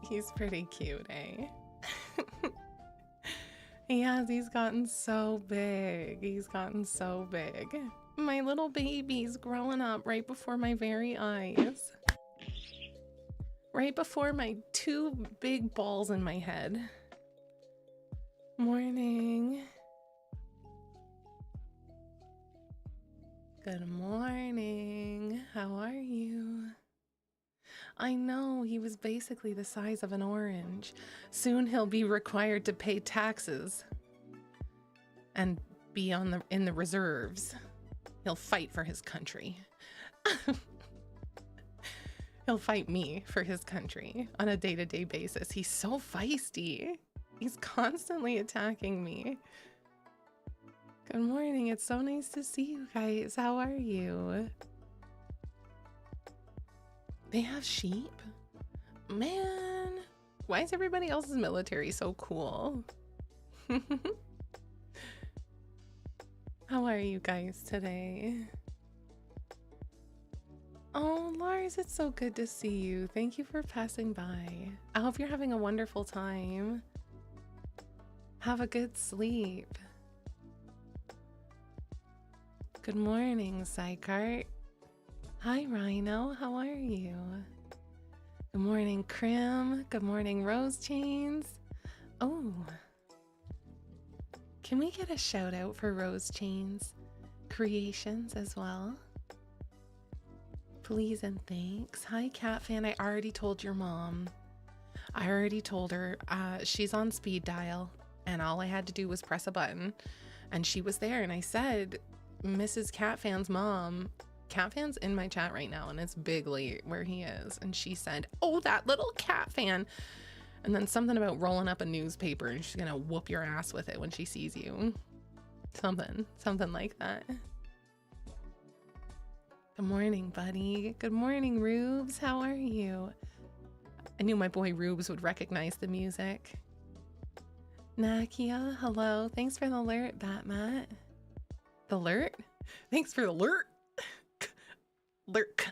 He's pretty cute, eh? Yes, he's gotten so big. He's gotten so big. My little baby's growing up right before my very eyes. Right before my two big balls in my head. Morning. Good morning. How are you? I know, he was basically the size of an orange. Soon he'll be required to pay taxes and be in the reserves. He'll fight for his country. He'll fight me for his country on a day-to-day basis. He's so feisty. He's constantly attacking me. Good morning. It's so nice to see you guys. How are you? They have sheep? Man, why is everybody else's military so cool? How are you guys today? Oh, Lars, it's so good to see you. Thank you for passing by. I hope you're having a wonderful time. Have a good sleep. Good morning, Psychart. Hi, Rhino. How are you? Good morning, Crim. Good morning, Rose Chains. Oh, can we get a shout out for Rose Chains Creations as well? Please and thanks. Hi, Cat Fan. I already told your mom. I already told her. She's on speed dial, and all I had to do was press a button, and she was there. And I said, Mrs. Cat Fan's mom. Cat Fan's in my chat right now, and it's Bigly where he is. And she said, "Oh, that little Cat Fan." And then something about rolling up a newspaper, and she's gonna whoop your ass with it when she sees you. Something like that. Good morning, buddy. Good morning, Rubes. How are you? I knew my boy Rubes would recognize the music. Nakia, hello. Thanks for the alert, Batmat. The alert? Thanks for the alert. Lurk.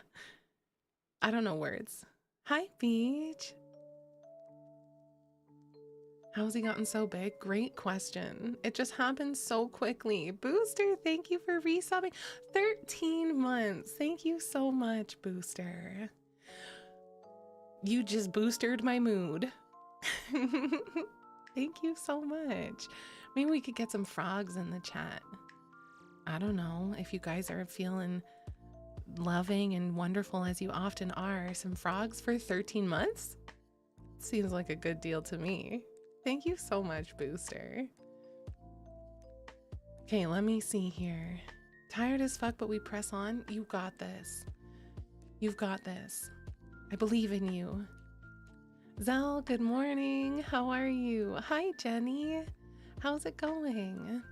I don't know words. Hi, Beach. How's he gotten so big? Great question. It just happened so quickly. Booster, thank you for resubbing. 13 months. Thank you so much, Booster. You just boosted my mood. Thank you so much. Maybe we could get some frogs in the chat. I don't know if you guys are feeling loving and wonderful as you often are. Some frogs for 13 months? Seems like a good deal to me. Thank you so much, Booster. Okay, let me see here. Tired as fuck, but we press on. You got this. You've got this. I believe in you. Zell, good morning. How are you? Hi, Jenny. How's it going?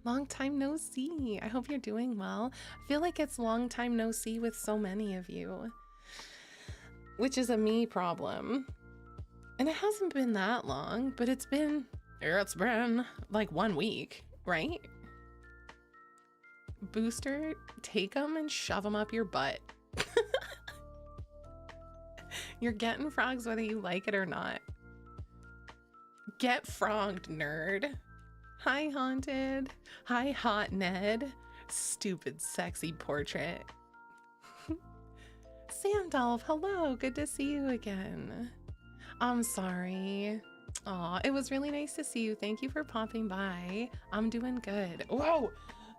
Long time no see. I hope you're doing well. I feel like it's long time no see with so many of you, which is a me problem. And it hasn't been that long, but it's been like 1 week, right? Booster, take them and shove them up your butt. You're getting frogs whether you like it or not. Get frogged, nerd. Hi, Haunted. Hi, Hot Ned. Stupid, sexy portrait. Sandolph, hello. Good to see you again. I'm sorry. Aw, it was really nice to see you. Thank you for popping by. I'm doing good. Whoa.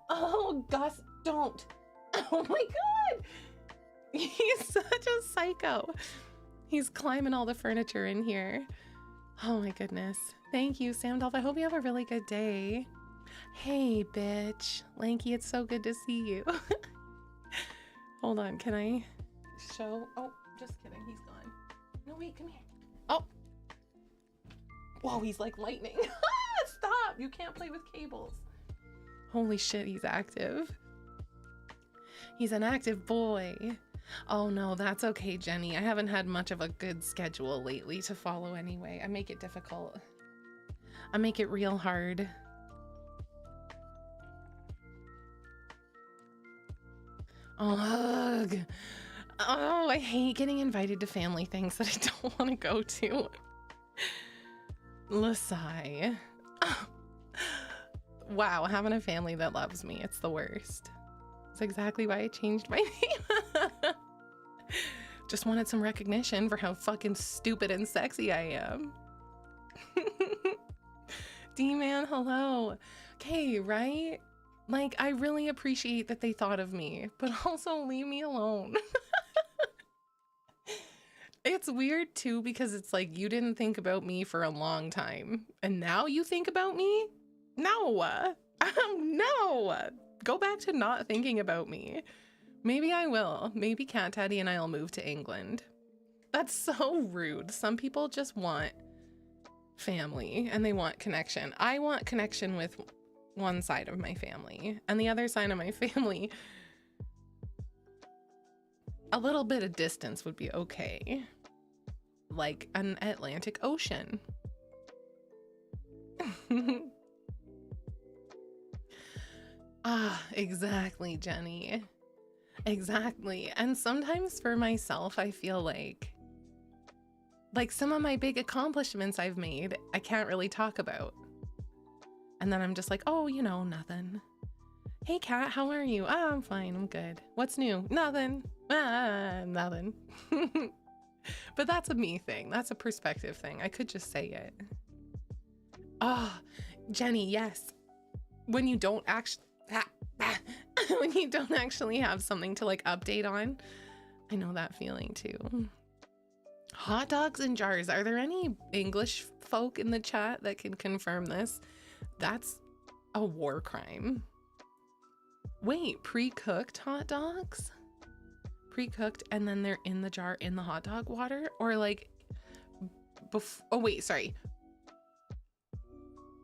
Oh, Gus, don't. Oh my God. He's such a psycho. He's climbing all the furniture in here. Oh my goodness. Thank you, Samdolph. I hope you have a really good day. Hey, bitch. Lanky, it's so good to see you. Hold on, can I show? Oh, just kidding. He's gone. No, wait, come here. Oh. Whoa, he's like lightning. Stop. You can't play with cables. Holy shit, he's active. He's an active boy. Oh no, that's okay, Jenny. I haven't had much of a good schedule lately to follow anyway. I make it difficult. I make it real hard. Oh, ugh. Oh, I hate getting invited to family things that I don't want to go to. Lasai. Oh. Wow, having a family that loves me, it's the worst. That's exactly why I changed my name. Just wanted some recognition for how fucking stupid and sexy I am. D-Man, hello. Okay, right? Like, I really appreciate that they thought of me, but also leave me alone. It's weird too, because it's like, you didn't think about me for a long time, and now you think about me? No. No. Go back to not thinking about me. Maybe I will. Maybe Cat Daddy and I'll move to England. That's so rude. Some people just want family and they want connection. I want connection with one side of my family, and the other side of my family, a little bit of distance would be okay. Like an Atlantic Ocean. Ah, exactly, Jenny. Exactly. And sometimes for myself, I feel like some of my big accomplishments I've made, I can't really talk about. And then I'm just like, oh, you know, nothing. Hey, Kat, how are you? Oh, I'm fine. I'm good. What's new? Nothing. Nothing. But that's a me thing. That's a perspective thing. I could just say it. Oh, Jenny, yes. When you don't actually when you don't actually have something to like update on, I know that feeling too. Hot dogs in jars. Are there any English folk in the chat that can confirm this? That's a war crime. Wait, pre-cooked hot dogs? Pre-cooked and then they're in the jar in the hot dog water? Or like, oh wait, sorry.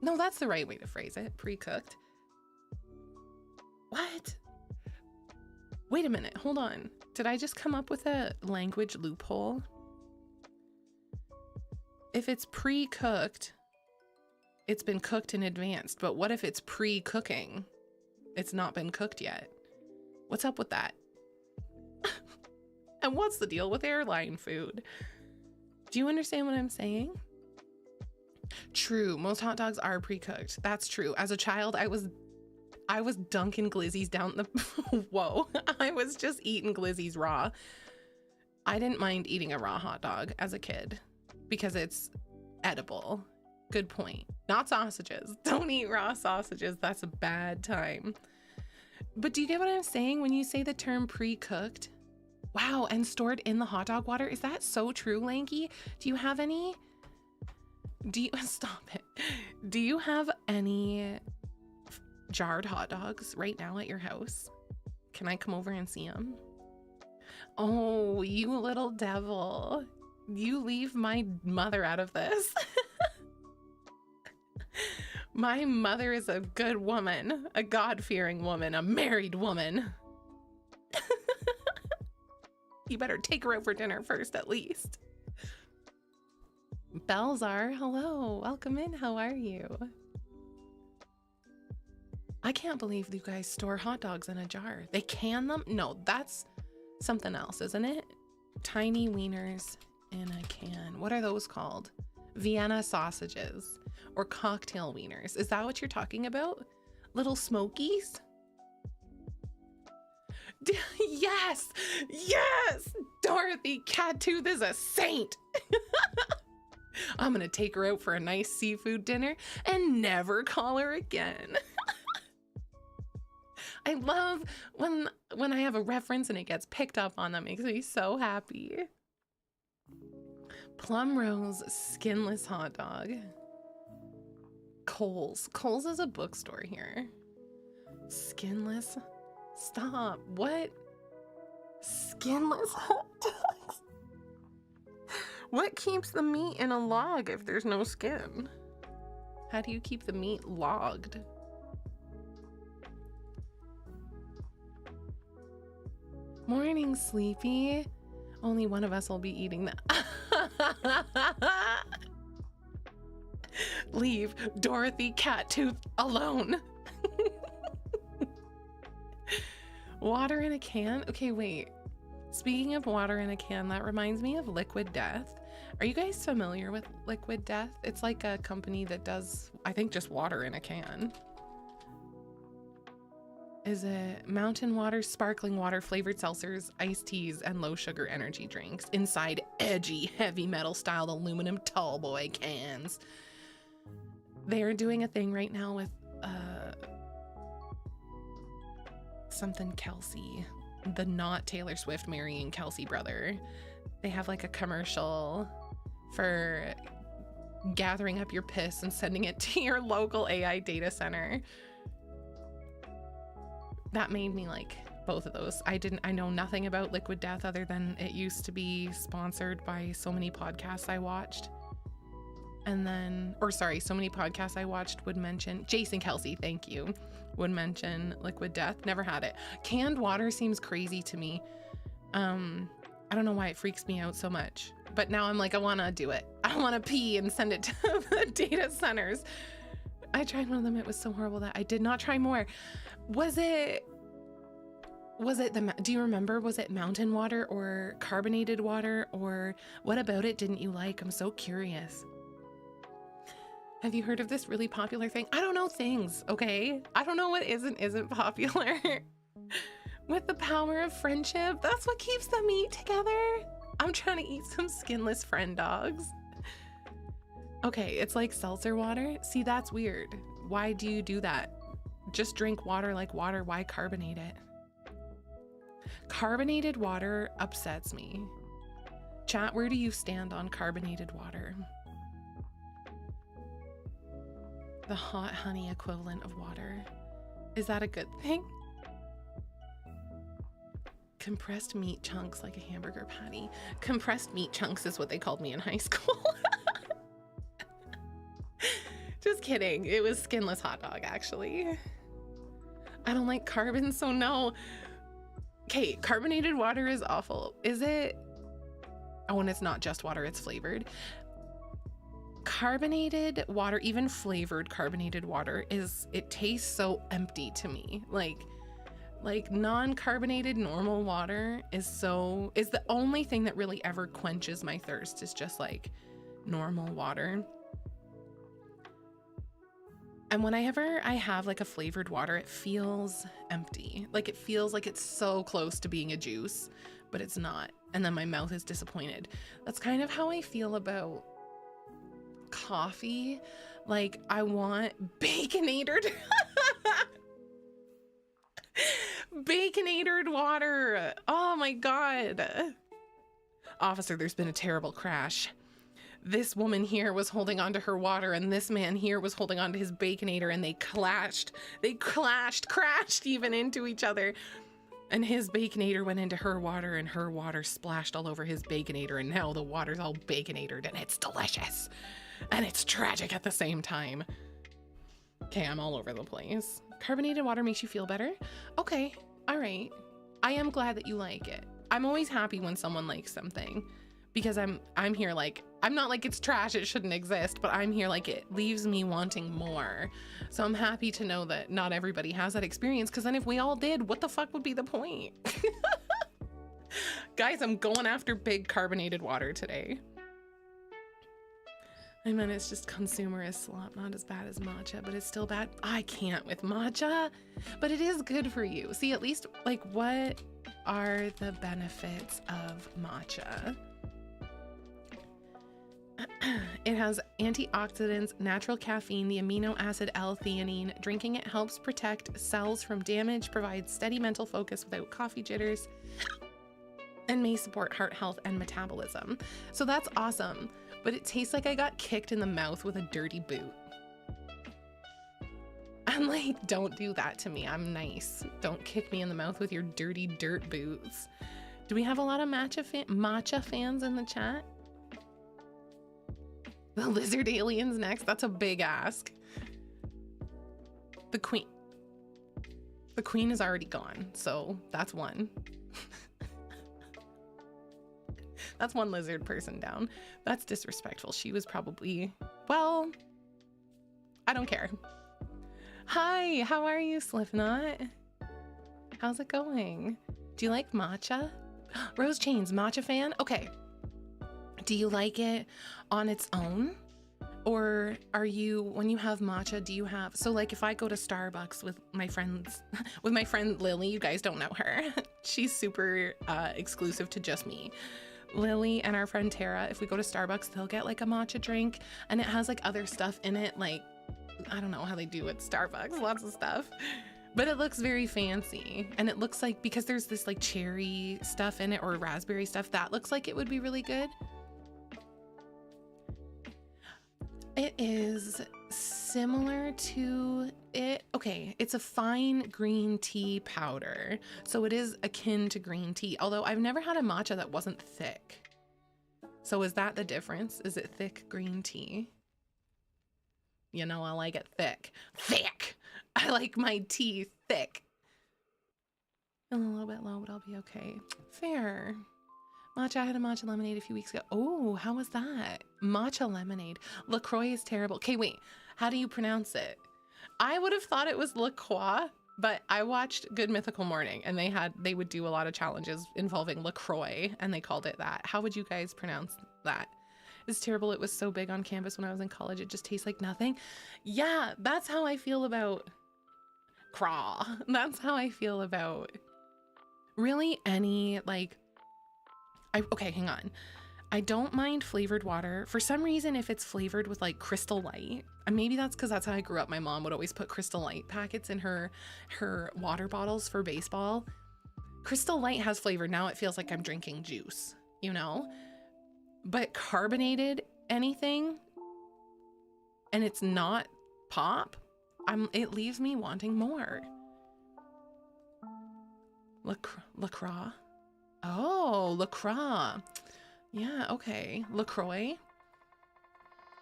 No, that's the right way to phrase it. Pre-cooked. What? Wait a minute, hold on. Did I just come up with a language loophole? If it's pre-cooked, it's been cooked in advance. But what if it's pre-cooking? It's not been cooked yet. What's up with that? And what's the deal with airline food? Do you understand what I'm saying? True, most hot dogs are pre-cooked. That's true. As a child, I was dunking glizzies down the whoa. I was just eating glizzies raw. I didn't mind eating a raw hot dog as a kid because it's edible. Good point. Not sausages. Don't eat raw sausages. That's a bad time. But do you get what I'm saying when you say the term pre-cooked? Wow, and stored in the hot dog water? Is that so true, Lanky? Do you have any? Stop it. Do you have any jarred hot dogs right now at your house? Can I come over and see them? Oh, you little devil. You leave my mother out of this. My mother is a good woman, a God-fearing woman, a married woman. You better take her out for dinner first, at least. Belzar, hello, welcome in. How are you? I can't believe you guys store hot dogs in a jar. They can them? No, that's something else, isn't it? Tiny wieners in a can. What are those called? Vienna sausages or cocktail wieners. Is that what you're talking about? Little smokies? Yes, yes, Dorothy Cattooth is a saint. I'm gonna take her out for a nice seafood dinner and never call her again. I love when I have a reference and it gets picked up on. That makes me so happy. Plum Rose skinless hot dog. Kohl's is a bookstore here. Skinless. Stop. What? Skinless hot dogs? What keeps the meat in a log if there's no skin? How do you keep the meat logged? Morning, Sleepy. Only one of us will be eating that. Leave Dorothy Cattooth alone. Water in a can? Okay, wait. Speaking of water in a can, that reminds me of Liquid Death. Are you guys familiar with Liquid Death? It's like a company that does, I think, just water in a can. Is it mountain water, sparkling water, flavored seltzers, iced teas, and low sugar energy drinks inside edgy heavy metal styled aluminum tallboy cans? They're doing a thing right now with something Kelsey, the not Taylor Swift marrying Kelsey brother. They have like a commercial for gathering up your piss and sending it to your local AI data center. That made me like both of those. I know nothing about Liquid Death other than it used to be sponsored by so many podcasts I watched. And then, so many podcasts I watched would mention, Jason Kelsey, thank you, would mention Liquid Death. Never had it. Canned water seems crazy to me. I don't know why it freaks me out so much, but now I'm like, I want to do it. I want to pee and send it to the data centers. I tried one of them. It was so horrible that I did not try more. Do you remember, was it mountain water or carbonated water, or what about it didn't you like? I'm so curious. Have you heard of this really popular thing? I don't know things, okay? I don't know what isn't popular. With the power of friendship, that's what keeps the meat together. I'm trying to eat some skinless friend dogs. Okay, it's like seltzer water. See, that's weird. Why do you do that? Just drink water like water. Why carbonate it? Carbonated water upsets me. Chat, where do you stand on carbonated water? The hot honey equivalent of water. Is that a good thing? Compressed meat chunks like a hamburger patty. Compressed meat chunks is what they called me in high school. Just kidding. It was skinless hot dog, actually. I don't like carbon, so no. Okay, carbonated water is awful. Is it? Oh, and it's not just water, it's flavored. Carbonated water, even flavored carbonated water, it tastes so empty to me. Like non-carbonated normal water is the only thing that really ever quenches my thirst, is just like normal water. And whenever I have like a flavored water, it feels empty. Like it feels like it's so close to being a juice, but it's not. And then my mouth is disappointed. That's kind of how I feel about coffee. Like I want baconated baconated water. Oh my God. Officer, there's been a terrible crash. This woman here was holding onto her water and this man here was holding onto his baconator, and they crashed even into each other. And his baconator went into her water and her water splashed all over his baconator, and now the water's all baconatored and it's delicious. And it's tragic at the same time. Okay, I'm all over the place. Carbonated water makes you feel better? Okay, all right. I am glad that you like it. I'm always happy when someone likes something, because I'm here like, I'm not like it's trash, it shouldn't exist, but I'm here like it leaves me wanting more. So I'm happy to know that not everybody has that experience, because then if we all did, what the fuck would be the point? Guys, I'm going after big carbonated water today. I mean, it's just consumerist slop, not as bad as matcha, but it's still bad. I can't with matcha, but it is good for you. See, at least, like, what are the benefits of matcha? It has antioxidants, natural caffeine, the amino acid L-theanine. Drinking it helps protect cells from damage, provides steady mental focus without coffee jitters, and may support heart health and metabolism. So that's awesome, but it tastes like I got kicked in the mouth with a dirty boot. I'm like, don't do that to me. I'm nice. Don't kick me in the mouth with your dirty dirt boots. Do we have a lot of matcha fans in the chat? The lizard aliens next? That's a big ask. The queen is already gone, so that's one. That's one lizard person down. That's disrespectful. She was probably, well, I don't care. Hi, how are you, Slipknot? How's it going? Do you like matcha? Rose Chains, matcha fan? Okay. Do you like it on its own? Or are you, when you have matcha, do you have, so like if I go to Starbucks with my friends, with my friend Lily, you guys don't know her. She's super exclusive to just me. Lily and our friend Tara, if we go to Starbucks, they'll get like a matcha drink and it has like other stuff in it. Like, I don't know how they do at Starbucks, lots of stuff, but it looks very fancy. And it looks like, because there's this like cherry stuff in it or raspberry stuff, that looks like it would be really good. It is similar to it. Okay, it's a fine green tea powder. So it is akin to green tea, although I've never had a matcha that wasn't thick. So is that the difference? Is it thick green tea? You know, I like it thick. Thick! I like my tea thick. Feeling a little bit low, but I'll be okay. Fair. Matcha, I had a matcha lemonade a few weeks ago. Oh, how was that? Matcha lemonade. LaCroix is terrible. Okay, wait. How do you pronounce it? I would have thought it was LaCroix, but I watched Good Mythical Morning and they would do a lot of challenges involving LaCroix and they called it that. How would you guys pronounce that? It's terrible. It was so big on campus when I was in college. It just tastes like nothing. Yeah, that's how I feel about craw. That's how I feel about really any like Okay, hang on. I don't mind flavored water. For some reason, if it's flavored with like Crystal Light, and maybe that's because that's how I grew up. My mom would always put Crystal Light packets in her water bottles for baseball. Crystal Light has flavor. Now it feels like I'm drinking juice, you know? But carbonated anything, and it's not pop, it leaves me wanting more. LaCroix? Oh, LaCroix. Yeah, okay. LaCroix.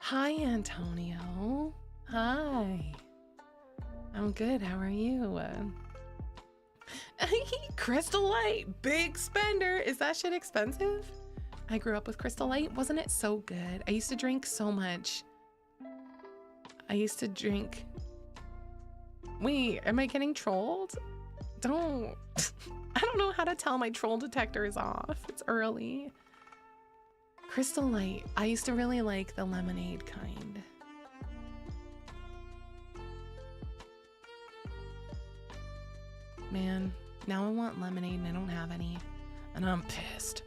Hi, Antonio. Hi. I'm good. How are you? Crystal Light, big spender. Is that shit expensive? I grew up with Crystal Light. Wasn't it so good? I used to drink so much. I used to drink. Wait, am I getting trolled? Don't. I don't know how to tell my troll detector is off. It's early. Crystal Light. I used to really like the lemonade kind. Man, now I want lemonade and I don't have any. And I'm pissed.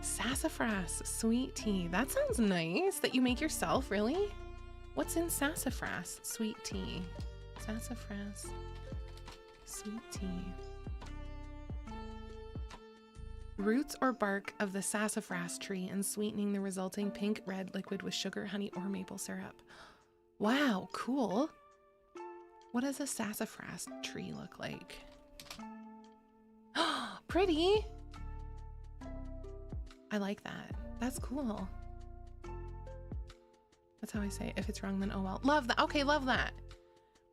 Sassafras sweet tea. That sounds nice. That you make yourself, really? What's in sassafras sweet tea? Sassafras sweet tea. Roots or bark of the sassafras tree and sweetening the resulting pink-red liquid with sugar, honey, or maple syrup. Wow, cool. What does a sassafras tree look like? Pretty. I like that. That's cool. That's how I say it. If it's wrong, then oh well. Love that. Okay, love that.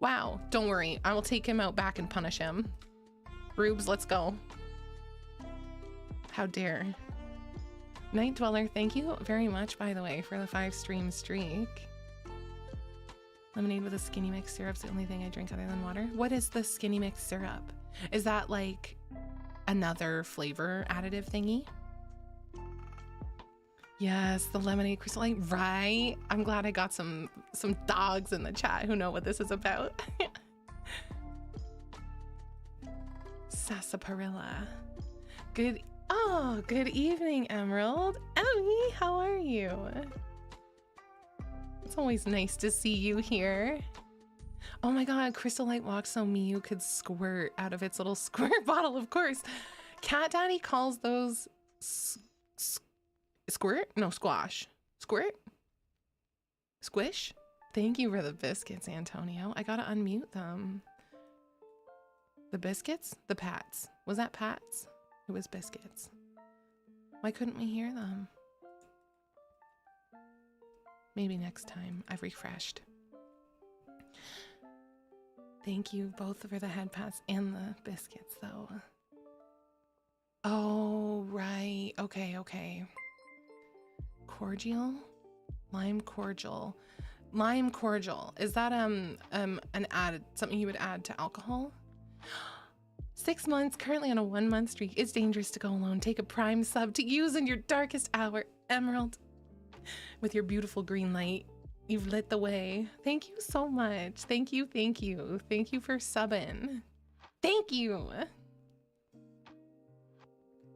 Wow. Don't worry. I will take him out back and punish him. Rubes, let's go. How dare. Night Dweller, thank you very much, by the way, for the 5-stream streak. Lemonade with a skinny mix syrup's the only thing I drink other than water. What is the skinny mix syrup? Is that like another flavor additive thingy? Yes, the lemonade Crystal Light, right? I'm glad I got some dogs in the chat who know what this is about. Sarsaparilla. Good evening, Emerald. Emmy, how are you? It's always nice to see you here. Oh my god, Crystal Light walks so Miu could squirt out of its little squirt bottle, of course. Cat Daddy calls those squirt? No, squash. Squirt? Squish? Thank you for the biscuits, Antonio. I gotta unmute them. The biscuits? The Pats. Was that Pats? It was biscuits. Why couldn't we hear them? Maybe next time. I've refreshed. Thank you both for the head pats and the biscuits, though. Oh, right. Okay. Cordial? Lime cordial. Lime cordial. Is that something you would add to alcohol? 6 months, currently on a 1-month streak. It's dangerous to go alone. Take a prime sub to use in your darkest hour, Emerald. With your beautiful green light, you've lit the way. Thank you so much. Thank you. Thank you for subbing. Thank you.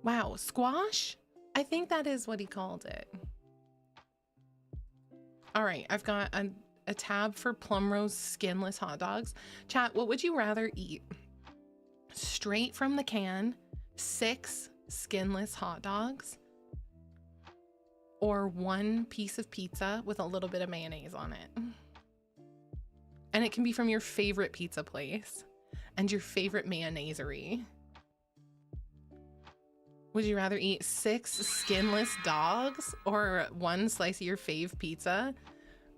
Wow, squash? I think that is what he called it. All right, I've got a tab for Plum Rose skinless hot dogs. Chat, what would you rather eat? Straight from the can, 6 skinless hot dogs, or 1 piece of pizza with a little bit of mayonnaise on it. And it can be from your favorite pizza place and your favorite mayonnaisery. Would you rather eat 6 skinless dogs or 1 slice of your fave pizza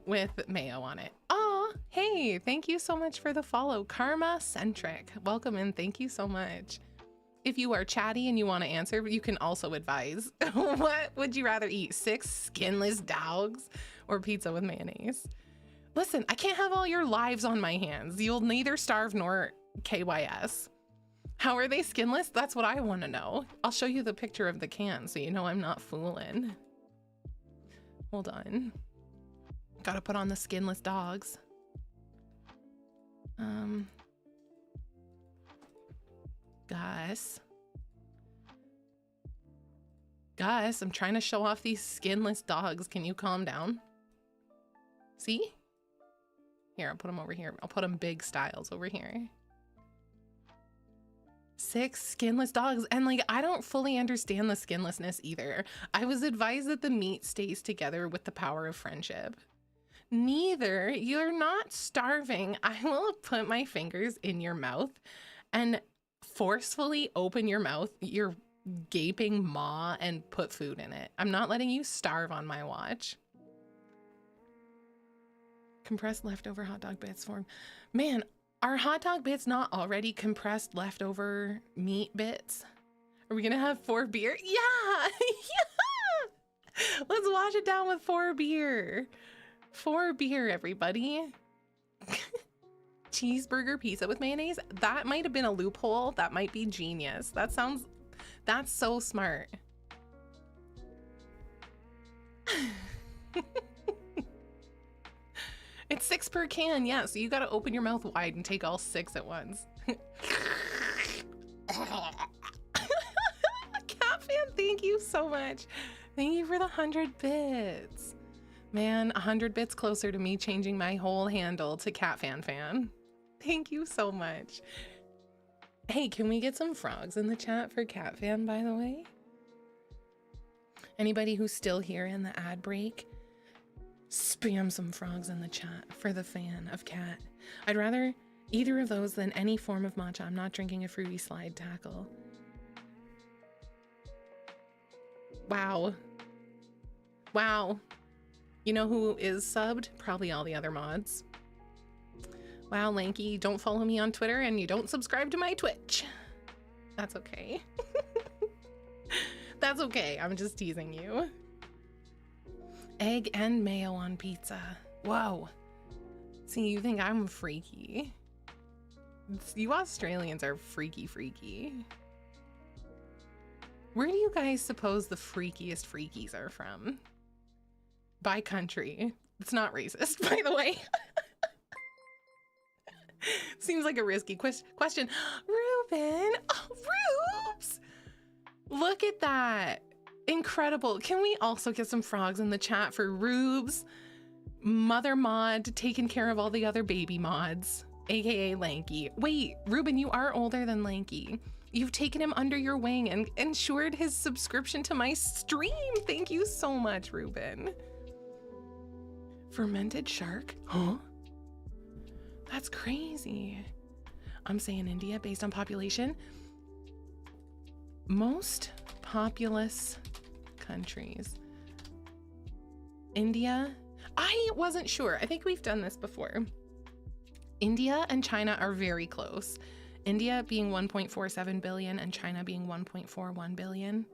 with mayo on it? Oh, hey, thank you so much for the follow. Karma Centric, welcome in. Thank you so much. If you are chatty and you want to answer, you can also advise. What would you rather eat? 6 skinless dogs or pizza with mayonnaise? Listen, I can't have all your lives on my hands. You'll neither starve nor KYS. How are they skinless? That's what I want to know. I'll show you the picture of the can so you know I'm not fooling. Hold on. Gotta put on the skinless dogs. Gus. Gus, I'm trying to show off these skinless dogs. Can you calm down? See? Here, I'll put them over here. I'll put them big styles over here. 6 skinless dogs. And like, I don't fully understand the skinlessness either. I was advised that the meat stays together with the power of friendship. Neither. You're not starving. I will put my fingers in your mouth and forcefully open your mouth, your gaping maw, and put food in it. I'm not letting you starve on my watch. Compressed leftover hot dog bits form. Man, are hot dog bits not already compressed leftover meat bits? Are we gonna have 4 beer? Yeah! Yeah! Let's wash it down with 4 beer. 4 beer, everybody. Cheeseburger pizza with mayonnaise? That might have been a loophole. That might be genius. That's so smart. It's 6 per can, yeah, so you gotta open your mouth wide and take all 6 at once. Cat fan, thank you so much. Thank you for the 100 bits. Man, 100 bits closer to me changing my whole handle to Cat fan fan. Thank you so much. Hey, can we get some frogs in the chat for Cat fan, by the way? Anybody who's still here in the ad break? Spam some frogs in the chat for the fan of Cat. I'd rather either of those than any form of matcha. I'm not drinking a fruity slide tackle. Wow. Wow. You know who is subbed? Probably all the other mods. Wow, Lanky, you don't follow me on Twitter and you don't subscribe to my Twitch. That's okay. That's okay. I'm just teasing you. Egg and mayo on pizza. Whoa. See, you think I'm freaky. You Australians are freaky. Where do you guys suppose the freakiest freakies are from? By country. It's not racist, by the way. Seems like a risky question. Ruben! Oh, Rubes! Look at that. Incredible. Can we also get some frogs in the chat for Rubes, Mother Mod, taking care of all the other baby mods, aka Lanky. Wait, Ruben, you are older than Lanky. You've taken him under your wing and ensured his subscription to my stream. Thank you so much, Ruben. Fermented shark? Huh? That's crazy. I'm saying India based on population. Most populous countries. India? I wasn't sure. I think we've done this before. India and China are very close. India being 1.47 billion and China being 1.41 billion.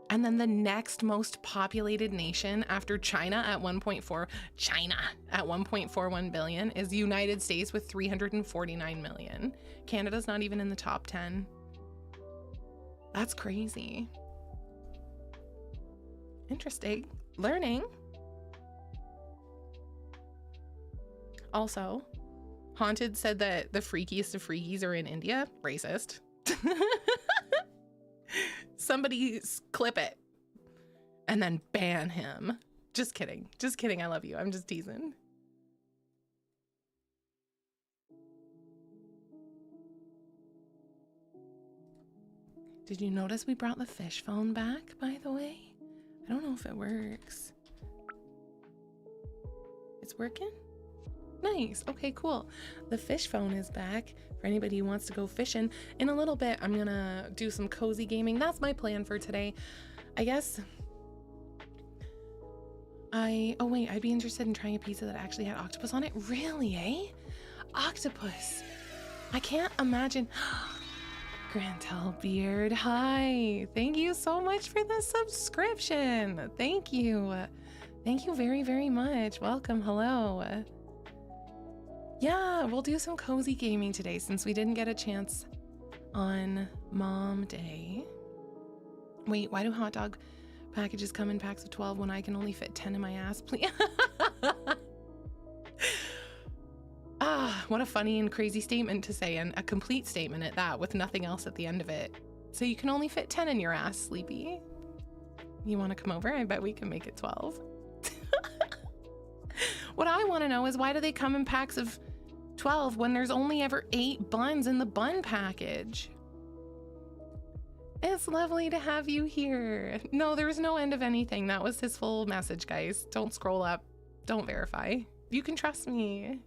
And then the next most populated nation after China at 1.41 billion is the United States with 349 million. Canada's not even in the top 10. That's crazy. Interesting. Learning. Also, Haunted said that the freakiest of freakies are in India. Racist. Somebody clip it and then ban him. Just kidding. Just kidding. I love you. I'm just teasing. Did you notice we brought the fish phone back, by the way? I don't know if it works. It's working? Nice. Okay, cool. The fish phone is back for anybody who wants to go fishing. In a little bit, I'm gonna do some cozy gaming. That's my plan for today. I guess oh wait, I'd be interested in trying a pizza that actually had octopus on it. Really, eh? Octopus. I can't imagine. Grantel Beard, hi. Thank you so much for the subscription. Thank you. Thank you very, very much. Welcome, hello. Yeah, we'll do some cozy gaming today since we didn't get a chance on Mom Day. Wait, why do hot dog packages come in packs of 12 when I can only fit 10 in my ass, please? Ah, what a funny and crazy statement to say, and a complete statement at that with nothing else at the end of it. So you can only fit 10 in your ass, Sleepy. You want to come over? I bet we can make it 12. What I want to know is, why do they come in packs of 12 when there's only ever 8 buns in the bun package? It's lovely to have you here. No, there was no end of anything. That was his full message, guys. Don't scroll up. Don't verify. You can trust me.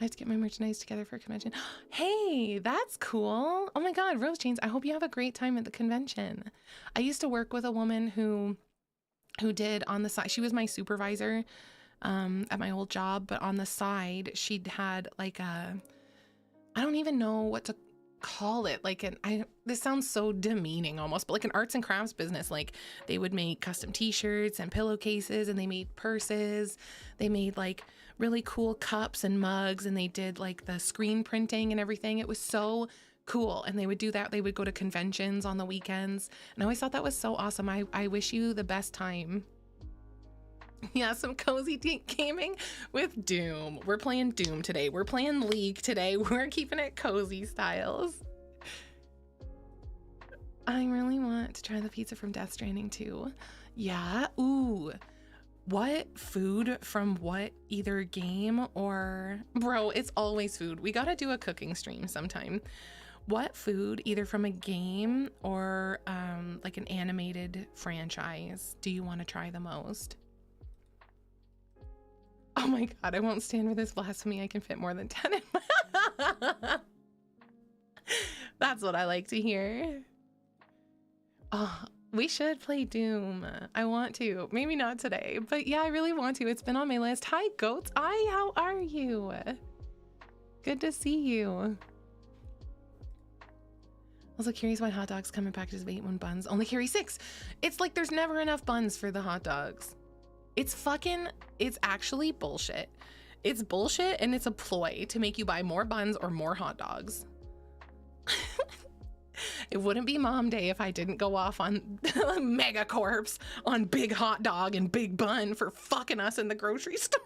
I have to get my merchandise together for a convention. Hey, that's cool. Oh my God, Rose Chains, I hope you have a great time at the convention. I used to work with a woman who did on the side. She was my supervisor at my old job, but on the side, she'd had like a, I don't even know what to call it, like this sounds so demeaning almost, but like an arts and crafts business. Like they would make custom t-shirts and pillowcases, and they made purses, they made like really cool cups and mugs, and they did like the screen printing and everything. It was so cool. And they would do that. They would go to conventions on the weekends, and I always thought that was so awesome. I wish you the best time. Yeah, some cozy gaming with Doom. We're playing Doom today. We're playing League today. We're keeping it cozy styles. I really want to try the pizza from Death Stranding too. Yeah. Ooh. What food from what either game or... Bro, it's always food. We gotta do a cooking stream sometime. What food either from a game or like an animated franchise do you want to try the most? Oh my God, I won't stand for this blasphemy. I can fit more than 10 in my... That's what I like to hear. Oh, we should play Doom. I want to. Maybe not today, but yeah, I really want to. It's been on my list. Hi, goats. Hi, how are you? Good to see you. Also curious why hot dogs come in packages of 8 when buns only carry 6. It's like there's never enough buns for the hot dogs. It's actually bullshit. It's bullshit, and it's a ploy to make you buy more buns or more hot dogs. It wouldn't be Mom Day if I didn't go off on Megacorps on big hot dog and big bun for fucking us in the grocery store.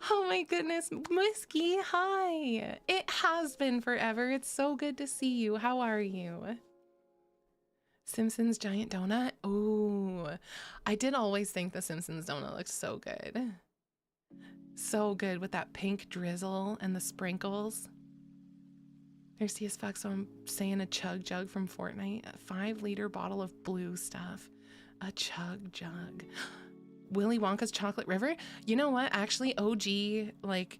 Oh my goodness, Whiskey, hi. It has been forever. It's so good to see you. How are you? Simpsons giant donut. Ooh, I did always think the Simpsons donut looked so good. So good with that pink drizzle and the sprinkles. Thirsty as fuck, so I'm saying a chug jug from Fortnite. A 5-liter bottle of blue stuff. A chug jug. Willy Wonka's Chocolate River. You know what? Actually, OG, like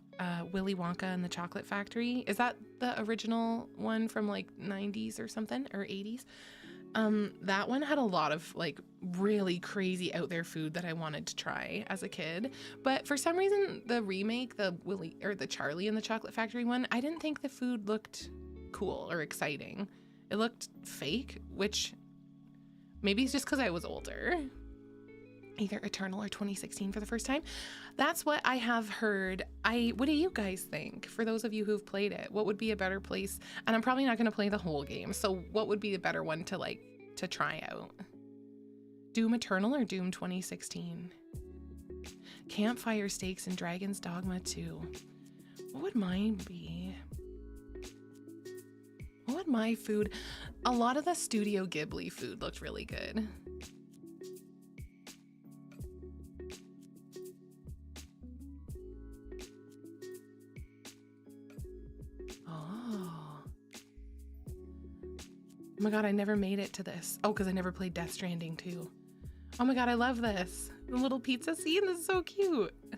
Willy Wonka and the Chocolate Factory. Is that the original one from like 90s or something, or 80s? That one had a lot of like really crazy out there food that I wanted to try as a kid. But for some reason, the remake, the Charlie and the Chocolate Factory one, I didn't think the food looked cool or exciting. It looked fake, which maybe it's just because I was older. Either Eternal or 2016 for the first time. That's what I have heard. What do you guys think? For those of you who've played it, what would be a better place? And I'm probably not going to play the whole game. So what would be the better one to try out? Doom Eternal or Doom 2016? Campfire Steaks and Dragon's Dogma 2. What would mine be? What would my food? A lot of the Studio Ghibli food looked really good. Oh my God, I never made it to this. Oh, because I never played Death Stranding too. Oh my God, I love this. The little pizza scene, this is so cute. I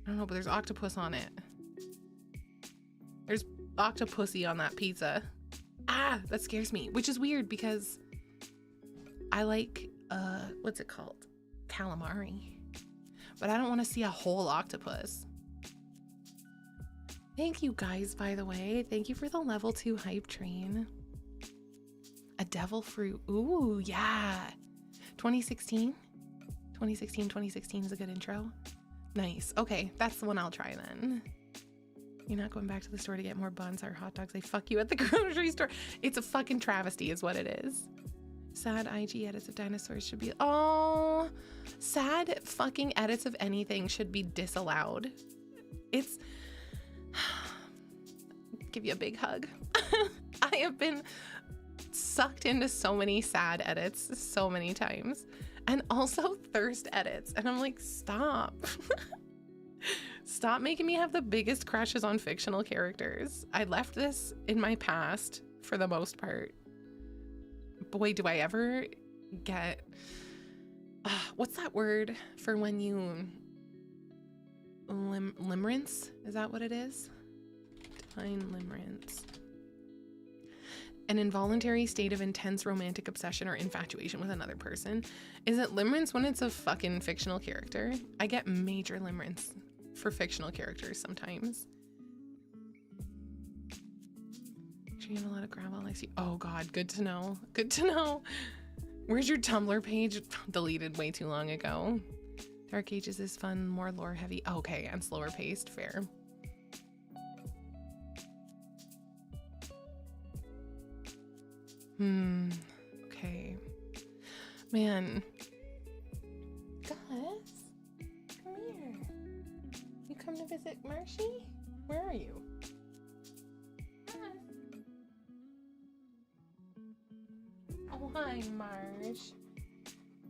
don't know, but there's octopus on it. There's octopussy on that pizza. Ah, that scares me, which is weird because I like, what's it called? Calamari. But I don't want to see a whole octopus. Thank you guys, by the way. Thank you for the level 2 hype train. A devil fruit. Ooh, yeah. 2016? 2016 is a good intro. Nice. Okay, that's the one I'll try then. You're not going back to the store to get more buns or hot dogs. They fuck you at the grocery store. It's a fucking travesty is what it is. Sad IG edits of dinosaurs should be... Oh, sad fucking edits of anything should be disallowed. It's... give you a big hug. I have been sucked into so many sad edits so many times, and also thirst edits, and I'm like, stop. Stop making me have the biggest crushes on fictional characters. I left this in my past for the most part. Boy, do I ever get what's that word for when you limerence? Is that what it is? Define limerence. An involuntary state of intense romantic obsession or infatuation with another person. Is it limerence when it's a fucking fictional character? I get major limerence for fictional characters sometimes. Make sure you have a lot of gravel. I see. Oh God, good to know. Good to know. Where's your Tumblr page? Deleted way too long ago. Dark Ages is fun, more lore heavy. Okay, and slower paced. Fair. Okay. Man. Gus, come here. You come to visit Marshy? Where are you? Oh, hi, Marsh.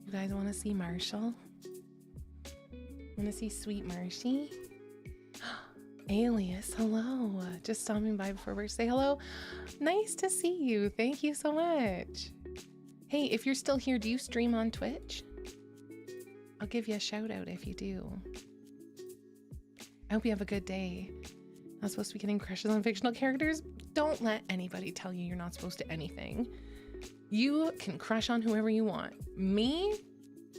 You guys want to see Marshall? Want to see sweet Marshy? Alias, hello. Just stopping by before work. Say hello. Nice to see you. Thank you so much. Hey, if you're still here, do you stream on Twitch? I'll give you a shout out if you do. I hope you have a good day. Not supposed to be getting crushes on fictional characters. Don't let anybody tell you you're not supposed to anything. You can crush on whoever you want. Me,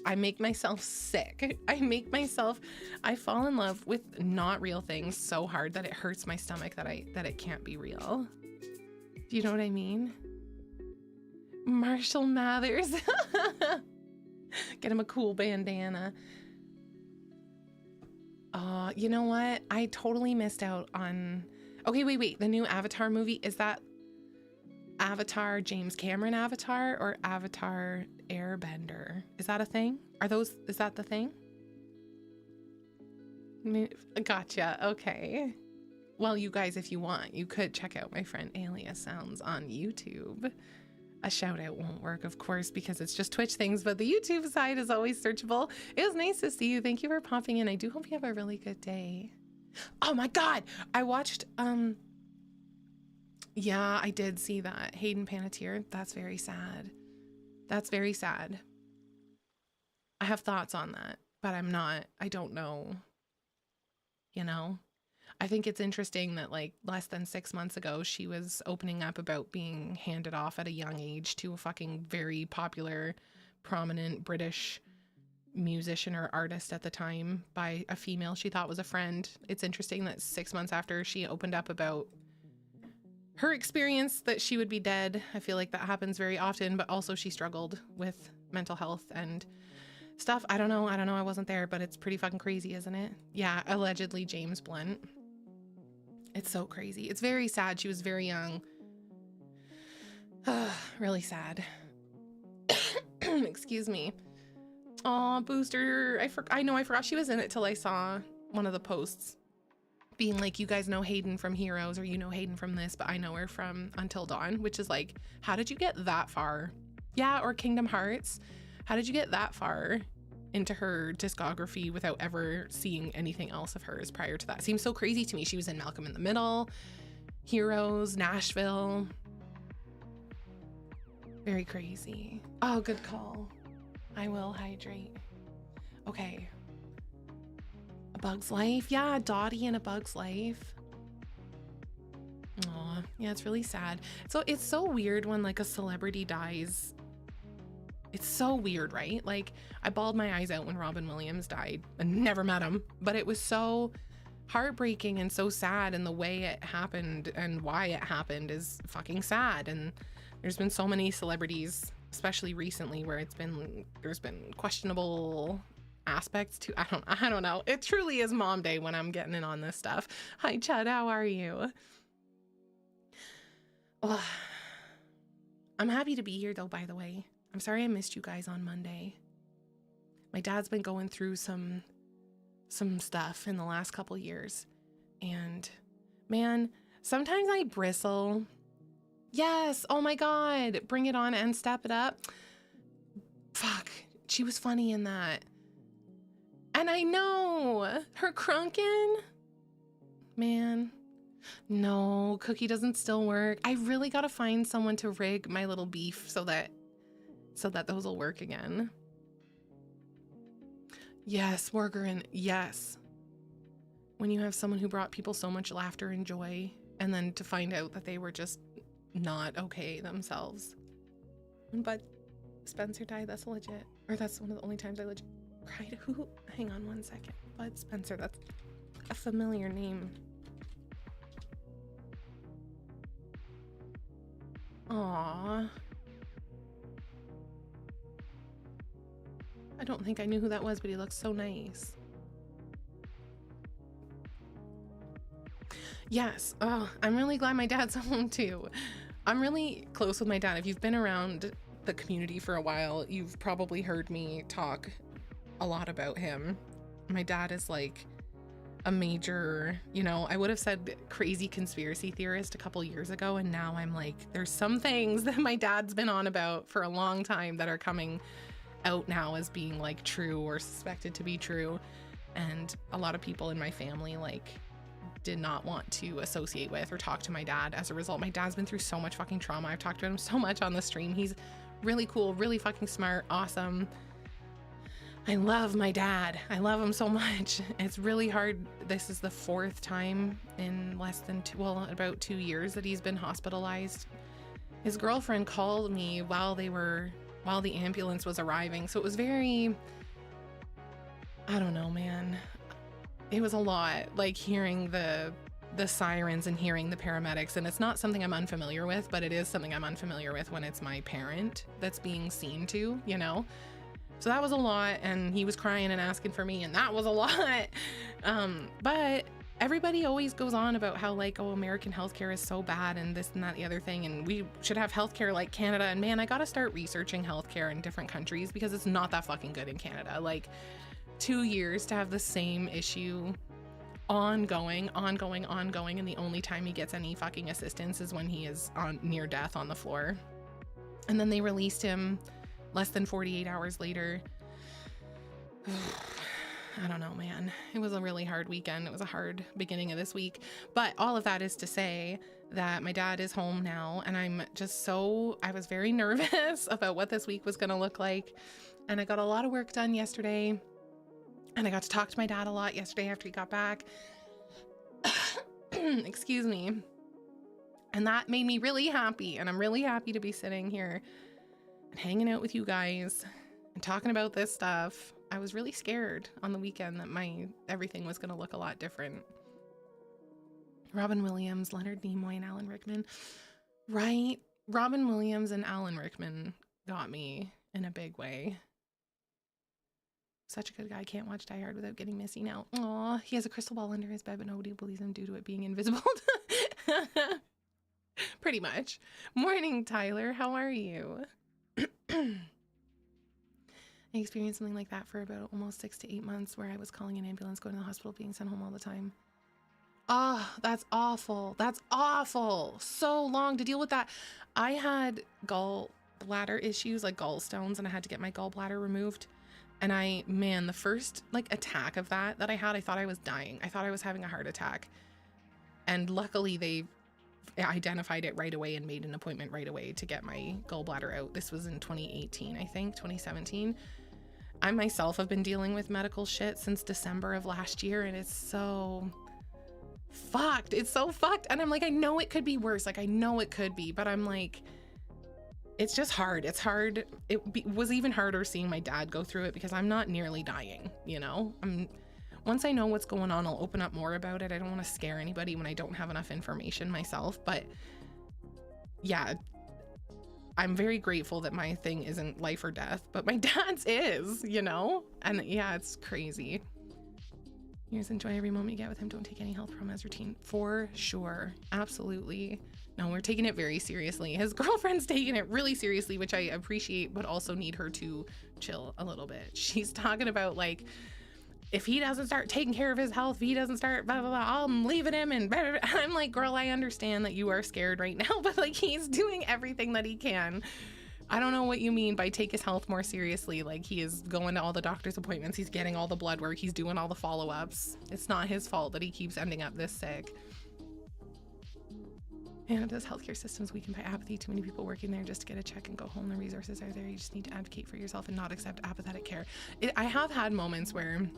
I make myself sick. I fall in love with not real things so hard that it hurts my stomach that it can't be real. Do you know what I mean? Marshall Mathers. Get him a cool bandana. You know what? I totally missed out on... Okay, wait. The new Avatar movie, is that Avatar James Cameron Avatar or Avatar Airbender? Is that a thing? Is that the thing? Gotcha. Okay. Well, you guys, if you want, you could check out my friend Alias Sounds on YouTube. A shout out won't work, of course, because it's just Twitch things, but the YouTube side is always searchable. It was nice to see you. Thank you for popping in. I do hope you have a really good day. Oh my God. I watched, yeah, I did see that. Hayden Panettiere. That's very sad. That's very sad. I have thoughts on that, but I don't know. You know? I think it's interesting that like less than 6 months ago, she was opening up about being handed off at a young age to a fucking very popular, prominent British musician or artist at the time by a female she thought was a friend. It's interesting that 6 months after she opened up about her experience that she would be dead. I feel like that happens very often, but also she struggled with mental health and stuff. I don't know. I wasn't there, but it's pretty fucking crazy, isn't it? Yeah, allegedly James Blunt. It's so crazy. It's very sad. She was very young. Really sad. Excuse me. Aw, Booster. I know I forgot she was in it till I saw one of the posts being like, you guys know Hayden from Heroes, or you know Hayden from this, but I know her from Until Dawn, which is like, how did you get that far? Yeah, or Kingdom Hearts. How did you get that far into her discography without ever seeing anything else of hers prior to that? Seems so crazy to me. She was in Malcolm in the Middle, Heroes, Nashville. Very crazy. Oh, good call. I will hydrate. Okay. A Bug's Life. Yeah, Dottie in A Bug's Life. Aw, yeah, it's really sad. So it's so weird when like a celebrity dies. It's so weird, right? Like, I bawled my eyes out when Robin Williams died. I never met him, but it was so heartbreaking and so sad, and the way it happened and why it happened is fucking sad. And there's been so many celebrities, especially recently, where there's been questionable aspects to, I don't know. It truly is Mom Day when I'm getting in on this stuff. Hi, Chad, how are you? Oh, I'm happy to be here though, by the way. I'm sorry I missed you guys on Monday. My dad's been going through some stuff in the last couple years, and man, Sometimes I bristle. Yes. Oh my God. Bring It On and Step It Up. Fuck. She was funny in that. And I know her crunkin'. Man. No, Cookie doesn't still work. I really gotta find someone to rig my little beef so that those will work again. Yes, Wargren, yes. When you have someone who brought people so much laughter and joy, and then to find out that they were just not okay themselves. But Spencer died, that's legit. Or that's one of the only times I legit cried. Who? Hang on one second. Bud Spencer, that's a familiar name. Aww. I don't think I knew who that was, but he looks so nice. Yes. Oh, I'm really glad my dad's home too. I'm really close with my dad. If you've been around the community for a while, you've probably heard me talk a lot about him. My dad is like a major, you know, I would have said crazy conspiracy theorist a couple years ago, and now I'm like, there's some things that my dad's been on about for a long time that are coming out now as being like true or suspected to be true. And a lot of people in my family like did not want to associate with or talk to my dad as a result. My dad's been through so much fucking trauma. I've talked to him so much on the stream. He's really cool, really fucking smart, awesome. I love my dad. I love him so much. It's really hard. This is the 4th time in less than about 2 years that he's been hospitalized. His girlfriend called me while the ambulance was arriving. So it was very, I don't know, man. It was a lot, like hearing the sirens and hearing the paramedics. And it's not something I'm unfamiliar with, but it is something I'm unfamiliar with when it's my parent that's being seen to, you know? So that was a lot, and he was crying and asking for me, and that was a lot. But everybody always goes on about how like, oh, American healthcare is so bad and this and that, the other thing, and we should have healthcare like Canada. And man, I gotta start researching healthcare in different countries because it's not that fucking good in Canada. Like 2 years to have the same issue ongoing, and the only time he gets any fucking assistance is when he is on near death on the floor. And then they released him less than 48 hours later. I don't know, man. It was a really hard weekend. It was a hard beginning of this week. But all of that is to say that my dad is home now, and I'm just I was very nervous about what this week was going to look like. And I got a lot of work done yesterday, and I got to talk to my dad a lot yesterday after he got back. Excuse me. And that made me really happy, and I'm really happy to be sitting here and hanging out with you guys and talking about this stuff. I was really scared on the weekend that everything was going to look a lot different. Robin Williams, Leonard Nimoy, and Alan Rickman. Right? Robin Williams and Alan Rickman got me in a big way. Such a good guy. Can't watch Die Hard without getting missy now. Aw, he has a crystal ball under his bed, but nobody believes him due to it being invisible. Pretty much. Morning, Tyler. How are you? I experienced something like that for about almost 6 to 8 months, where I was calling an ambulance, going to the hospital, being sent home all the time. Oh, that's awful. That's awful. So long to deal with that. I had gallbladder issues, like gallstones, and I had to get my gallbladder removed. And the first like attack of that I had, I thought I was dying. I thought I was having a heart attack. And luckily they identified it right away and made an appointment right away to get my gallbladder out. This was in 2018, I think, 2017. I myself have been dealing with medical shit since December of last year, and it's so fucked. It's so fucked. And I'm like, I know it could be worse. Like, I know it could be, but I'm like, it's just hard. It's hard. Was even harder seeing my dad go through it because I'm not nearly dying, you know? Once I know what's going on, I'll open up more about it. I don't want to scare anybody when I don't have enough information myself, but yeah, I'm very grateful that my thing isn't life or death, but my dad's is, you know? And yeah, it's crazy. Here's enjoy every moment you get with him. Don't take any health problem as routine. For sure. Absolutely. No, we're taking it very seriously. His girlfriend's taking it really seriously, which I appreciate, but also need her to chill a little bit. She's talking about like, if he doesn't start taking care of his health, if he doesn't start blah, blah, blah, I'm leaving him. And blah, blah, blah. I'm like, girl, I understand that you are scared right now, but like, he's doing everything that he can. I don't know what you mean by take his health more seriously. Like, he is going to all the doctor's appointments. He's getting all the blood work. He's doing all the follow-ups. It's not his fault that he keeps ending up this sick. And does healthcare systems weakened by apathy? Too many people working there just to get a check and go home. The resources are there. You just need to advocate for yourself and not accept apathetic care. I have had moments where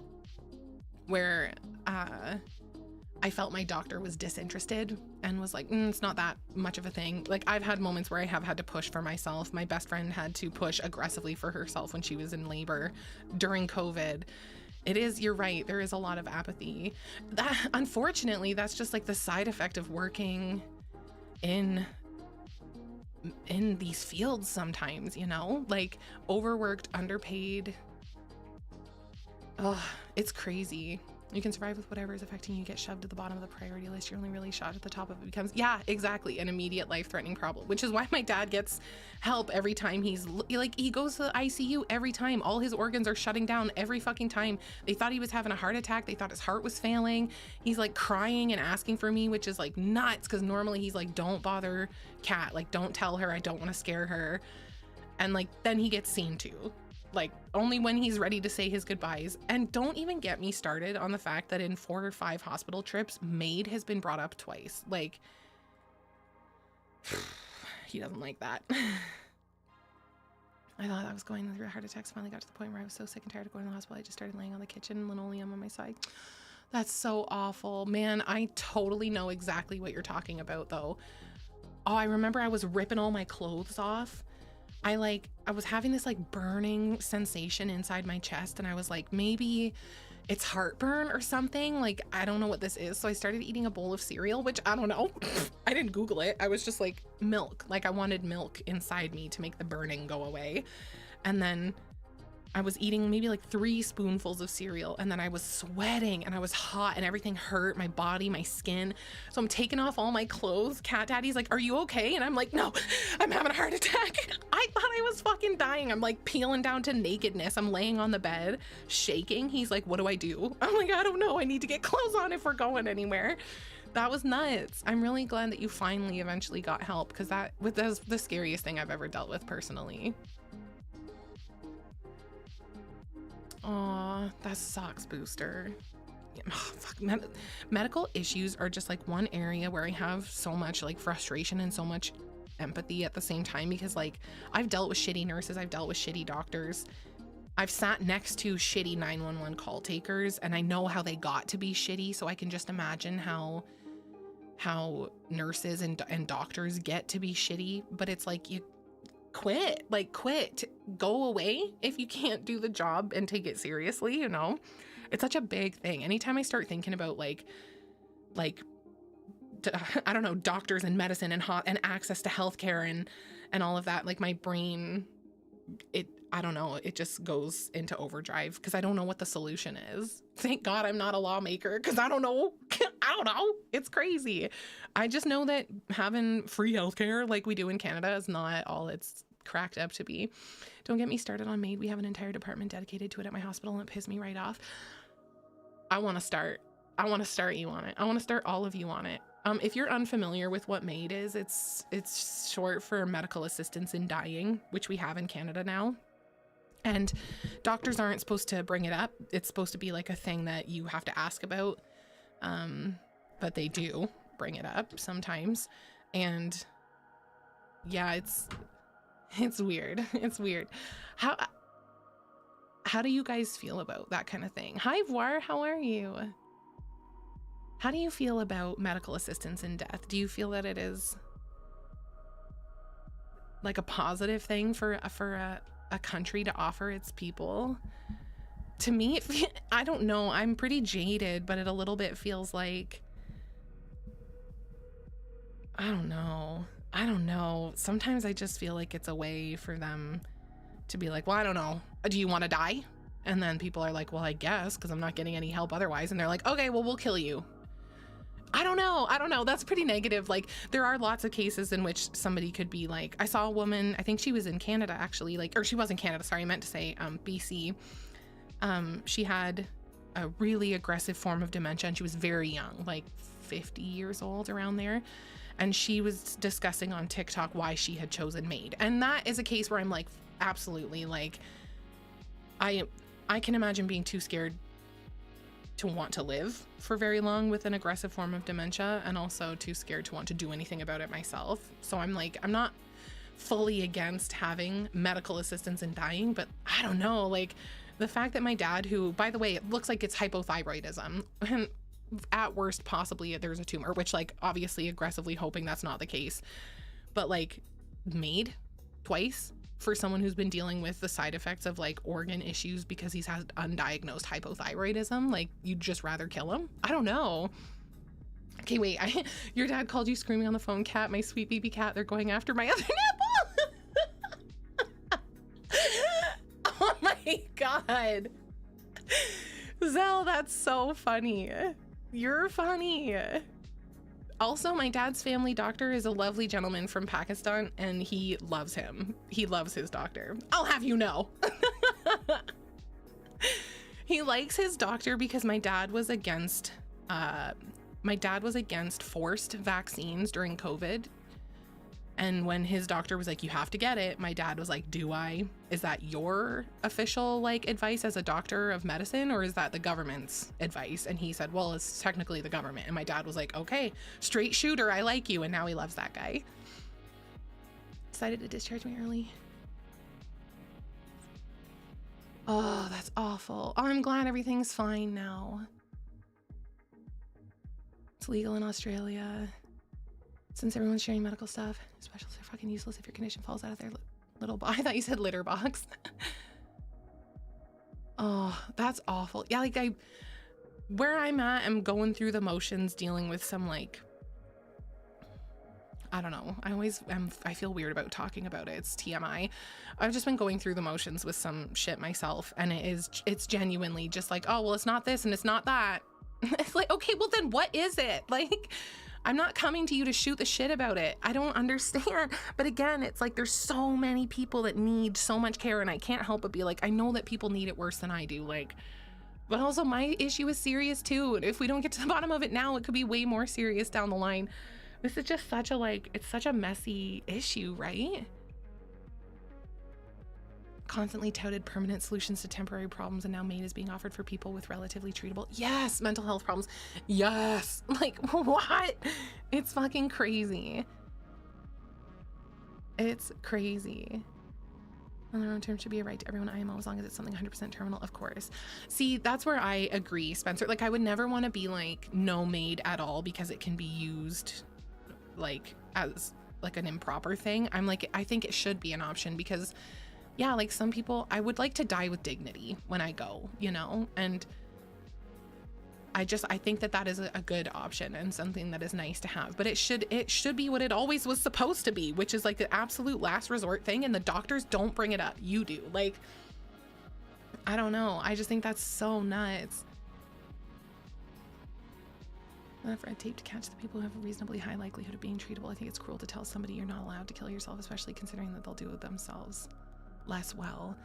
I felt my doctor was disinterested and was like, it's not that much of a thing. Like, I've had moments where I have had to push for myself. My best friend had to push aggressively for herself when she was in labor during COVID. It is, you're right, there is a lot of apathy. That, unfortunately, that's just like the side effect of working in these fields sometimes, you know, like overworked, underpaid. It's crazy. You can survive with whatever is affecting you, get shoved to the bottom of the priority list. You're only really shot at the top of it becomes, yeah, exactly, an immediate life-threatening problem, which is why my dad gets help every time he's like, he goes to the ICU every time. All his organs are shutting down every fucking time. They thought he was having a heart attack. They thought his heart was failing. He's like crying and asking for me, which is like nuts, because normally he's like, don't bother Kat, like don't tell her, I don't want to scare her. And like then he gets seen to, like only when he's ready to say his goodbyes. And don't even get me started on the fact that in 4 or 5 hospital trips, maid has been brought up twice. Like, he doesn't like that. I thought I was going through a heart attack. Finally got to the point where I was so sick and tired of going to the hospital. I just started laying on the kitchen linoleum on my side. That's so awful, man. I totally know exactly what you're talking about though. Oh, I remember I was ripping all my clothes off. I was having this like burning sensation inside my chest, and I was like, maybe it's heartburn or something. Like, I don't know what this is. So I started eating a bowl of cereal, which I don't know. I didn't Google it. I was just like, milk. Like, I wanted milk inside me to make the burning go away. And then I was eating maybe like 3 spoonfuls of cereal, and then I was sweating and I was hot and everything hurt, my body, my skin. So I'm taking off all my clothes. Cat Daddy's like, are you okay? And I'm like, no, I'm having a heart attack. I thought I was fucking dying. I'm like peeling down to nakedness. I'm laying on the bed, shaking. He's like, what do I do? I'm like, I don't know. I need to get clothes on if we're going anywhere. That was nuts. I'm really glad that you finally eventually got help, because that was the scariest thing I've ever dealt with personally. Aw, that sucks, Booster. Oh, fuck. Medical issues are just like one area where I have so much like frustration and so much empathy at the same time, because like I've dealt with shitty nurses, I've dealt with shitty doctors, I've sat next to shitty 911 call takers, and I know how they got to be shitty, so I can just imagine how nurses and doctors get to be shitty. But it's like, you quit, go away if you can't do the job and take it seriously, you know? It's such a big thing. Anytime I start thinking about like I don't know, doctors and medicine and access to healthcare and all of that, like my brain, I don't know, it just goes into overdrive, because I don't know what the solution is. Thank God I'm not a lawmaker, because I don't know. It's crazy. I just know that having free healthcare like we do in Canada is not all it's cracked up to be. Don't get me started on MAID. We have an entire department dedicated to it at my hospital, and it pissed me right off. I want to start you on it. I want to start all of you on it. If you're unfamiliar with what MAID is, it's short for medical assistance in dying, which we have in Canada now. And doctors aren't supposed to bring it up. It's supposed to be like a thing that you have to ask about. But they do bring it up sometimes. And yeah, it's weird. It's weird. How do you guys feel about that kind of thing? Hi, Voir, how are you? How do you feel about medical assistance in death? Do you feel that it is like a positive thing for a country to offer its people? To me, I don't know. I'm pretty jaded, but it a little bit feels like, I don't know. Sometimes I just feel like it's a way for them to be like, well, I don't know. Do you want to die? And then people are like, well, I guess, because I'm not getting any help otherwise. And they're like, okay, well, we'll kill you. I don't know. That's pretty negative. Like, there are lots of cases in which somebody could be like, I saw a woman, I think she was in Canada actually, or she was in Canada. Sorry, I meant to say BC. She had a really aggressive form of dementia, and she was very young, like 50 years old, around there. And she was discussing on TikTok why she had chosen MAID. And that is a case where I'm like, absolutely, like, I can imagine being too scared to want to live for very long with an aggressive form of dementia, and also too scared to want to do anything about it myself. So I'm like, I'm not fully against having medical assistance in dying, but I don't know, like the fact that my dad, who, by the way, it looks like it's hypothyroidism, and at worst possibly there's a tumor, which, like, obviously aggressively hoping that's not the case, but like MAID twice for someone who's been dealing with the side effects of like organ issues because he's had undiagnosed hypothyroidism, like you'd just rather kill him? I don't know. Okay, wait, your dad called you screaming on the phone, Cat, my sweet baby cat, they're going after my other nipple. Oh my God. Zell, that's so funny. You're funny. Also, my dad's family doctor is a lovely gentleman from Pakistan, and he loves him. He loves his doctor. I'll have you know. He likes his doctor because my dad was against forced vaccines during COVID. And when his doctor was like, you have to get it, my dad was like, do I? Is that your official like advice as a doctor of medicine, or is that the government's advice? And he said, well, it's technically the government. And my dad was like, okay, straight shooter, I like you. And now he loves that guy. Decided to discharge me early. Oh, that's awful. Oh, I'm glad everything's fine now. It's legal in Australia. Since everyone's sharing medical stuff, specialists are fucking useless if your condition falls out of their little box. I thought you said litter box. Oh, that's awful. Yeah, like where I'm at, I'm going through the motions dealing with some like, I don't know. I feel weird about talking about it. It's TMI. I've just been going through the motions with some shit myself, and it's genuinely just like, oh, well, it's not this and it's not that. It's like, okay, well then what is it? Like, I'm not coming to you to shoot the shit about it. I don't understand. But again, it's like there's so many people that need so much care, and I can't help but be like, I know that people need it worse than I do. Like, but also my issue is serious too. And if we don't get to the bottom of it now, it could be way more serious down the line. This is just such a it's such a messy issue, right? Constantly touted permanent solutions to temporary problems, and now MAID is being offered for people with relatively treatable, yes, mental health problems. Yes, like what? It's fucking crazy. It's crazy. On their own terms should be a right to everyone IMO as long as it's something 100% terminal, of course. See, that's where I agree, Spencer. Like, I would never want to be like no MAID at all because it can be used like as like an improper thing. I'm like, I think it should be an option because yeah, like some people, I would like to die with dignity when I go, you know, and I think that is a good option and something that is nice to have, but it should be what it always was supposed to be, which is like the absolute last resort thing. And the doctors don't bring it up. You do. Like, I don't know. I just think that's so nuts. Enough red tape to catch the people who have a reasonably high likelihood of being treatable. I think it's cruel to tell somebody you're not allowed to kill yourself, especially considering that they'll do it themselves less well.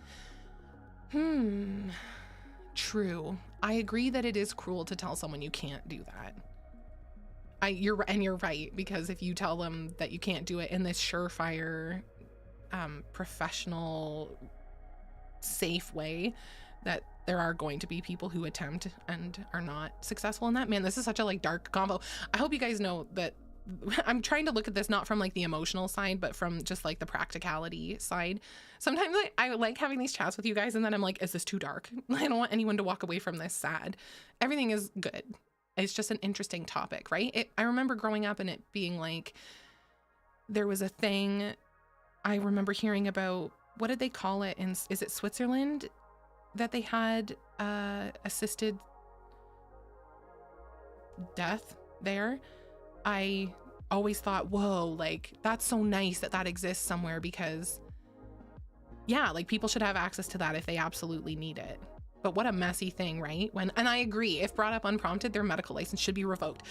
True. I agree that it is cruel to tell someone you can't do that. You're right, because if you tell them that you can't do it in this surefire, professional, safe way, that there are going to be people who attempt and are not successful in that. Man, this is such a like dark combo. I hope you guys know that I'm trying to look at this not from like the emotional side, but from just like the practicality side. Sometimes I like having these chats with you guys, and then I'm like, is this too dark? I don't want anyone to walk away from this sad. Everything is good. It's just an interesting topic, right? I remember growing up and it being like, there was a thing I remember hearing about, what did they call it? Is it Switzerland that they had assisted death there? I always thought, whoa, like that's so nice that exists somewhere, because yeah, like people should have access to that if they absolutely need it. But what a messy thing, right? And I agree, if brought up unprompted, their medical license should be revoked.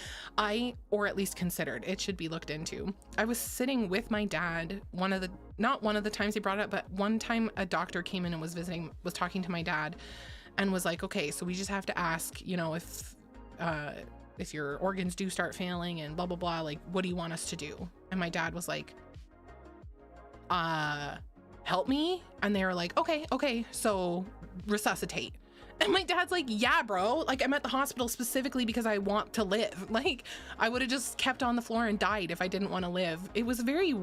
Or at least considered. It should be looked into. I was sitting with my dad, not one of the times he brought it up, but one time a doctor came in and was talking to my dad. and was like, okay, so we just have to ask, you know, if your organs do start failing and blah, blah, blah, like, what do you want us to do? And my dad was like, help me? And they were like, okay, so resuscitate. And my dad's like, yeah, bro, like, I'm at the hospital specifically because I want to live. Like, I would have just kept on the floor and died if I didn't want to live. It was very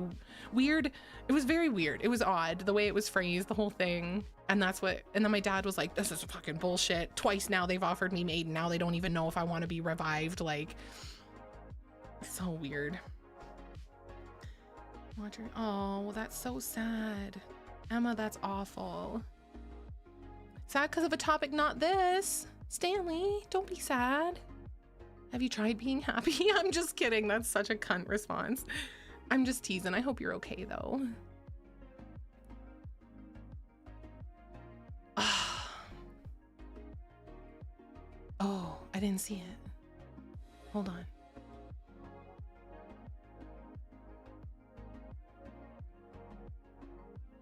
weird. It was very weird. It was odd the way it was phrased, the whole thing. And then my dad was like, this is fucking bullshit. Twice now they've offered me maiden. Now they don't even know if I want to be revived. Like, so weird. Oh, well, that's so sad. Emma, that's awful. Sad because of a topic not this. Stanley, don't be sad. Have you tried being happy? I'm just kidding. That's such a cunt response. I'm just teasing. I hope you're okay, though. Oh, I didn't see it. Hold on.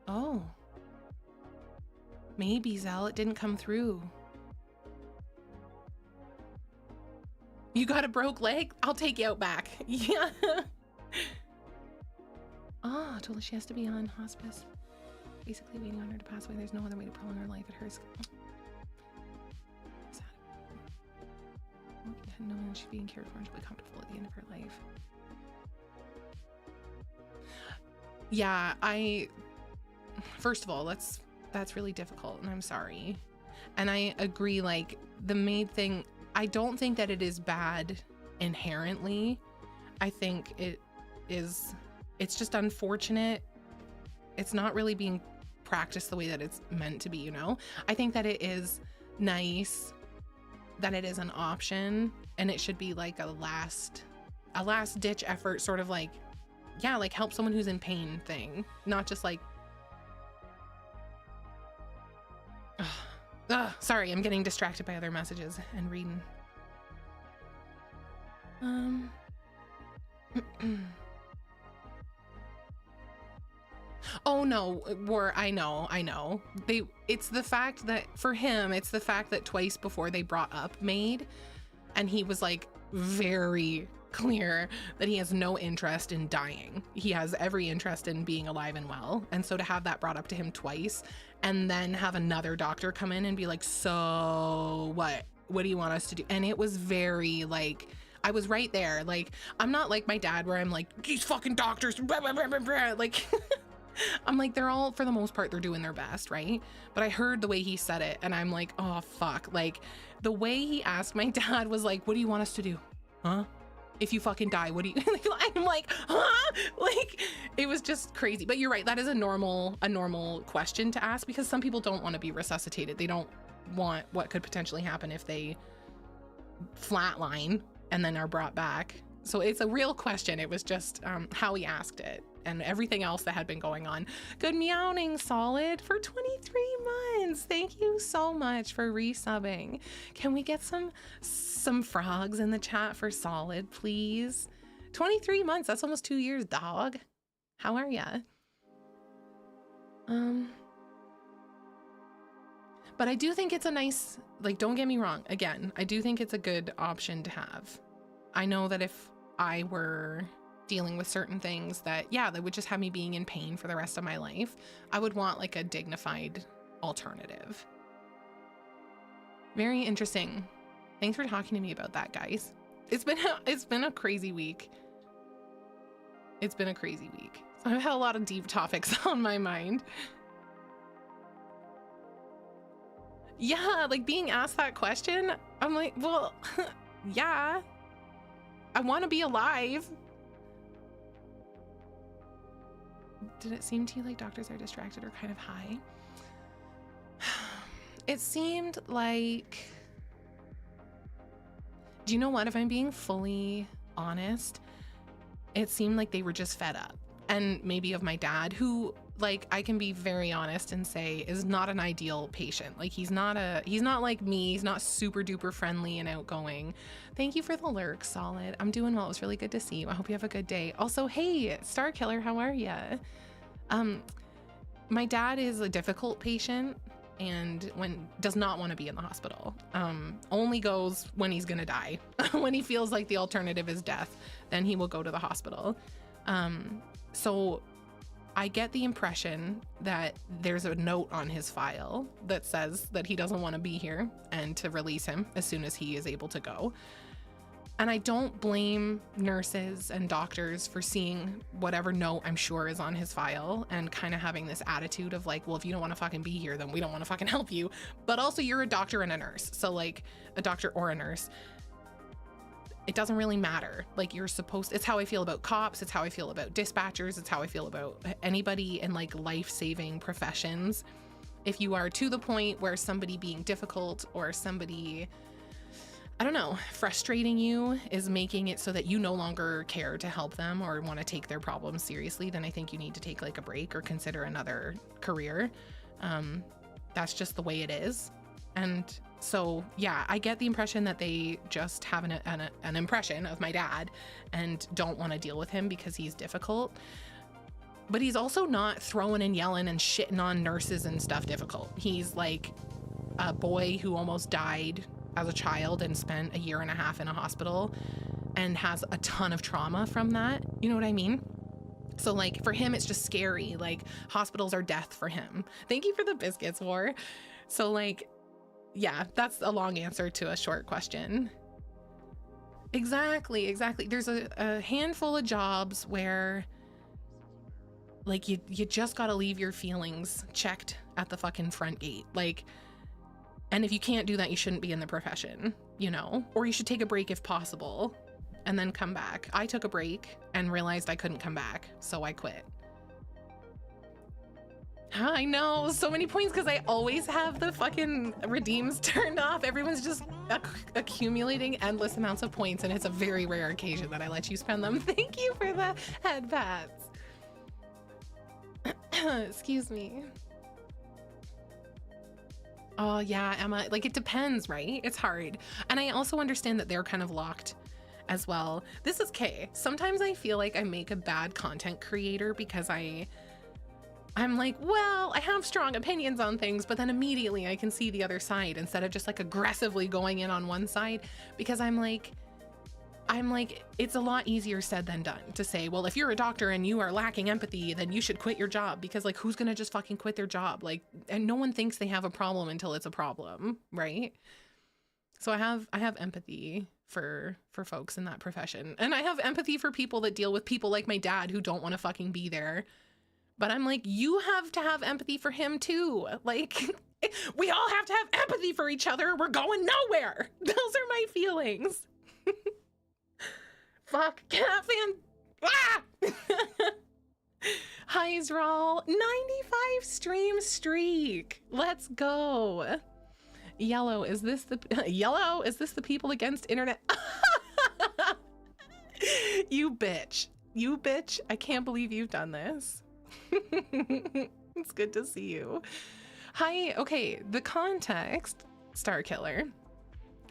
Oh. Maybe, Zell, it didn't come through. You got a broke leg? I'll take you out back. Yeah. Oh, told her she has to be on hospice. Basically waiting on her to pass away. There's no other way to prolong her life at her school. Sad. Knowing she's being cared for and she'll be comfortable at the end of her life. Yeah, first of all, that's really difficult, and I'm sorry. And I agree, like, the main thing, I don't think that it is bad inherently. I think it's just unfortunate. It's not really being practiced the way that it's meant to be, you know? I think that it is nice that it is an option, and it should be like a last ditch effort, sort of like, yeah, like help someone who's in pain thing, not just like, sorry, I'm getting distracted by other messages and reading. Oh no, I know. It's the fact that for him, it's the fact that twice before they brought up maid, and he was like very clear that he has no interest in dying. He has every interest in being alive and well. And so to have that brought up to him twice, and then have another doctor come in and be like, so what do you want us to do? And it was very like, I was right there. Like, I'm not like my dad where I'm like, these fucking doctors, blah, blah, blah, blah, blah. Like, I'm like, they're all, for the most part, they're doing their best, right? But I heard the way he said it, and I'm like, oh, fuck. Like, the way he asked my dad was like, what do you want us to do? Huh? If you fucking die, what do you, I'm like, huh? Like, it was just crazy. But you're right, that is a normal question to ask, because some people don't want to be resuscitated. They don't want what could potentially happen if they flatline and then are brought back. So it's a real question. It was just how he asked it and everything else that had been going on. Good meowing, Solid, for 23 months. Thank you so much for resubbing. Can we get some frogs in the chat for Solid, please? 23 months, that's almost 2 years, dog. How are ya? But I do think it's a nice, like, don't get me wrong. Again, I do think it's a good option to have. I know that if I were dealing with certain things that, yeah, that would just have me being in pain for the rest of my life, I would want like a dignified alternative. Very interesting. Thanks for talking to me about that, guys. It's been a crazy week. It's been a crazy week. So I've had a lot of deep topics on my mind. Yeah, like being asked that question, I'm like, well, yeah, I want to be alive. Did it seem to you like doctors are distracted or kind of high? It seemed like, do you know what? If I'm being fully honest, it seemed like they were just fed up. And maybe of my dad, who, like, I can be very honest and say is not an ideal patient. Like, he's not like me. He's not super duper friendly and outgoing. Thank you for the lurk, Solid. I'm doing well. It was really good to see you. I hope you have a good day. Also, hey, Star Killer, how are ya? My dad is a difficult patient, and does not want to be in the hospital. Only goes when he's gonna die. When he feels like the alternative is death, then he will go to the hospital. So I get the impression that there's a note on his file that says that he doesn't want to be here and to release him as soon as he is able to go. And I don't blame nurses and doctors for seeing whatever note I'm sure is on his file and kind of having this attitude of like, well, if you don't want to fucking be here, then we don't want to fucking help you. But also you're a doctor and a nurse. So like a doctor or a nurse, it doesn't really matter. Like you're supposed, it's how I feel about cops. It's how I feel about dispatchers. It's how I feel about anybody in like life-saving professions. If you are to the point where somebody being difficult or somebody, I don't know, frustrating you is making it so that you no longer care to help them or want to take their problems seriously, then I think you need to take like a break or consider another career. That's just the way it is. And so, yeah, I get the impression that they just have an impression of my dad and don't want to deal with him because he's difficult. But he's also not throwing and yelling and shitting on nurses and stuff difficult. He's like a boy who almost died as a child and spent 1.5 years in a hospital and has a ton of trauma from that. You know what I mean? So like for him, it's just scary. Like hospitals are death for him. Thank you for the biscuits, War. So like, yeah, that's a long answer to a short question. Exactly. There's a handful of jobs where like you just gotta leave your feelings checked at the fucking front gate. Like, and if you can't do that, you shouldn't be in the profession, you know, or you should take a break if possible and then come back. I took a break and realized I couldn't come back, so I quit. I know, so many points because I always have the fucking redeems turned off. Everyone's just accumulating endless amounts of points, and it's a very rare occasion that I let you spend them. Thank you for the head pats. Excuse me. Oh yeah, Emma, like it depends, right? It's hard. And I also understand that they're kind of locked as well. This is Kay. Sometimes I feel like I make a bad content creator because I'm like, well, I have strong opinions on things, but then immediately I can see the other side instead of just like aggressively going in on one side, because I'm like, it's a lot easier said than done to say, well, if you're a doctor and you are lacking empathy, then you should quit your job, because like, who's gonna just fucking quit their job? Like, and no one thinks they have a problem until it's a problem, right? So I have empathy for folks in that profession. And I have empathy for people that deal with people like my dad who don't want to fucking be there. But I'm like, you have to have empathy for him too. Like, we all have to have empathy for each other. We're going nowhere. Those are my feelings. Fuck, cat fan. Ah! Hi, Israel. 95 stream streak. Let's go. Yellow, is this the people against internet? You bitch. You bitch. I can't believe you've done this. It's good to see you. Hi. Okay, the context, Star Killer,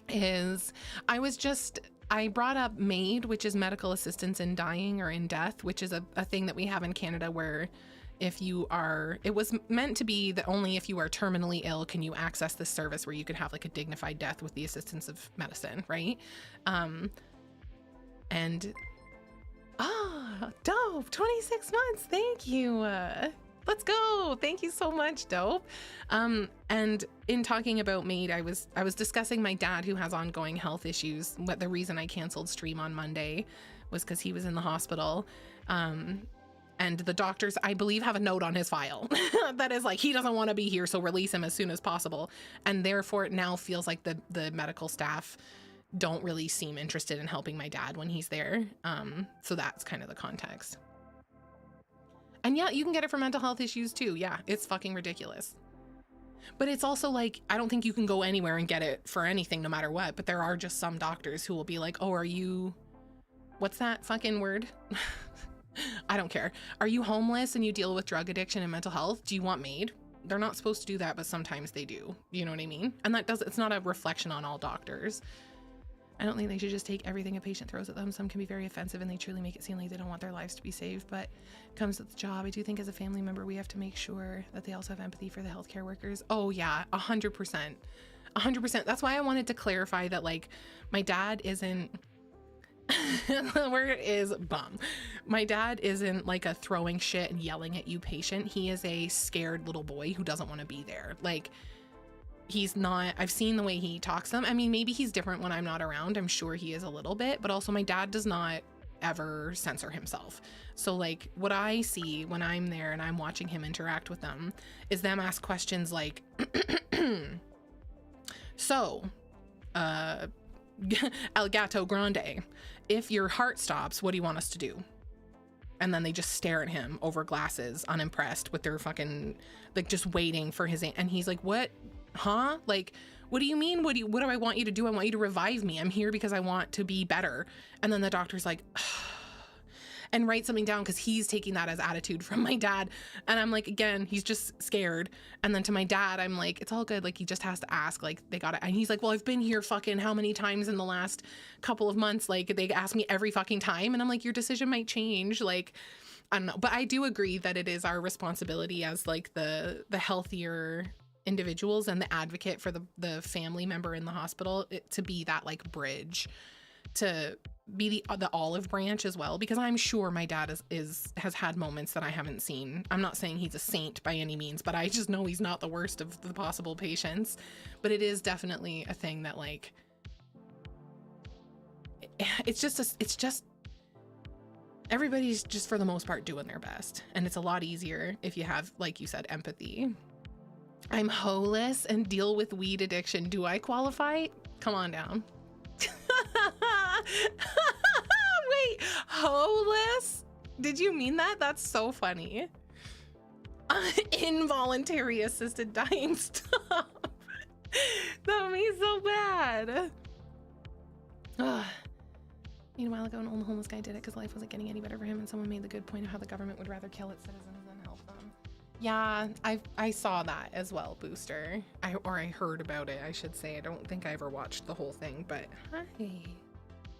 is I brought up MAID, which is medical assistance in dying or in death, which is a thing that we have in Canada where it was meant to be that only if you are terminally ill can you access this service where you could have like a dignified death with the assistance of medicine, right? Dope, 26 months, thank you. Let's go. Thank you so much, Dope. And in talking about MAID, I was discussing my dad who has ongoing health issues. But the reason I canceled stream on Monday was because he was in the hospital. And the doctors, I believe, have a note on his file that is like, he doesn't want to be here, so release him as soon as possible. And therefore it now feels like the medical staff don't really seem interested in helping my dad when he's there. So that's kind of the context. And yeah, you can get it for mental health issues too. Yeah, it's fucking ridiculous. But it's also like, I don't think you can go anywhere and get it for anything no matter what. But there are just some doctors who will be like, oh, are you, what's that fucking word? I don't care. Are you homeless and you deal with drug addiction and mental health? Do you want MAID? They're not supposed to do that, but sometimes they do. You know what I mean? And it's not a reflection on all doctors. I don't think they should just take everything a patient throws at them. Some can be very offensive and they truly make it seem like they don't want their lives to be saved, but it comes with the job. I do think as a family member, we have to make sure that they also have empathy for the healthcare workers. Oh yeah, 100%. 100%. That's why I wanted to clarify that, like, my dad isn't the word is bum. My dad isn't like a throwing shit and yelling at you patient. He is a scared little boy who doesn't want to be there. Like, he's not, I've seen the way he talks to them. I mean, maybe he's different when I'm not around. I'm sure he is a little bit, but also my dad does not ever censor himself. So like what I see when I'm there and I'm watching him interact with them is them ask questions like, so, El Gato Grande, if your heart stops, what do you want us to do? And then they just stare at him over glasses, unimpressed, with their fucking, like, just waiting for his, and he's like, what? Huh? Like, what do you mean? What do I want you to do? I want you to revive me. I'm here because I want to be better. And then the doctor's like, and write something down because he's taking that as attitude from my dad. And I'm like, again, he's just scared. And then to my dad, I'm like, it's all good. Like, he just has to ask, like, they got it. And he's like, well, I've been here fucking how many times in the last couple of months? Like, they ask me every fucking time. And I'm like, your decision might change. Like, I don't know. But I do agree that it is our responsibility as like the healthier individuals and the advocate for the family member in the hospital to be that like bridge, to be the olive branch as well, because I'm sure my dad has had moments that I haven't seen. I'm not saying he's a saint by any means, but I just know he's not the worst of the possible patients. But it is definitely a thing that, like, it's just everybody's just for the most part doing their best, and it's a lot easier if you have, like you said, empathy. I'm homeless and deal with weed addiction. Do I qualify? Come on down. Wait, homeless? Did you mean that? That's so funny. Involuntary assisted dying. Stop. That made me so bad. Meanwhile ago, an old homeless guy did it because life wasn't getting any better for him, and someone made the good point of how the government would rather kill its citizens than help them. Yeah, I saw that as well, Booster. I heard about it, I should say. I don't think I ever watched the whole thing, but hi.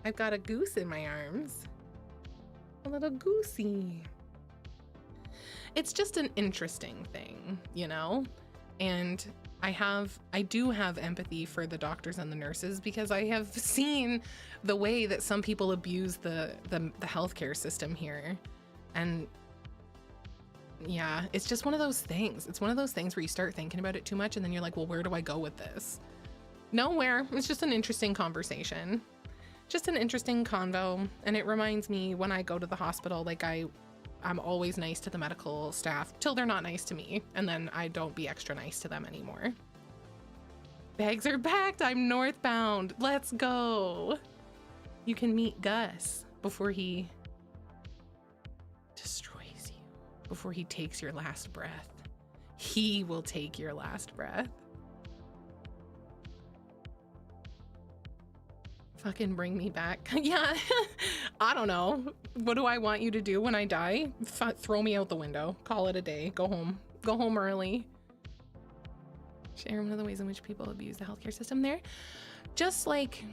I've got a goose in my arms. A little goosey. It's just an interesting thing, you know? And I do have empathy for the doctors and the nurses, because I have seen the way that some people abuse the healthcare system here. And yeah, it's just one of those things. It's one of those things where you start thinking about it too much and then you're like, well, where do I go with this? Nowhere. It's just an interesting conversation. Just an interesting convo. And it reminds me when I go to the hospital, like I'm always nice to the medical staff till they're not nice to me. And then I don't be extra nice to them anymore. Bags are packed. I'm northbound. Let's go. You can meet Gus before he destroys you, before he takes your last breath. He will take your last breath. Fucking bring me back. Yeah, I don't know. What do I want you to do when I die? Throw me out the window. Call it a day. Go home. Go home early. Share one of the ways in which people abuse the healthcare system there. Just like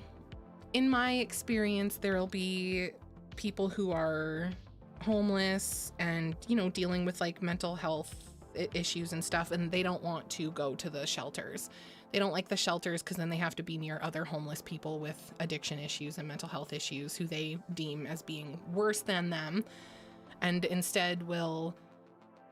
in my experience, there'll be people who are homeless and, you know, dealing with like mental health issues and stuff, and they don't want to go to the shelters. They don't like the shelters because then they have to be near other homeless people with addiction issues and mental health issues who they deem as being worse than them, and instead will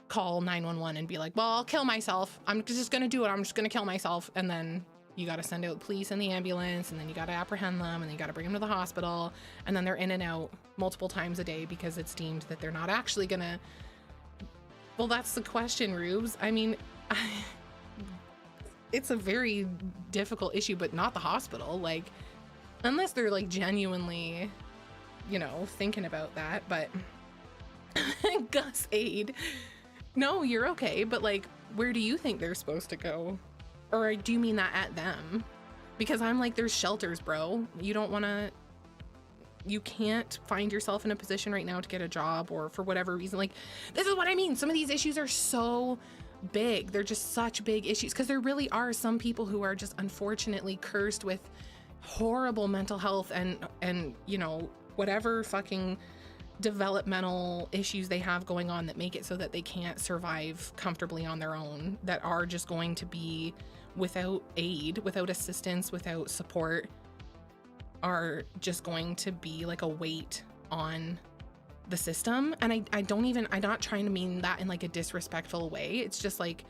call 911 and be like, well, I'll kill myself. I'm just gonna do it. I'm just gonna kill myself. And then you got to send out police and the ambulance, and then you got to apprehend them, and then you got to bring them to the hospital, and then they're in and out multiple times a day because it's deemed that they're not actually gonna. Well, that's the question, Rubes. I mean, it's a very difficult issue, but not the hospital. Like, unless they're like genuinely, you know, thinking about that. But Gus Aid, no, you're okay. But like, where do you think they're supposed to go? Or do you mean that at them? Because I'm like, there's shelters, bro. You don't want to, you can't find yourself in a position right now to get a job, or for whatever reason. Like, this is what I mean. Some of these issues are so big. They're just such big issues, because there really are some people who are just unfortunately cursed with horrible mental health and you know, whatever fucking developmental issues they have going on that make it so that they can't survive comfortably on their own, that are just going to be without aid, without assistance, without support, are just going to be like a weight on the system. And I'm not trying to mean that in like a disrespectful way. It's just like,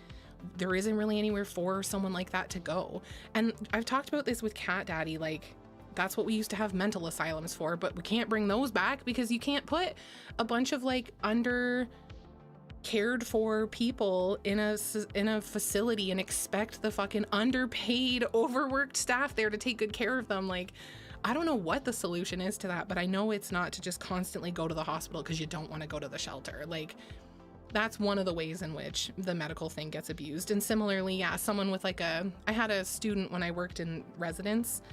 there isn't really anywhere for someone like that to go. And I've talked about this with Cat Daddy, like that's what we used to have mental asylums for, but we can't bring those back because you can't put a bunch of like under cared for people in a facility and expect the fucking underpaid, overworked staff there to take good care of them. Like, I don't know what the solution is to that, but I know it's not to just constantly go to the hospital because you don't want to go to the shelter. Like, that's one of the ways in which the medical thing gets abused. And similarly, yeah, someone with like I had a student when I worked in residence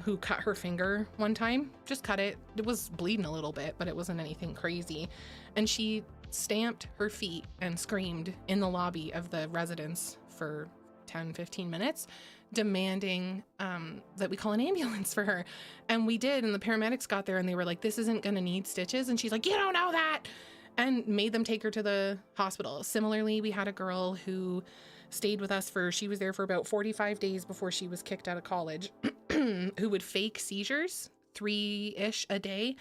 who cut her finger one time, just cut it. It was bleeding a little bit, but it wasn't anything crazy. And she stamped her feet and screamed in the lobby of the residence for 10, 15 minutes, demanding that we call an ambulance for her. And we did, and the paramedics got there and they were like, this isn't gonna need stitches. And she's like, you don't know that, and made them take her to the hospital. Similarly, we had a girl who stayed with us she was there for about 45 days before she was kicked out of college, who would fake seizures, 3-ish a day.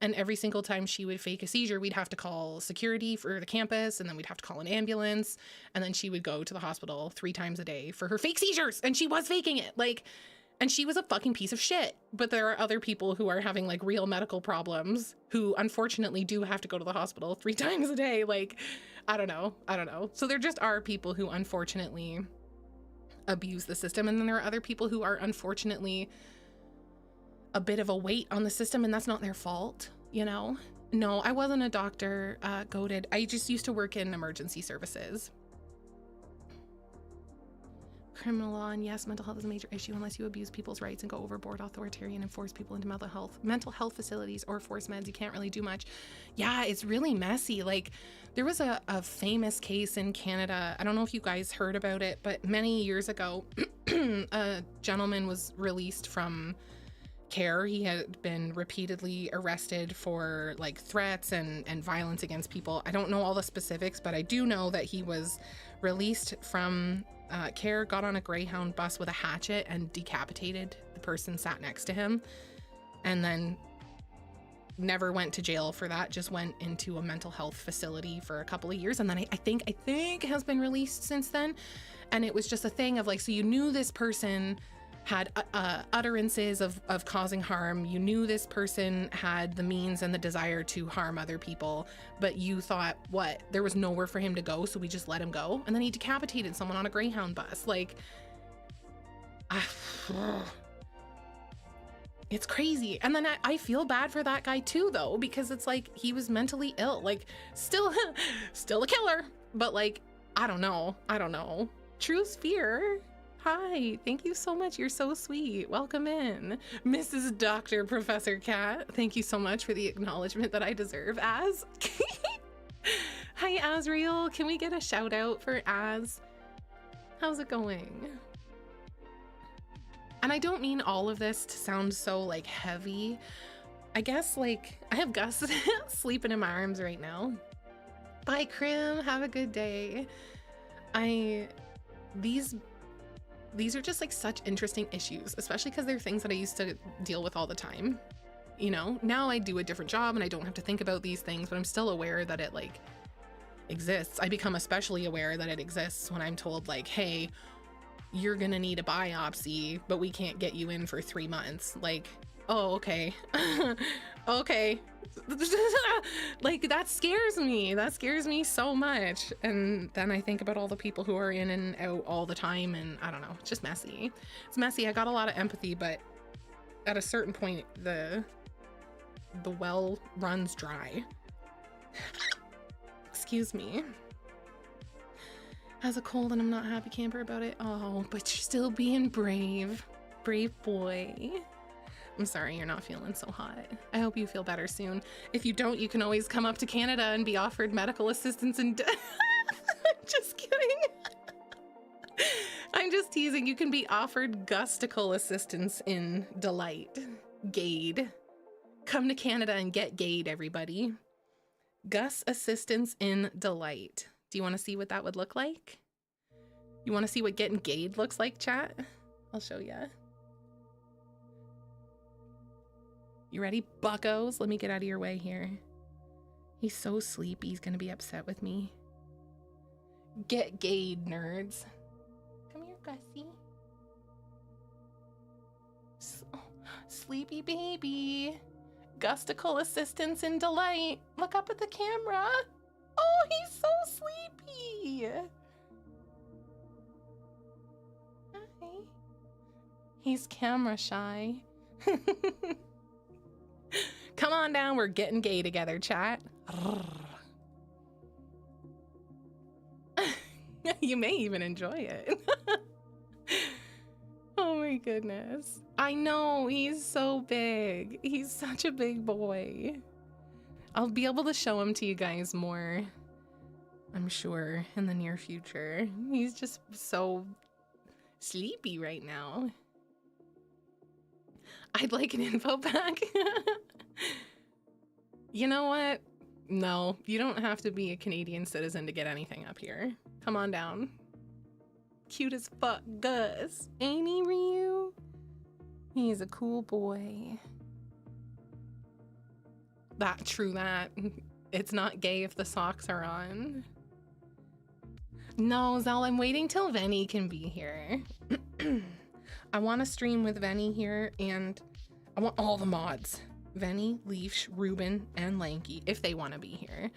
And every single time she would fake a seizure, we'd have to call security for the campus, and then we'd have to call an ambulance. And then she would go to the hospital 3 times a day for her fake seizures. And she was faking it. Like, and she was a fucking piece of shit. But there are other people who are having like real medical problems who unfortunately do have to go to the hospital 3 times a day. Like, I don't know. So there just are people who unfortunately abuse the system. And then there are other people who are unfortunately a bit of a weight on the system, and that's not their fault, you know? No, I wasn't a doctor, goated. I just used to work in emergency services. Criminal law, and yes, mental health is a major issue unless you abuse people's rights and go overboard, authoritarian, and force people into mental health facilities or force meds. You can't really do much. Yeah, it's really messy. Like, there was a famous case in Canada. I don't know if you guys heard about it, but many years ago, a gentleman was released from care. He had been repeatedly arrested for like threats and violence against people. I don't know all the specifics, but I do know that he was released from care, got on a Greyhound bus with a hatchet and decapitated the person sat next to him, and then never went to jail for that, just went into a mental health facility for a couple of years, and then I think has been released since then. And it was just a thing of like, so you knew this person had utterances of causing harm. You knew this person had the means and the desire to harm other people, but you thought, what, there was nowhere for him to go, so we just let him go? And then he decapitated someone on a Greyhound bus. Like, it's crazy. And then I feel bad for that guy too, though, because it's like he was mentally ill, like still a killer, but like, I don't know. True Sphere. Hi, thank you so much. You're so sweet. Welcome in. Mrs. Dr. Professor Cat, thank you so much for the acknowledgement that I deserve, Az. Hi, Azriel. Can we get a shout out for Az? How's it going? And I don't mean all of this to sound so like heavy. I guess like I have Gus sleeping in my arms right now. Bye, Krim. Have a good day. These are just like such interesting issues, especially because they're things that I used to deal with all the time. You know, now I do a different job and I don't have to think about these things, but I'm still aware that it like exists. I become especially aware that it exists when I'm told like, hey, you're gonna need a biopsy, but we can't get you in for 3 months. Like, oh, okay. Okay. Like, that scares me so much. And then I think about all the people who are in and out all the time, and I don't know, it's just messy. It's messy. I got a lot of empathy, but at a certain point the well runs dry. Excuse me. Has a cold and I'm not happy camper about it. Oh, but you're still being brave boy. I'm sorry you're not feeling so hot. I hope you feel better soon. If you don't, you can always come up to Canada and be offered medical assistance and just kidding. I'm just teasing. You can be offered gustical assistance in delight. Gade. Come to Canada and get gade, everybody. Gus assistance in delight. Do you want to see what that would look like? You want to see what getting gade looks like, chat? I'll show you. You ready, buckos? Let me get out of your way here. He's so sleepy, he's gonna be upset with me. Get gade, nerds. Come here, Gussie. Sleepy baby. Gustical assistance in delight. Look up at the camera. Oh, he's so sleepy. Hi. He's camera shy. Come on down, we're getting gay together, chat. You may even enjoy it. Oh my goodness. I know, he's so big. He's such a big boy. I'll be able to show him to you guys more, I'm sure, in the near future. He's just so sleepy right now. I'd like an info pack. You know what? No, you don't have to be a Canadian citizen to get anything up here. Come on down. Cute as fuck, Gus. Ain't he, Ryu? He's a cool boy. True that. It's not gay if the socks are on. No, Zal, I'm waiting till Venny can be here. I want to stream with Venny here, and I want all the mods. Venny, Leash, Ruben, and Lanky, if they want to be here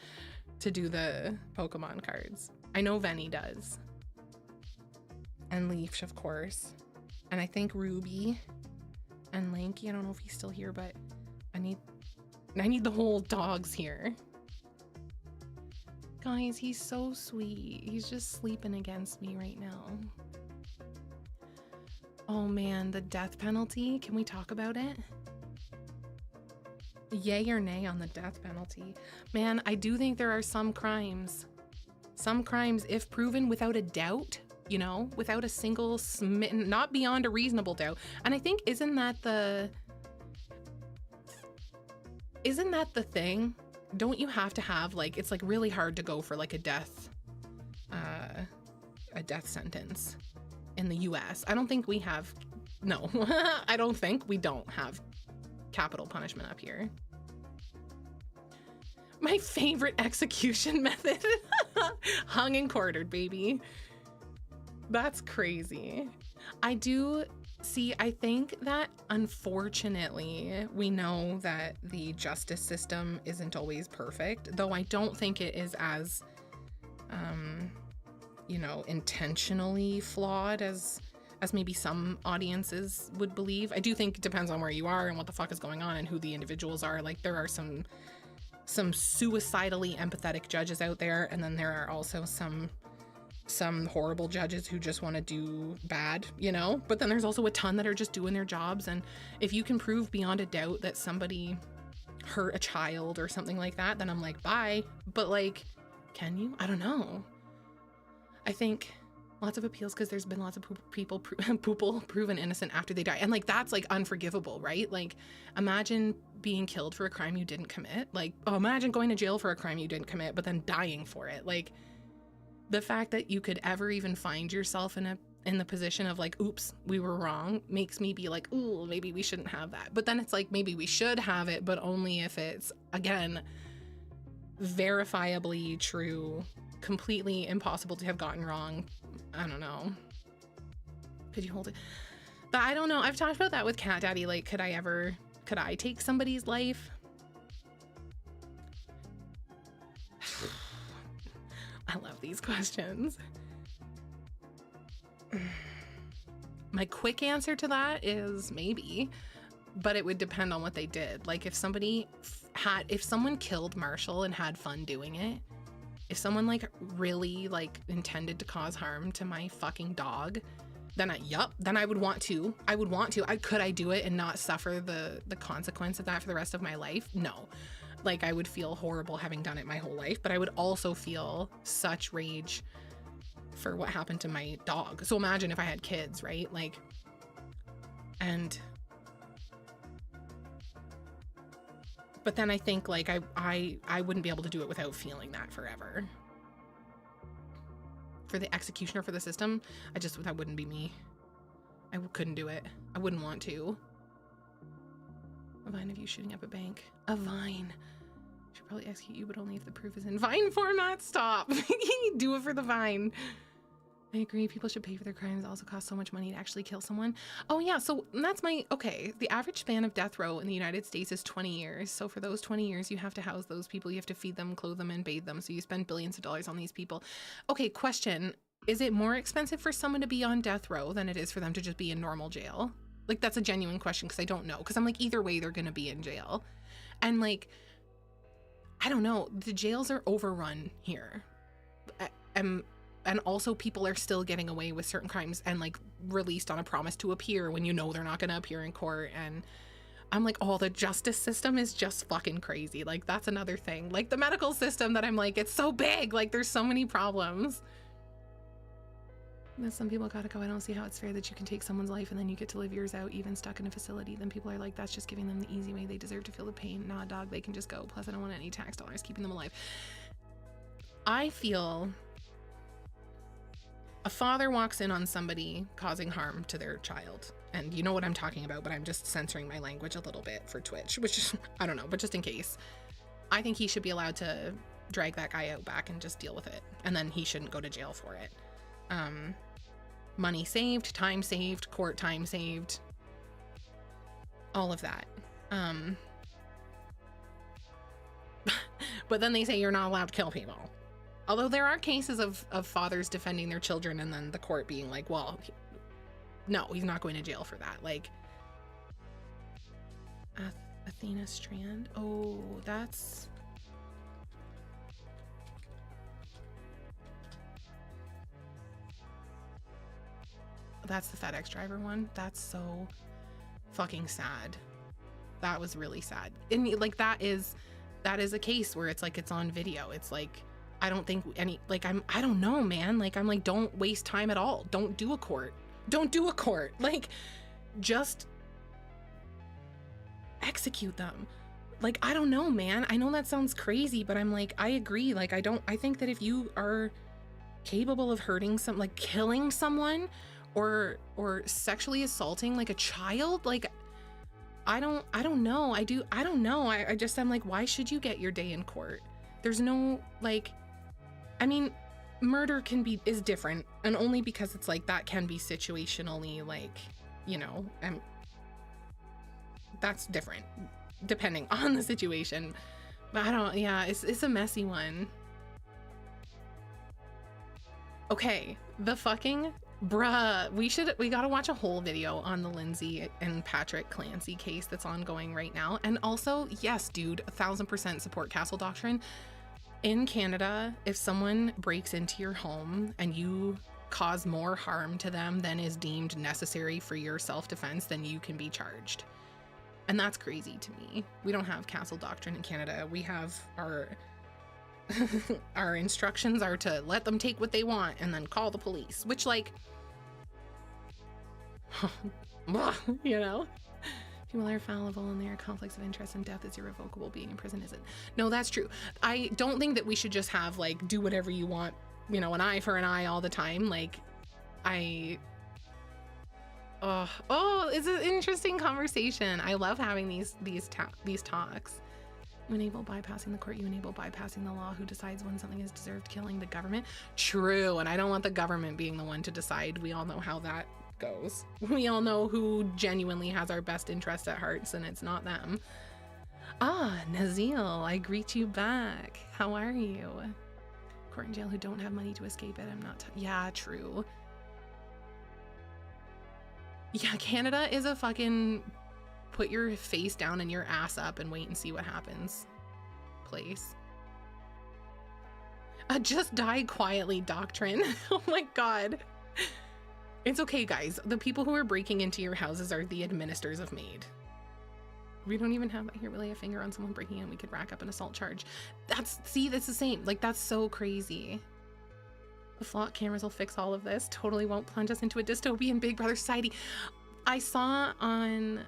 to do the Pokemon cards. I know Venny does. And Leash, of course. And I think Ruby and Lanky. I don't know if he's still here, but I need the whole dogs here. Guys, he's so sweet. He's just sleeping against me right now. Oh man, the death penalty. Can we talk about it? Yay or nay on the death penalty? Man, I do think there are some crimes, if proven without a doubt, you know, without a single smitten, not beyond a reasonable doubt. And I think, isn't that the thing? Don't you have to have, like, it's like really hard to go for like a death sentence in the US. I don't think we have, no, I don't think we don't have capital punishment up here. My favorite execution method. Hung and quartered, baby. That's crazy. I do see, I think that unfortunately we know that the justice system isn't always perfect, though I don't think it is as you know, intentionally flawed as maybe some audiences would believe. I do think it depends on where you are and what the fuck is going on and who the individuals are. Like, there are some suicidally empathetic judges out there, and then there are also some horrible judges who just want to do bad, you know? But then there's also a ton that are just doing their jobs, and if you can prove beyond a doubt that somebody hurt a child or something like that, then I'm like, bye. But like, can you? I don't know. I think lots of appeals because there's been lots of people proven innocent after they die. And like, that's like unforgivable, right? Like, imagine being killed for a crime you didn't commit. Like, oh, imagine going to jail for a crime you didn't commit, but then dying for it. Like, the fact that you could ever even find yourself in the position of like, oops, we were wrong, makes me be like, ooh, maybe we shouldn't have that. But then it's like, maybe we should have it, but only if it's, again, verifiably true, completely impossible to have gotten wrong. I don't know. Could you hold it? But I don't know. I've talked about that with Cat Daddy. Like, could I take somebody's life? I love these questions. My quick answer to that is maybe, but it would depend on what they did. Like, if someone killed Marshall and had fun doing it, if someone like really like intended to cause harm to my fucking dog, then I would want to. Could I do it and not suffer the consequence of that for the rest of my life? No. Like, I would feel horrible having done it my whole life, but I would also feel such rage for what happened to my dog. So imagine if I had kids, right? Like, and but then I think like I wouldn't be able to do it without feeling that forever. For the executioner for the system, that wouldn't be me. I couldn't do it. I wouldn't want to. A vine of you shooting up a bank. A vine. Should probably execute you, but only if the proof is in vine format. Stop. Do it for the vine. I agree. People should pay for their crimes. It also costs so much money to actually kill someone. Oh yeah, so that's okay. The average span of death row in the United States is 20 years. So for those 20 years, you have to house those people. You have to feed them, clothe them, and bathe them. So you spend billions of dollars on these people. Okay, question. Is it more expensive for someone to be on death row than it is for them to just be in normal jail? Like, that's a genuine question because I don't know. Because I'm like, either way, they're going to be in jail. And like, I don't know. The jails are overrun here. And also people are still getting away with certain crimes and like released on a promise to appear when you know they're not going to appear in court. And I'm like, oh, the justice system is just fucking crazy. Like, that's another thing. Like the medical system that I'm like, it's so big. Like, there's so many problems. And some people gotta go. I don't see how it's fair that you can take someone's life and then you get to live yours out, even stuck in a facility. Then people are like, that's just giving them the easy way. They deserve to feel the pain. Nah, dog, they can just go. Plus, I don't want any tax dollars keeping them alive. I feel a father walks in on somebody causing harm to their child. And you know what I'm talking about, but I'm just censoring my language a little bit for Twitch, which is, I don't know, but just in case. I think he should be allowed to drag that guy out back and just deal with it. And then he shouldn't go to jail for it. Money saved, time saved, court time saved, all of that. But then they say you're not allowed to kill people. Although there are cases of fathers defending their children and then the court being like, well, no, he's not going to jail for that. Like, Athena Strand. Oh, that's... That's the FedEx driver one. That's so fucking sad. That was really sad. And like, that is a case where it's like, it's on video. It's like, I don't think any, like, I don't know, man. Like, I'm like, don't waste time at all. Don't do a court. Don't do a court. Like, just execute them. Like, I don't know, man. I know that sounds crazy, but I'm like, I agree. Like, I think that if you are capable of hurting like killing someone, or sexually assaulting like a child, like I don't know. I don't know. I'm like, why should you get your day in court? There's no, like, I mean, murder is different, and only because it's like that can be situationally, like, you know, and that's different depending on the situation. But it's a messy one. Okay, the fucking bruh, we gotta watch a whole video on the Lindsay and Patrick Clancy case that's ongoing right now. And also, yes, dude, 1000% support castle doctrine. In Canada, if someone breaks into your home and you cause more harm to them than is deemed necessary for your self-defense, then you can be charged. And that's crazy to me. We don't have castle doctrine in Canada. We have our instructions are to let them take what they want and then call the police, which, like, you know, people are fallible and there are conflicts of interest, and death is irrevocable. Being in prison isn't. No, that's true. I don't think that we should just have, like, do whatever you want, you know, an eye for an eye all the time. Like, it's an interesting conversation. I love having these talks. You enable bypassing the court, you enable bypassing the law. Who decides when something is deserved killing? The government? True, and I don't want the government being the one to decide. We all know how that goes. We all know who genuinely has our best interests at hearts, and it's not them. Ah, Nazil, I greet you back. How are you? Court and jail who don't have money to escape it. I'm not. Yeah, true. Yeah, Canada is a fucking put your face down and your ass up and wait and see what happens place. Just die quietly doctrine. Oh my god. It's okay, guys. The people who are breaking into your houses are the administrators of maid. We don't even have that here. Really, a finger on someone breaking in, we could rack up an assault charge. That's the same. Like, that's so crazy. The flock cameras will fix all of this. Totally won't plunge us into a dystopian Big Brother society. I saw on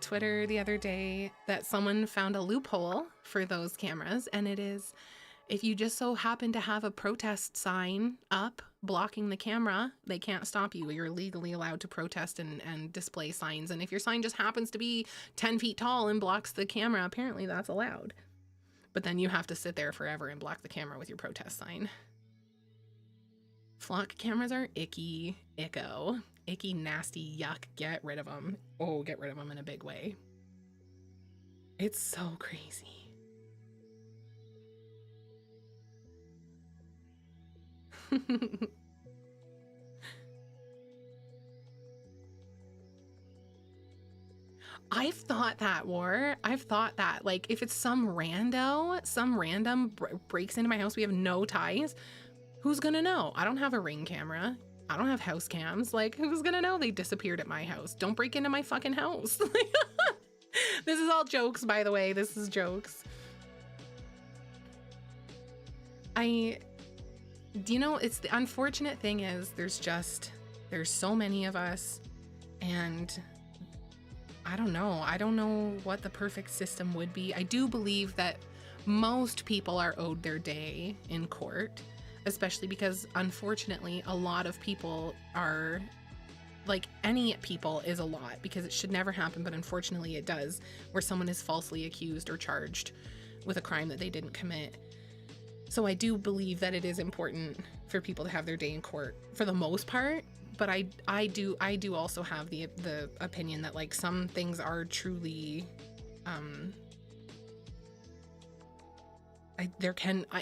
Twitter the other day that someone found a loophole for those cameras, and it is if you just so happen to have a protest sign up blocking the camera, they can't stop you. You're legally allowed to protest and display signs. And if your sign just happens to be 10 feet tall and blocks the camera, apparently that's allowed. But then you have to sit there forever and block the camera with your protest sign. Flock cameras are icky, icko, icky, nasty, yuck. Get rid of them. Oh, get rid of them in a big way. It's so crazy. I've thought that, War. I've thought that. Like, if it's some random breaks into my house, we have no ties, who's gonna know? I don't have a Ring camera. I don't have house cams. Like, who's gonna know they disappeared at my house? Don't break into my fucking house. This is all jokes, by the way. This is jokes. You know, it's the unfortunate thing is there's so many of us, and I don't know what the perfect system would be. I do believe that most people are owed their day in court, especially because unfortunately a lot of people are, like, any people is a lot, because it should never happen, but unfortunately it does, where someone is falsely accused or charged with a crime that they didn't commit. So I do believe that it is important for people to have their day in court for the most part, but I do also have the opinion that, like, some things are truly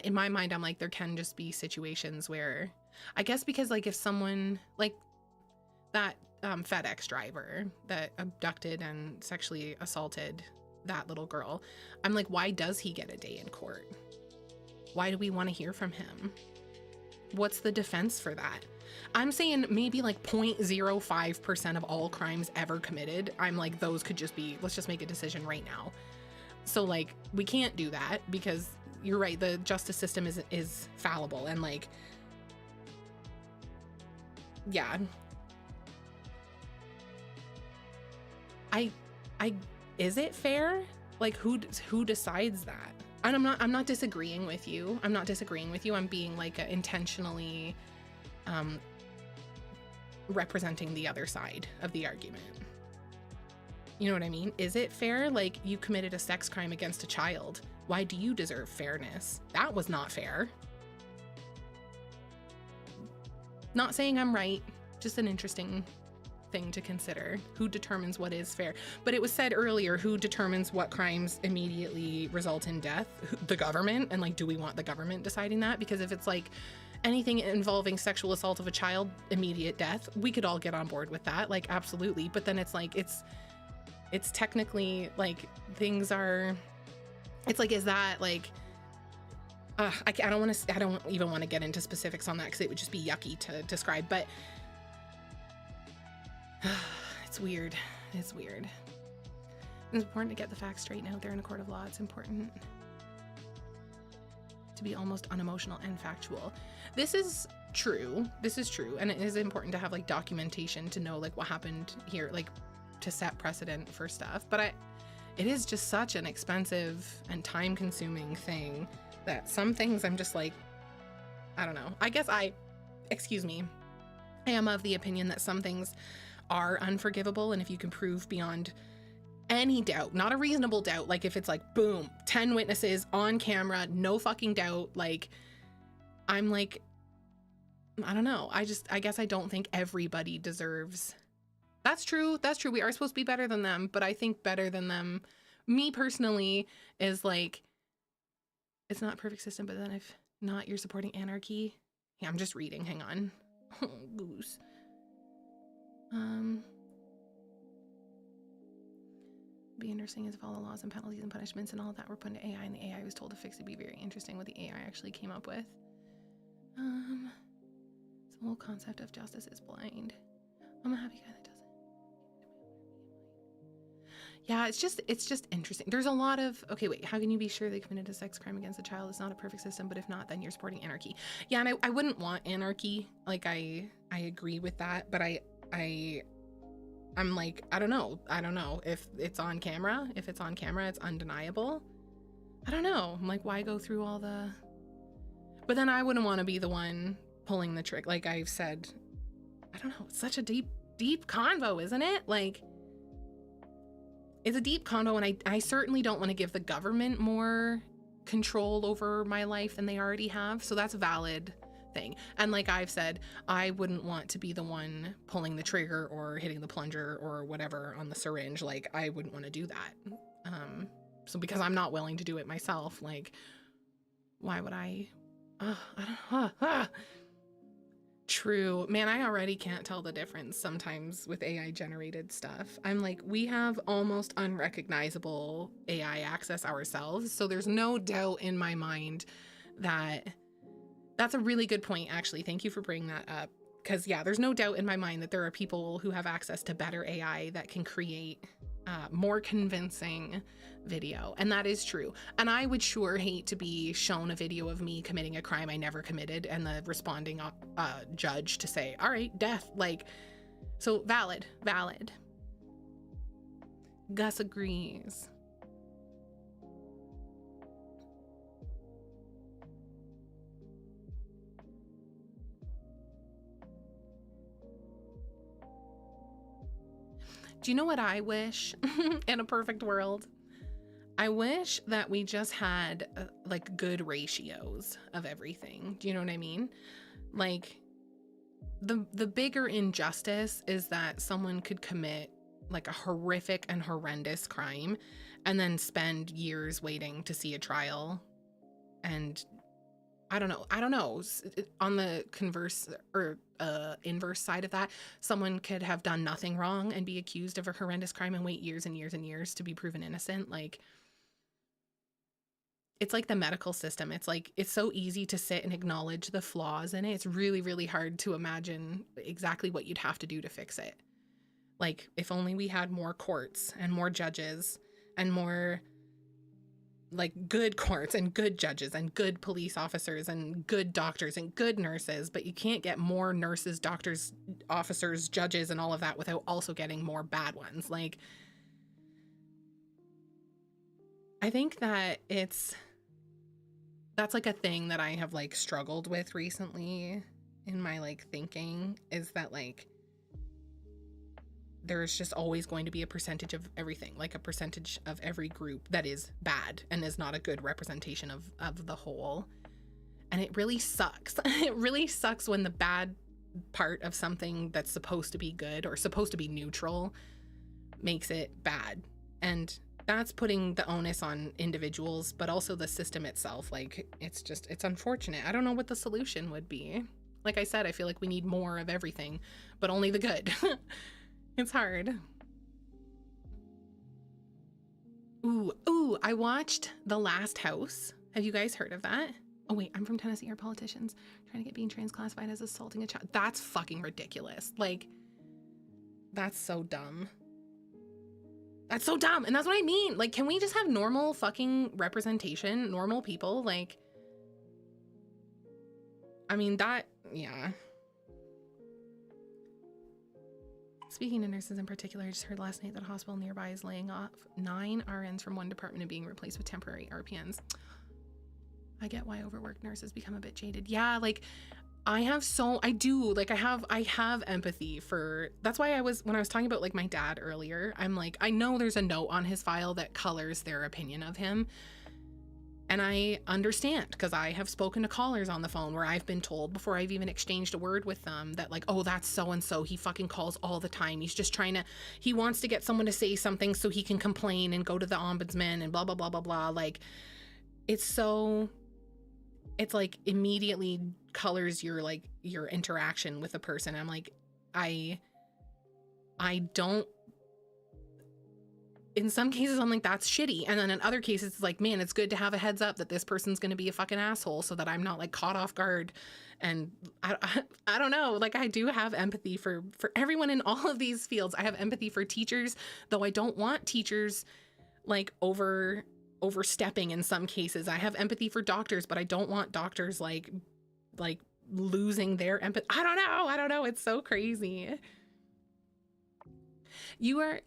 in my mind, I'm like, there can just be situations where, I guess because, like, if someone like that FedEx driver that abducted and sexually assaulted that little girl, I'm like, why does he get a day in court? Why do we want to hear from him? What's the defense for that? I'm saying maybe like 0.05% of all crimes ever committed. I'm like, those could just be, let's just make a decision right now. So, like, we can't do that, because you're right, the justice system is fallible, and, like, yeah. Is it fair? Like, who decides that? And I'm not disagreeing with you. I'm being, like, intentionally representing the other side of the argument. You know what I mean? Is it fair? Like, you committed a sex crime against a child. Why do you deserve fairness? That was not fair. Not saying I'm right, just an interesting thing to consider. Who determines what is fair? But it was said earlier, who determines what crimes immediately result in death? The government? And, like, do we want the government deciding that? Because if it's like anything involving sexual assault of a child, immediate death, we could all get on board with that, like, absolutely. But then it's like, it's technically, like, things are, it's like, is that, like, I don't even want to get into specifics on that, because it would just be yucky to describe, but it's weird. It's weird. It's important to get the facts straight out there in a court of law. It's important to be almost unemotional and factual. This is true. And it is important to have, like, documentation to know, like, what happened here, like, to set precedent for stuff. But it is just such an expensive and time-consuming thing that some things I'm just like, I don't know. I guess I am of the opinion that some things are unforgivable, and if you can prove beyond any doubt, not a reasonable doubt, like if it's like, boom, 10 witnesses on camera, no fucking doubt, like, I'm like, I don't know. I guess I don't think everybody deserves. That's true. We are supposed to be better than them, but I think better than them, me personally, is like, it's not a perfect system, but then if not, you're supporting anarchy. Yeah, I'm just reading. Hang on. Oh, goose. Be interesting is if all the laws and penalties and punishments and all of that were put into AI, and the AI was told to fix it. It'd be very interesting what the AI actually came up with. So the whole concept of justice is blind. I'm a happy guy that does it. Yeah, it's just interesting. There's a lot of, okay, wait, how can you be sure they committed a sex crime against a child? It's not a perfect system, but if not, then you're supporting anarchy. Yeah, and I wouldn't want anarchy. Like I agree with that, but I'm like, I don't know if it's on camera. If it's on camera, it's undeniable. I don't know. I'm like, why go through all the, but then I wouldn't want to be the one pulling the trick. Like I've said, I don't know. It's such a deep convo, isn't it? Like, it's a deep convo, and I certainly don't want to give the government more control over my life than they already have. So that's a valid thing. And like I've said, I wouldn't want to be the one pulling the trigger or hitting the plunger or whatever on the syringe. Like I wouldn't want to do that. So because I'm not willing to do it myself, like, why would I don't know. True. Man, I already can't tell the difference sometimes with AI generated stuff. I'm like, we have almost unrecognizable AI access ourselves. So there's no doubt in my mind that that's a really good point, actually. Thank you for bringing that up. Because yeah, there's no doubt in my mind that there are people who have access to better AI that can create more convincing video. And that is true. And I would sure hate to be shown a video of me committing a crime I never committed and the responding judge to say, all right, death. Like, so valid. Gus agrees. Do you know what I wish in a perfect world? I wish that we just had like good ratios of everything. Do you know what I mean? Like the bigger injustice is that someone could commit like a horrific and horrendous crime and then spend years waiting to see a trial. And I don't know. On the converse or inverse side of that, someone could have done nothing wrong and be accused of a horrendous crime and wait years and years and years to be proven innocent. Like, it's like the medical system. It's like, it's so easy to sit and acknowledge the flaws in it. It's really, really hard to imagine exactly what you'd have to do to fix it. Like, if only we had more courts and more judges and more like good courts and good judges and good police officers and good doctors and good nurses, but you can't get more nurses, doctors, officers, judges, and all of that without also getting more bad ones. Like, I think that that's like a thing that I have like struggled with recently in my like thinking, is that like there's just always going to be a percentage of everything, like a percentage of every group that is bad and is not a good representation of the whole. And it really sucks. It really sucks when the bad part of something that's supposed to be good or supposed to be neutral makes it bad. And that's putting the onus on individuals, but also the system itself. Like, it's unfortunate. I don't know what the solution would be. Like I said, I feel like we need more of everything, but only the good. It's hard. Ooh, I watched The Last House. Have you guys heard of that? Oh wait, I'm from Tennessee. Are politicians trying to get being trans classified as assaulting a child? That's fucking ridiculous. Like, that's so dumb. That's so dumb. And that's what I mean. Like, can we just have normal fucking representation? Normal people? Like, I mean, that, yeah. Speaking of nurses in particular, I just heard last night that a hospital nearby is laying off 9 RNs from one department and being replaced with temporary RPNs. I get why overworked nurses become a bit jaded. Yeah, like I have empathy for, that's why when I was talking about like my dad earlier, I'm like, I know there's a note on his file that colors their opinion of him. And I understand, because I have spoken to callers on the phone where I've been told before I've even exchanged a word with them that like, oh, that's so-and-so. He fucking calls all the time. He's just he wants to get someone to say something so he can complain and go to the ombudsman and blah, blah, blah, blah, blah. Like, it's like immediately colors your interaction with a person. I'm like, I don't, in some cases I'm like, that's shitty. And then in other cases, it's like, man, it's good to have a heads up that this person's going to be a fucking asshole so that I'm not like caught off guard. And I don't know, like I do have empathy for everyone in all of these fields. I have empathy for teachers, though I don't want teachers like overstepping in some cases. I have empathy for doctors, but I don't want doctors like losing their empathy. I don't know. It's so crazy. You are,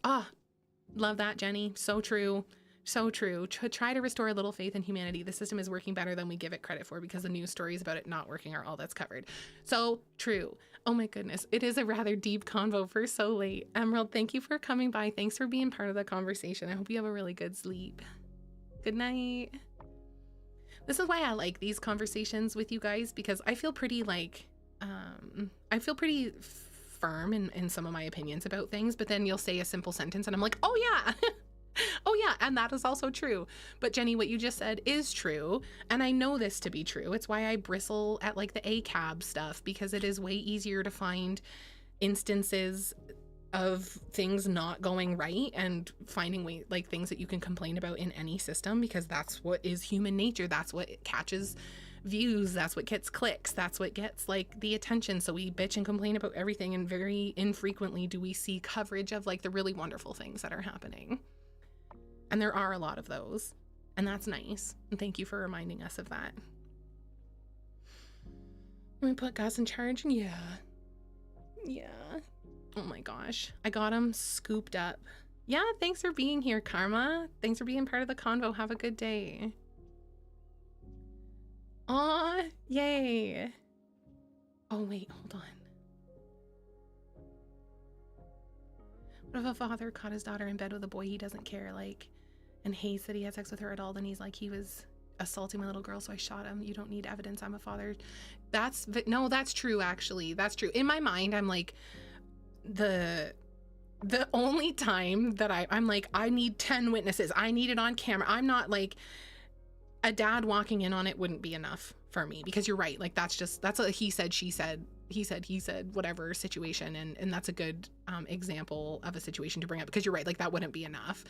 love that, Jenny. So true. So true. Try to restore a little faith in humanity. The system is working better than we give it credit for because the news stories about it not working are all that's covered. So true. Oh my goodness. It is a rather deep convo for so late. Emerald, thank you for coming by. Thanks for being part of the conversation. I hope you have a really good sleep. Good night. This is why I like these conversations with you guys, because I feel pretty like, I feel pretty firm in some of my opinions about things, but then you'll say a simple sentence and I'm like, oh yeah. Oh yeah, and that is also true. But Jenny, what you just said is true, and I know this to be true. It's why I bristle at like the ACAB stuff, because it is way easier to find instances of things not going right and finding like things that you can complain about in any system, because that's what is human nature. That's what catches views, that's what gets clicks, that's what gets like the attention. So we bitch and complain about everything, and very infrequently do we see coverage of like the really wonderful things that are happening. And there are a lot of those, and that's nice. And thank you for reminding us of that. Let me put Gus in charge. Yeah. Oh my gosh. I got him scooped up. Yeah, thanks for being here, Karma. Thanks for being part of the convo. Have a good day. Aw, yay. Oh wait, hold on. What if a father caught his daughter in bed with a boy he doesn't care, like, and hates that he had sex with her at all? Then he's like, he was assaulting my little girl, so I shot him. You don't need evidence. I'm a father. No, that's true, actually. That's true. In my mind, I'm like, the only time that I'm like, I need 10 witnesses. I need it on camera. I'm not like, a dad walking in on it wouldn't be enough for me, because you're right. Like, that's a he said, she said, he said, whatever situation. And that's a good example of a situation to bring up, because you're right. Like, that wouldn't be enough.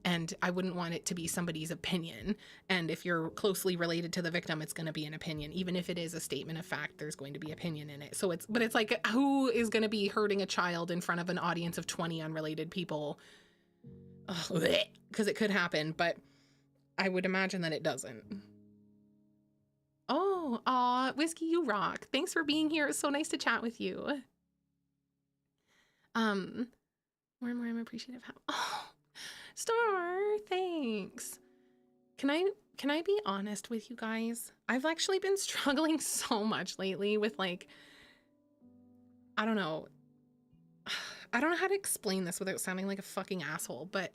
And I wouldn't want it to be somebody's opinion. And if you're closely related to the victim, it's going to be an opinion. Even if it is a statement of fact, there's going to be opinion in it. So but it's like, who is going to be hurting a child in front of an audience of 20 unrelated people? Because it could happen, but I would imagine that it doesn't. Oh, aw, Whiskey, you rock. Thanks for being here. It's so nice to chat with you. More and more I'm appreciative how, oh, Star, thanks. Can I be honest with you guys? I've actually been struggling so much lately with like, I don't know how to explain this without sounding like a fucking asshole, but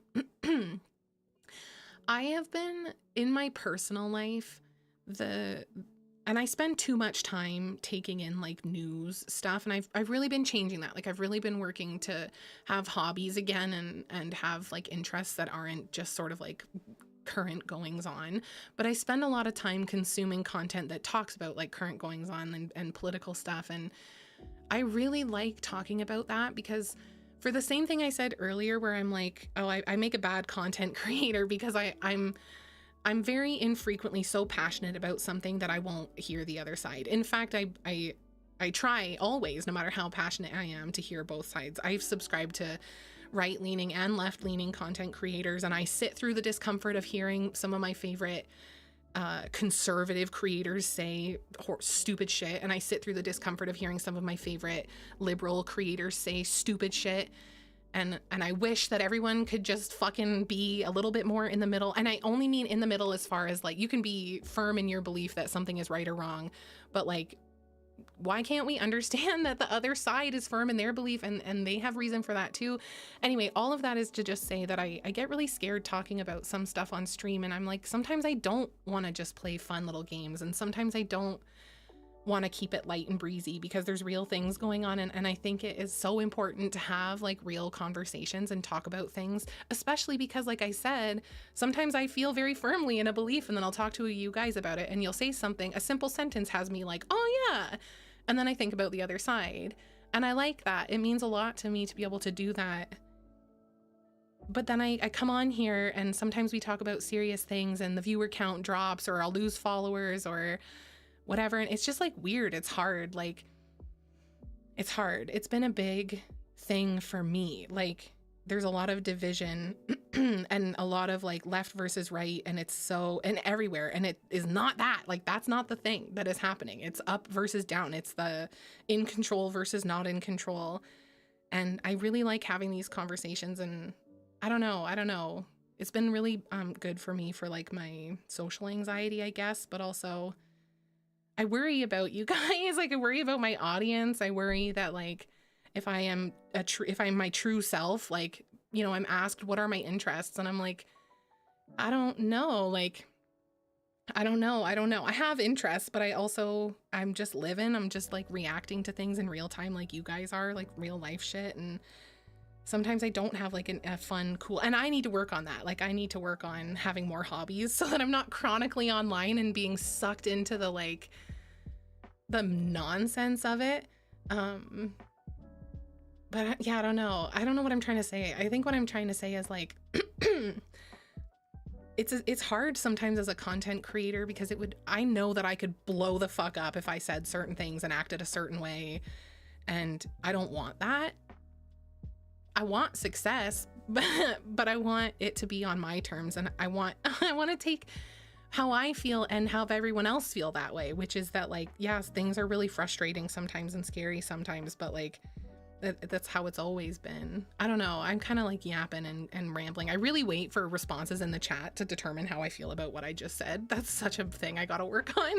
I have been in my personal life, and I spend too much time taking in like news stuff, and I've really been changing that. Like, I've really been working to have hobbies again and have like interests that aren't just sort of like current goings on. But I spend a lot of time consuming content that talks about like current goings on and political stuff, and I really like talking about that, because for the same thing I said earlier, where I'm like, oh, I make a bad content creator because I'm very infrequently so passionate about something that I won't hear the other side. In fact, I try always, no matter how passionate I am, to hear both sides. I've subscribed to right-leaning and left-leaning content creators, and I sit through the discomfort of hearing some of my favorite conservative creators say stupid shit, and I sit through the discomfort of hearing some of my favorite liberal creators say stupid shit. And I wish that everyone could just fucking be a little bit more in the middle. And I only mean in the middle as far as like, you can be firm in your belief that something is right or wrong, but like, why can't we understand that the other side is firm in their belief and they have reason for that too? Anyway, all of that is to just say that I get really scared talking about some stuff on stream, and I'm like, sometimes I don't want to just play fun little games, and sometimes I don't want to keep it light and breezy, because there's real things going on, and I think it is so important to have like real conversations and talk about things, especially because, like I said, sometimes I feel very firmly in a belief, and then I'll talk to you guys about it, and you'll say something, a simple sentence has me like, oh yeah, and then I think about the other side, and I like that. It means a lot to me to be able to do that but then I come on here and sometimes we talk about serious things and the viewer count drops or I'll lose followers or whatever. And it's just like weird. It's hard. Like, it's hard. It's been a big thing for me. Like, there's a lot of division and a lot of like left versus right. And it's so, and everywhere. And it is not that. Like, that's not the thing that is happening. It's up versus down. It's the in control versus not in control. And I really like having these conversations. And I don't know. It's been really good for me for like my social anxiety, I guess, but also I worry about you guys. Like, I worry about my audience. I worry that like if I'm my true self, like, you know, I'm asked what are my interests and I'm like, I don't know. Like, I don't know. I have interests, but I'm just living. I'm just like reacting to things in real time like you guys are, like real life shit. And sometimes I don't have like a fun, cool, and I need to work on that. Like, I need to work on having more hobbies so that I'm not chronically online and being sucked into the like the nonsense of it. But yeah, I don't know what I'm trying to say. I think what I'm trying to say is like, it's hard sometimes as a content creator because I know that I could blow the fuck up if I said certain things and acted a certain way. And I don't want that. I want success, but I want it to be on my terms. And I want to take how I feel and have everyone else feel that way, which is that like, yes, things are really frustrating sometimes and scary sometimes, but like, that's how it's always been. I don't know. I'm kind of like yapping and rambling. I really wait for responses in the chat to determine how I feel about what I just said. That's such a thing I gotta work on.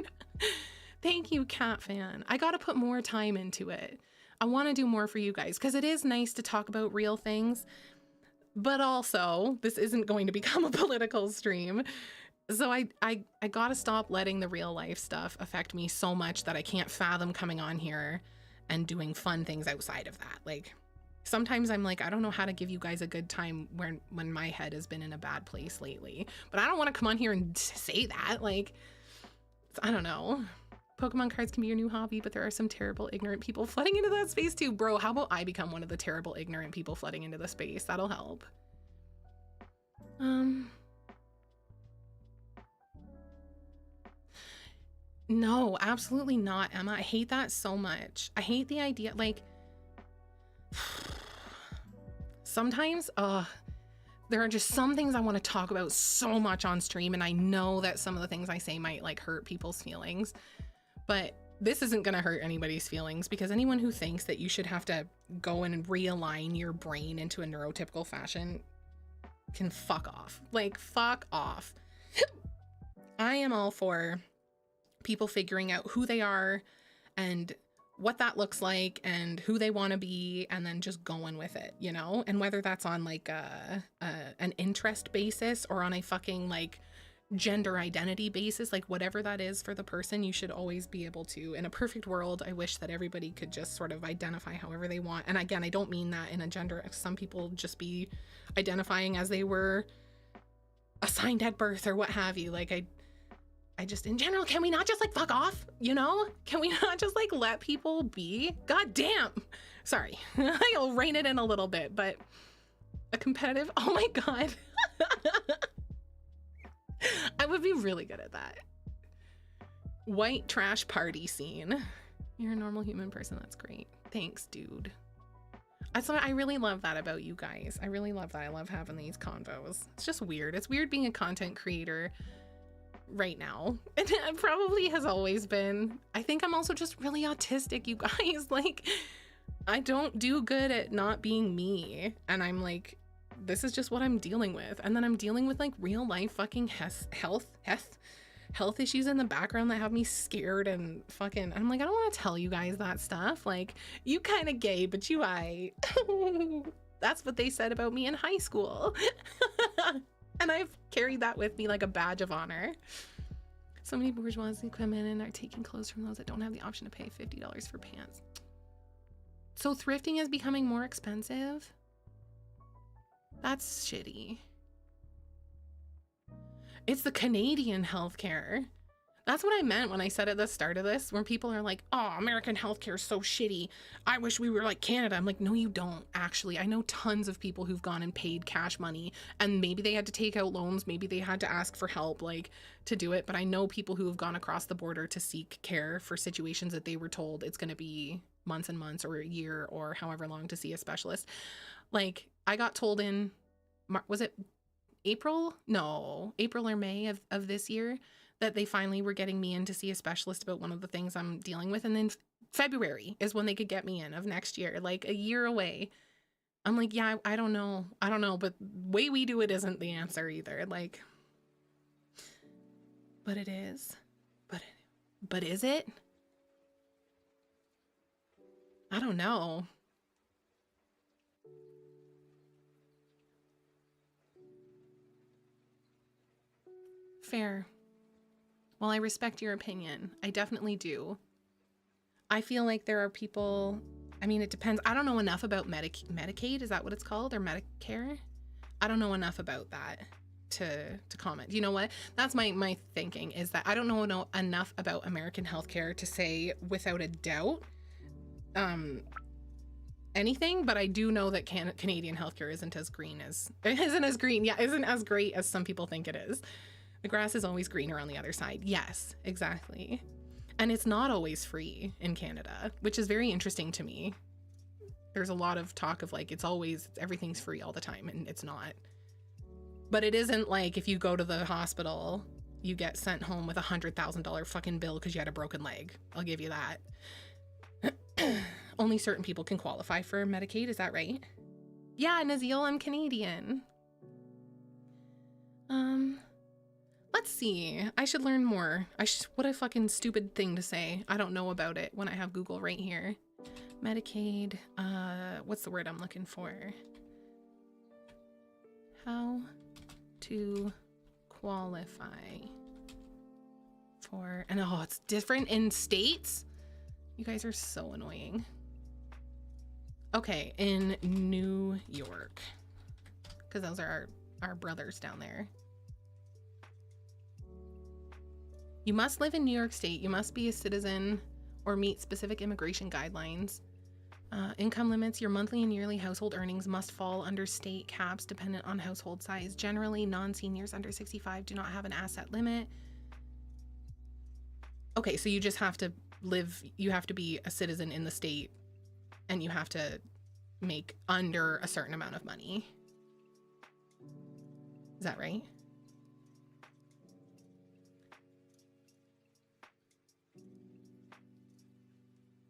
Thank you, Cat Fan. I gotta put more time into it. I want to do more for you guys because it is nice to talk about real things, but also this isn't going to become a political stream. So I gotta stop letting the real life stuff affect me so much that I can't fathom coming on here and doing fun things outside of that. Like, sometimes I'm like, I don't know how to give you guys a good time when my head has been in a bad place lately, but I don't want to come on here and say that. Like, I don't know. Pokemon cards can be your new hobby, but there are some terrible, ignorant people flooding into that space too. Bro, how about I become one of the terrible, ignorant people flooding into the space? That'll help. No, absolutely not, Emma. I hate that so much. I hate the idea, like, sometimes, there are just some things I want to talk about so much on stream, and I know that some of the things I say might like hurt people's feelings, but this isn't going to hurt anybody's feelings because anyone who thinks that you should have to go and realign your brain into a neurotypical fashion can fuck off. Like, fuck off. I am all for people figuring out who they are and what that looks like and who they want to be and then just going with it, you know? And whether that's on like an interest basis or on a fucking like gender identity basis, like whatever that is for the person, you should always be able to. In a perfect world, I wish that everybody could just sort of identify however they want. And again, I don't mean that in a gender. Some people just be identifying as they were assigned at birth or what have you. Like, I just, in general, can we not just like fuck off? You know, can we not just like let people be? God damn. Sorry, I'll rein it in a little bit, but a competitive, oh my God. I would be really good at that. White trash party scene. You're a normal human person. That's great. Thanks, dude. I really love that about you guys. I really love that. I love having these convos. It's just weird. It's weird being a content creator right now. And it probably has always been. I think I'm also just really autistic, you guys. Like, I don't do good at not being me. And I'm like, this is just what I'm dealing with. And then I'm dealing with like real life fucking health issues in the background that have me scared and fucking, I'm like, I don't want to tell you guys that stuff. Like, you kind of gay, but you I. That's what they said about me in high school. And I've carried that with me like a badge of honor. So many bourgeoisie come in and are taking clothes from those that don't have the option to pay $50 for pants. So thrifting is becoming more expensive? That's shitty. It's the Canadian healthcare. That's what I meant when I said at the start of this, where people are like, oh, American healthcare is so shitty. I wish we were like Canada. I'm like, no, you don't, actually. I know tons of people who've gone and paid cash money, and maybe they had to take out loans. Maybe they had to ask for help, like, to do it. But I know people who have gone across the border to seek care for situations that they were told it's going to be months and months or a year or however long to see a specialist. Like, I got told in, was it April? No, April or May of this year, that they finally were getting me in to see a specialist about one of the things I'm dealing with. And then February is when they could get me in of next year, like a year away. I'm like, yeah, I don't know. But the way we do it isn't the answer either. Like, but it is. But is it? I don't know. Fair. Well, I respect your opinion. I definitely do. I feel like there are people, I mean, it depends. I don't know enough about Medicaid. Is that what it's called? Or Medicare? I don't know enough about that to comment. You know what? That's my thinking, is that I don't know enough about American healthcare to say without a doubt anything, but I do know that Canadian healthcare isn't as great as some people think it is. The grass is always greener on the other side. Yes, exactly. And it's not always free in Canada, which is very interesting to me. There's a lot of talk of like, everything's free all the time, and it's not. But it isn't like if you go to the hospital, you get sent home with $100,000 fucking bill because you had a broken leg. I'll give you that. Only certain people can qualify for Medicaid, is that right? Yeah, Nazil, I'm Canadian. Let's see. I should learn more. What a fucking stupid thing to say. I don't know about it when I have Google right here. Medicaid. What's the word I'm looking for? How to qualify for, and oh, it's different in states. You guys are so annoying. Okay, in New York, because those are our brothers down there. You must live in New York State. You must be a citizen or meet specific immigration guidelines. Income limits. Your monthly and yearly household earnings must fall under state caps dependent on household size. Generally, non-seniors under 65 do not have an asset limit. Okay, so you just have to you have to be a citizen in the state, and you have to make under a certain amount of money. Is that right?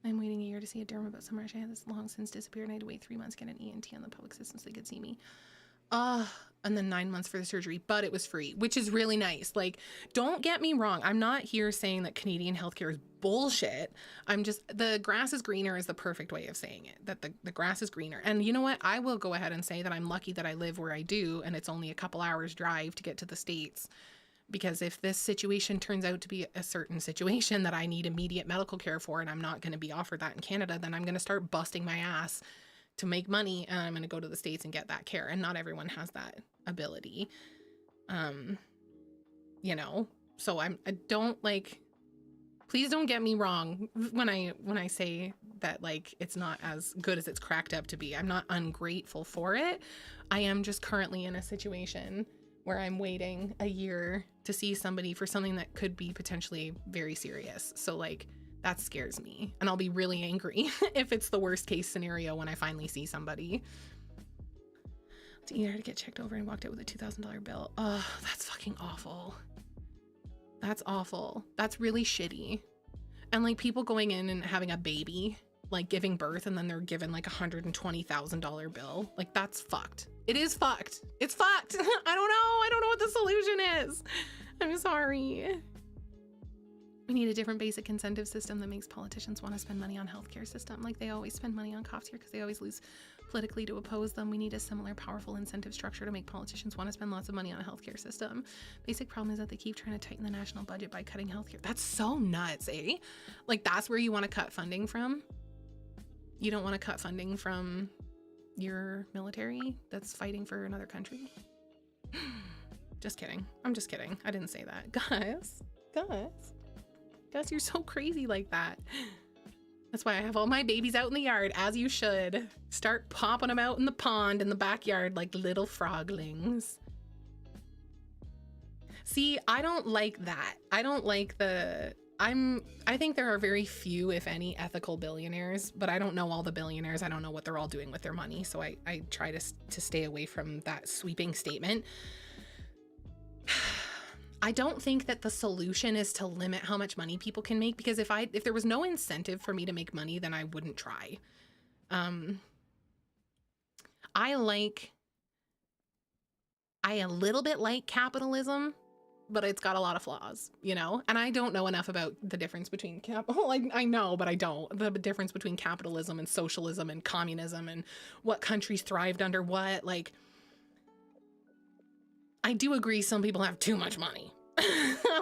I'm waiting a year to see a derm about some rash. I had this long since disappeared, and I had to wait 3 months to get an ENT on the public system so they could see me. And then 9 months for the surgery, but it was free, which is really nice. Like, don't get me wrong. I'm not here saying that Canadian healthcare is bullshit. I'm just, the grass is greener is the perfect way of saying it, that the grass is greener. And you know what? I will go ahead and say that I'm lucky that I live where I do, and it's only a couple hours drive to get to the States. Because if this situation turns out to be a certain situation that I need immediate medical care for, and I'm not going to be offered that in Canada, then I'm going to start busting my ass to make money, and I'm going to go to the States and get that care. And not everyone has that ability. You know, so I don't like, please don't get me wrong when I say that, like, it's not as good as it's cracked up to be. I'm not ungrateful for it. I am just currently in a situation where I'm waiting a year to see somebody for something that could be potentially very serious. So like, that scares me, and I'll be really angry if it's the worst case scenario when I finally see somebody. It's easier to get checked over and walked out with a $2,000 bill. Oh, that's fucking awful. That's awful. That's really shitty. And like, people going in and having a baby, like giving birth, and then they're given like $120,000 bill. Like, that's fucked. It is fucked. It's fucked. I don't know what the solution is. I'm sorry. We need a different basic incentive system that makes politicians want to spend money on healthcare system. Like, they always spend money on cops here because they always lose politically to oppose them. We need a similar powerful incentive structure to make politicians want to spend lots of money on a healthcare system. Basic problem is that they keep trying to tighten the national budget by cutting healthcare. That's so nuts, eh? Like, that's where you want to cut funding from? You don't want to cut funding from your military that's fighting for another country? Just kidding. I'm just kidding. I didn't say that. Guys. Gus, you're so crazy like that. That's why I have all my babies out in the yard, as you should. Start popping them out in the pond in the backyard like little froglings. See, I don't like that. I don't like I think there are very few, if any, ethical billionaires, but I don't know all the billionaires. I don't know what they're all doing with their money. So I try to stay away from that sweeping statement. I don't think that the solution is to limit how much money people can make, because if there was no incentive for me to make money, then I wouldn't try. I a little bit like capitalism, but it's got a lot of flaws, you know? And I don't know enough about the difference between I know, but I don't. The difference between capitalism and socialism and communism and what countries thrived under what. Like, I do agree some people have too much money.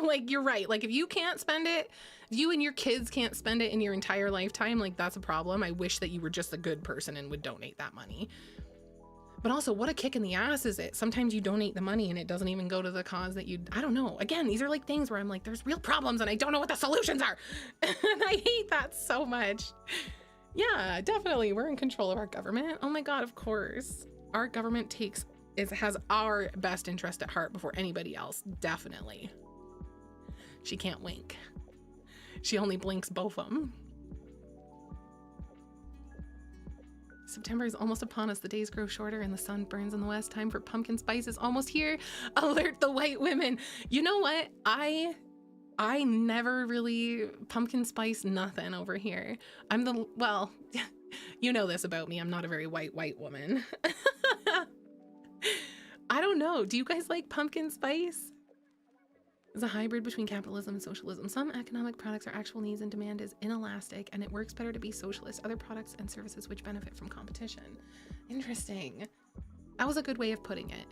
Like, you're right. Like, if you can't spend it, you and your kids can't spend it in your entire lifetime, like, that's a problem. I wish that you were just a good person and would donate that money. But also, what a kick in the ass is it? Sometimes you donate the money and it doesn't even go to the cause that I don't know. Again, these are like things where I'm like, there's real problems and I don't know what the solutions are. And I hate that so much. Yeah, definitely. We're in control of our government. Oh my God, of course. Our government has our best interest at heart before anybody else. Definitely. She can't wink. She only blinks both of them. September is almost upon us. The days grow shorter and the sun burns in the west. Time for pumpkin spice is almost here. Alert the white women. You know what? I never really pumpkin spice nothing over here. Well, you know this about me. I'm not a very white woman. I don't know. Do you guys like pumpkin spice? It's a hybrid between capitalism and socialism. Some economic products are actual needs and demand is inelastic, and it works better to be socialist. Other products and services which benefit from competition. Interesting. That was a good way of putting it.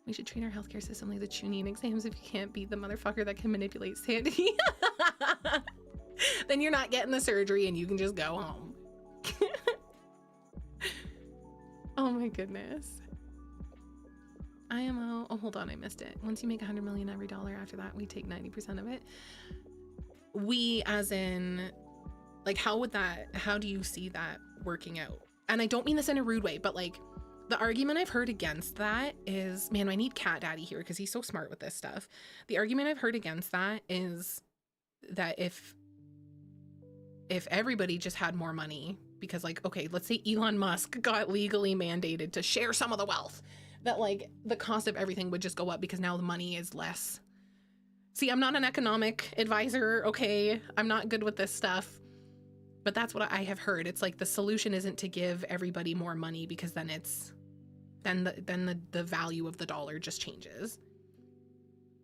We should treat our healthcare system like the tuning exams. If you can't beat the motherfucker that can manipulate sanity, then you're not getting the surgery and you can just go home. Oh my goodness. IMO. Oh, hold on. I missed it. Once you make 100 million every dollar, after that, we take 90% of it. We, as in, like, how do you see that working out? And I don't mean this in a rude way, but like, the argument I've heard against that is, man, I need Cat Daddy here because he's so smart with this stuff. The argument I've heard against that is that if everybody just had more money, because like, okay, let's say Elon Musk got legally mandated to share some of the wealth, that like the cost of everything would just go up because now the money is less. See, I'm not an economic advisor, okay? I'm not good with this stuff, but that's what I have heard. It's like the solution isn't to give everybody more money because then the value of the dollar just changes.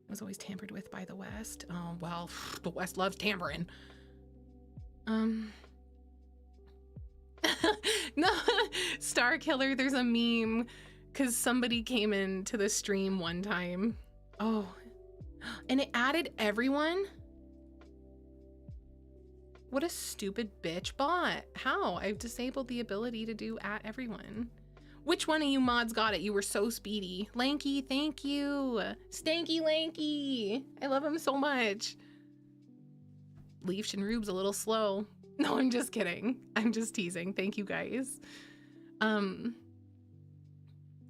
It was always tampered with by the West. Oh, well, the West loves tampering. No, Star Killer, there's a meme because somebody came into the stream one time. Oh, and it added everyone. What a stupid bitch bot. How? I've disabled the ability to do at everyone. Which one of you mods got it? You were so speedy. Lanky, thank you. Stanky Lanky. I love him so much. Leaf and Rube's a little slow. No, I'm just kidding. I'm just teasing. Thank you guys.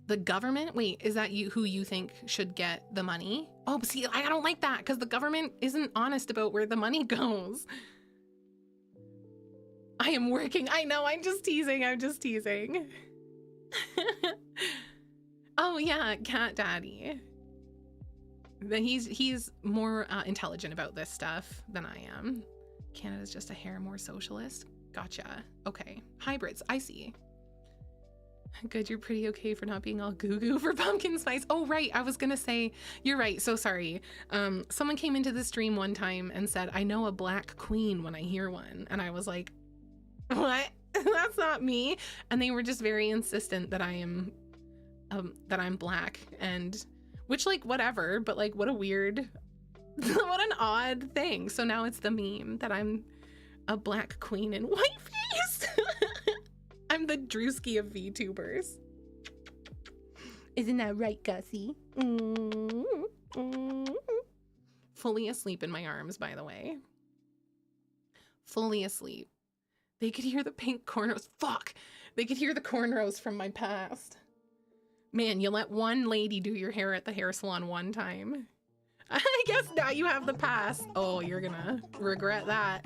The government? Wait, is that who you think should get the money? Oh, but see, I don't like that because the government isn't honest about where the money goes. I am working. I know, I'm just teasing. I'm just teasing. Oh yeah, Cat Daddy. But he's more intelligent about this stuff than I am. Canada's just a hair more socialist. Gotcha. Okay. Hybrids. I see. Good, you're pretty okay for not being all goo-goo for pumpkin spice. Oh, right. I was gonna say, you're right. So sorry. Someone came into the stream one time and said, I know a black queen when I hear one. And I was like, what? That's not me. And they were just very insistent that I'm black, and which, like, whatever, but like, what a weird, what an odd thing. So now it's the meme that I'm a black queen in white face. I'm the Drewski of VTubers. Isn't that right, Gussie? fully asleep in my arms, by the way. Fully asleep. They could hear the pink cornrows. Fuck! They could hear the cornrows from my past. Man, you let one lady do your hair at the hair salon one time. I guess now you have the pass. Oh, you're gonna regret that.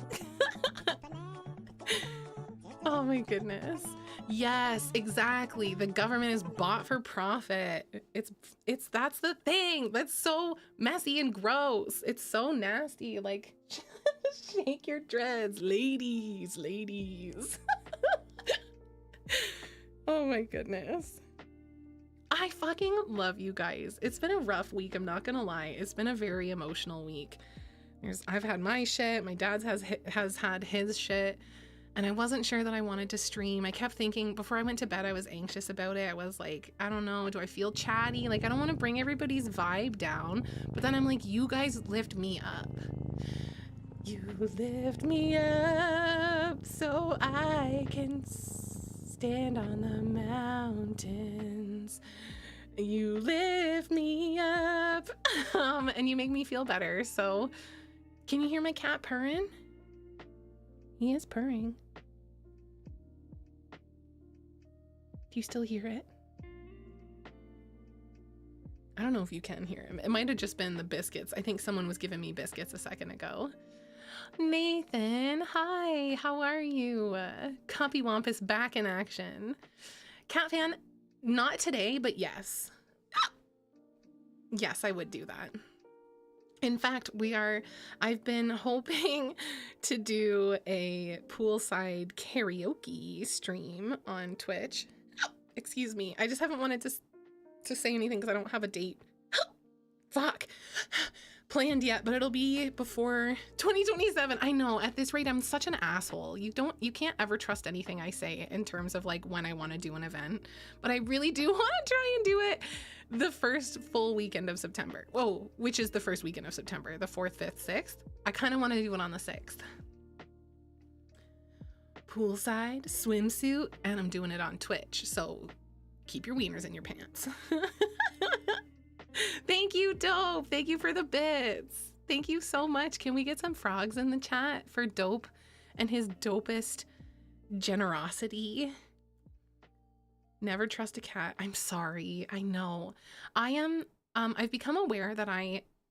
Oh my goodness. Yes, exactly. The government is bought for profit. That's the thing. That's so messy and gross. It's so nasty. Like, shake your dreads, ladies, ladies. Oh my goodness. I fucking love you guys. It's been a rough week, I'm not gonna lie. It's been a very emotional week. I've had my shit, my dad's has had his shit, and I wasn't sure that I wanted to stream. I kept thinking, before I went to bed, I was anxious about it. I was like, I don't know, do I feel chatty? Like, I don't want to bring everybody's vibe down, but then I'm like, you guys lift me up. You lift me up so I can stand on the mountains. You lift me up, and you make me feel better. So, can you hear my cat purring? He is purring. Do you still hear it? I don't know if you can hear him. It might have just been the biscuits. I think someone was giving me biscuits a second ago. Nathan, hi, how are you? Copywomp is back in action. Cat fan, not today, but yes. Yes, I would do that. In fact, I've been hoping to do a poolside karaoke stream on Twitch. Excuse me, I just haven't wanted to say anything because I don't have a date. Fuck. Planned yet, but it'll be before 2027. I know, at this rate I'm such an asshole. You can't ever trust anything I say in terms of like when I want to do an event, but I really do want to try and do it the first full weekend of September. Whoa, which is the first weekend of September, the 4th, 5th, 6th. I kind of want to do it on the 6th. Poolside, swimsuit, and I'm doing it on Twitch, so keep your wieners in your pants. Thank you, Dope. Thank you for the bits. Thank you so much. Can we get some frogs in the chat for Dope and his dopest generosity? Never trust a cat. I'm sorry. I know. I've become aware that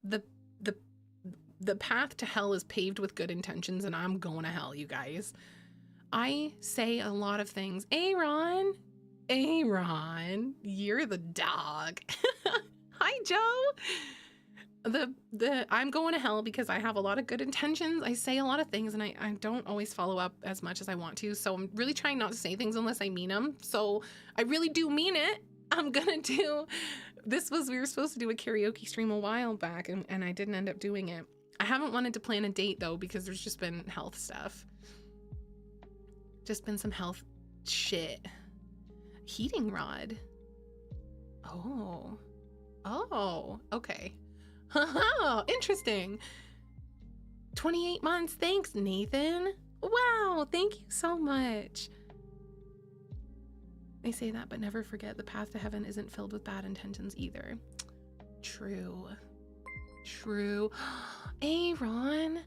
the path to hell is paved with good intentions, and I'm going to hell, you guys. I say a lot of things. Aaron, you're the dog. Hi, Joe. I'm going to hell because I have a lot of good intentions. I say a lot of things and I don't always follow up as much as I want to. So I'm really trying not to say things unless I mean them. So I really do mean it. I'm gonna do, we were supposed to do a karaoke stream a while back and I didn't end up doing it. I haven't wanted to plan a date though because there's just been health stuff. Just been some health shit. Heating rod. Oh, okay. Interesting. 28 months. Thanks, Nathan. Wow, thank you so much. They say that, but never forget the path to heaven isn't filled with bad intentions either. True. Aaron,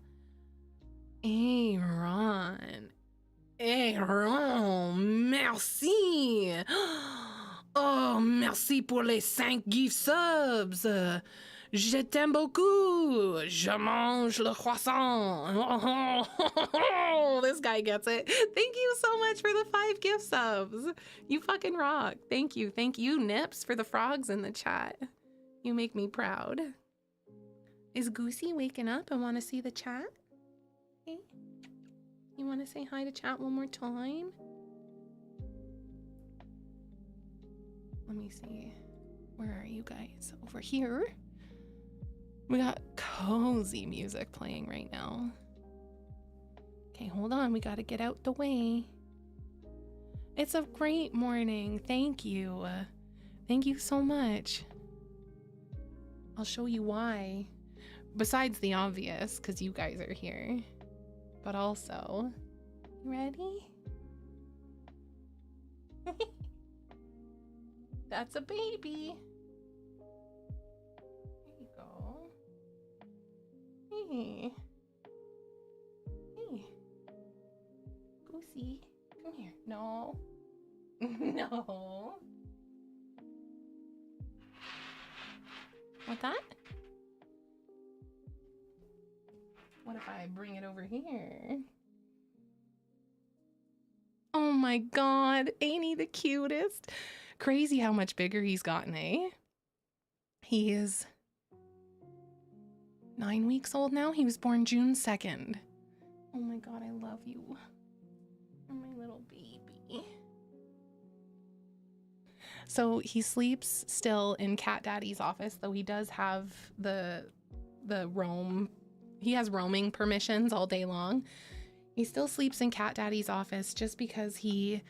merci. Oh, merci pour les 5 gift subs. Je t'aime beaucoup. Je mange le croissant. Oh, this guy gets it. Thank you so much for the 5 gift subs. You fucking rock. Thank you. Thank you, Nips, for the frogs in the chat. You make me proud. Is Goosey waking up and want to see the chat? Hey, you want to say hi to chat one more time? Let me see. Where are you guys? Over here. We got cozy music playing right now. Okay, hold on. We got to get out the way. It's a great morning. Thank you. Thank you so much. I'll show you why. Besides the obvious, because you guys are here. But also, you ready? That's a baby. There you go. Hey. Hey. Goosey. Come here. No. No. What that? What if I bring it over here? Oh my god, ain't he the cutest? Crazy how much bigger he's gotten, eh? He is 9 weeks old now. He was born June 2nd. Oh my god, I love you. You're my little baby. So he sleeps still in Cat Daddy's office, though he does have the roam. He has roaming permissions all day long. He still sleeps in Cat Daddy's office just because he's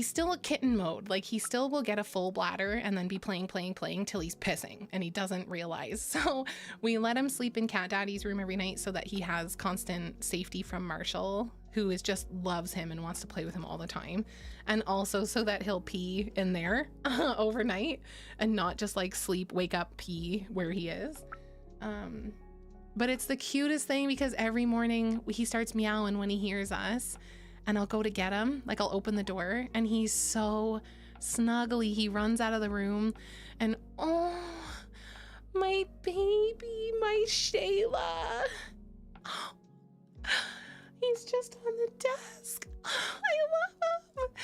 still a kitten mode. Like, he still will get a full bladder and then be playing till he's pissing and he doesn't realize. So we let him sleep in Cat Daddy's room every night so that he has constant safety from Marshall, who is just loves him and wants to play with him all the time. And also so that he'll pee in there overnight and not just like sleep, wake up, pee where he is. But it's the cutest thing because every morning he starts meowing when he hears us, and I'll go to get him. Like, I'll open the door and he's so snuggly. He runs out of the room and, oh, my baby, my Shayla. He's just on the desk. I love him.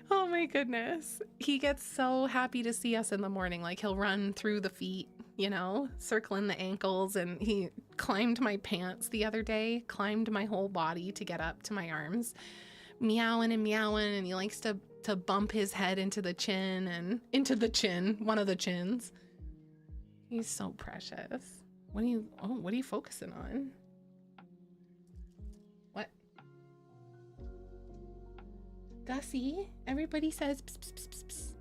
Oh my goodness. He gets so happy to see us in the morning. Like, he'll run through the feet, you know, circling the ankles, and he climbed my pants the other day, climbed my whole body to get up to my arms, meowing, and he likes to bump his head into the chin and into the chin, one of the chins. He's so precious. What are you focusing on? What? Gussie, everybody says pss, pss, pss, pss, pss.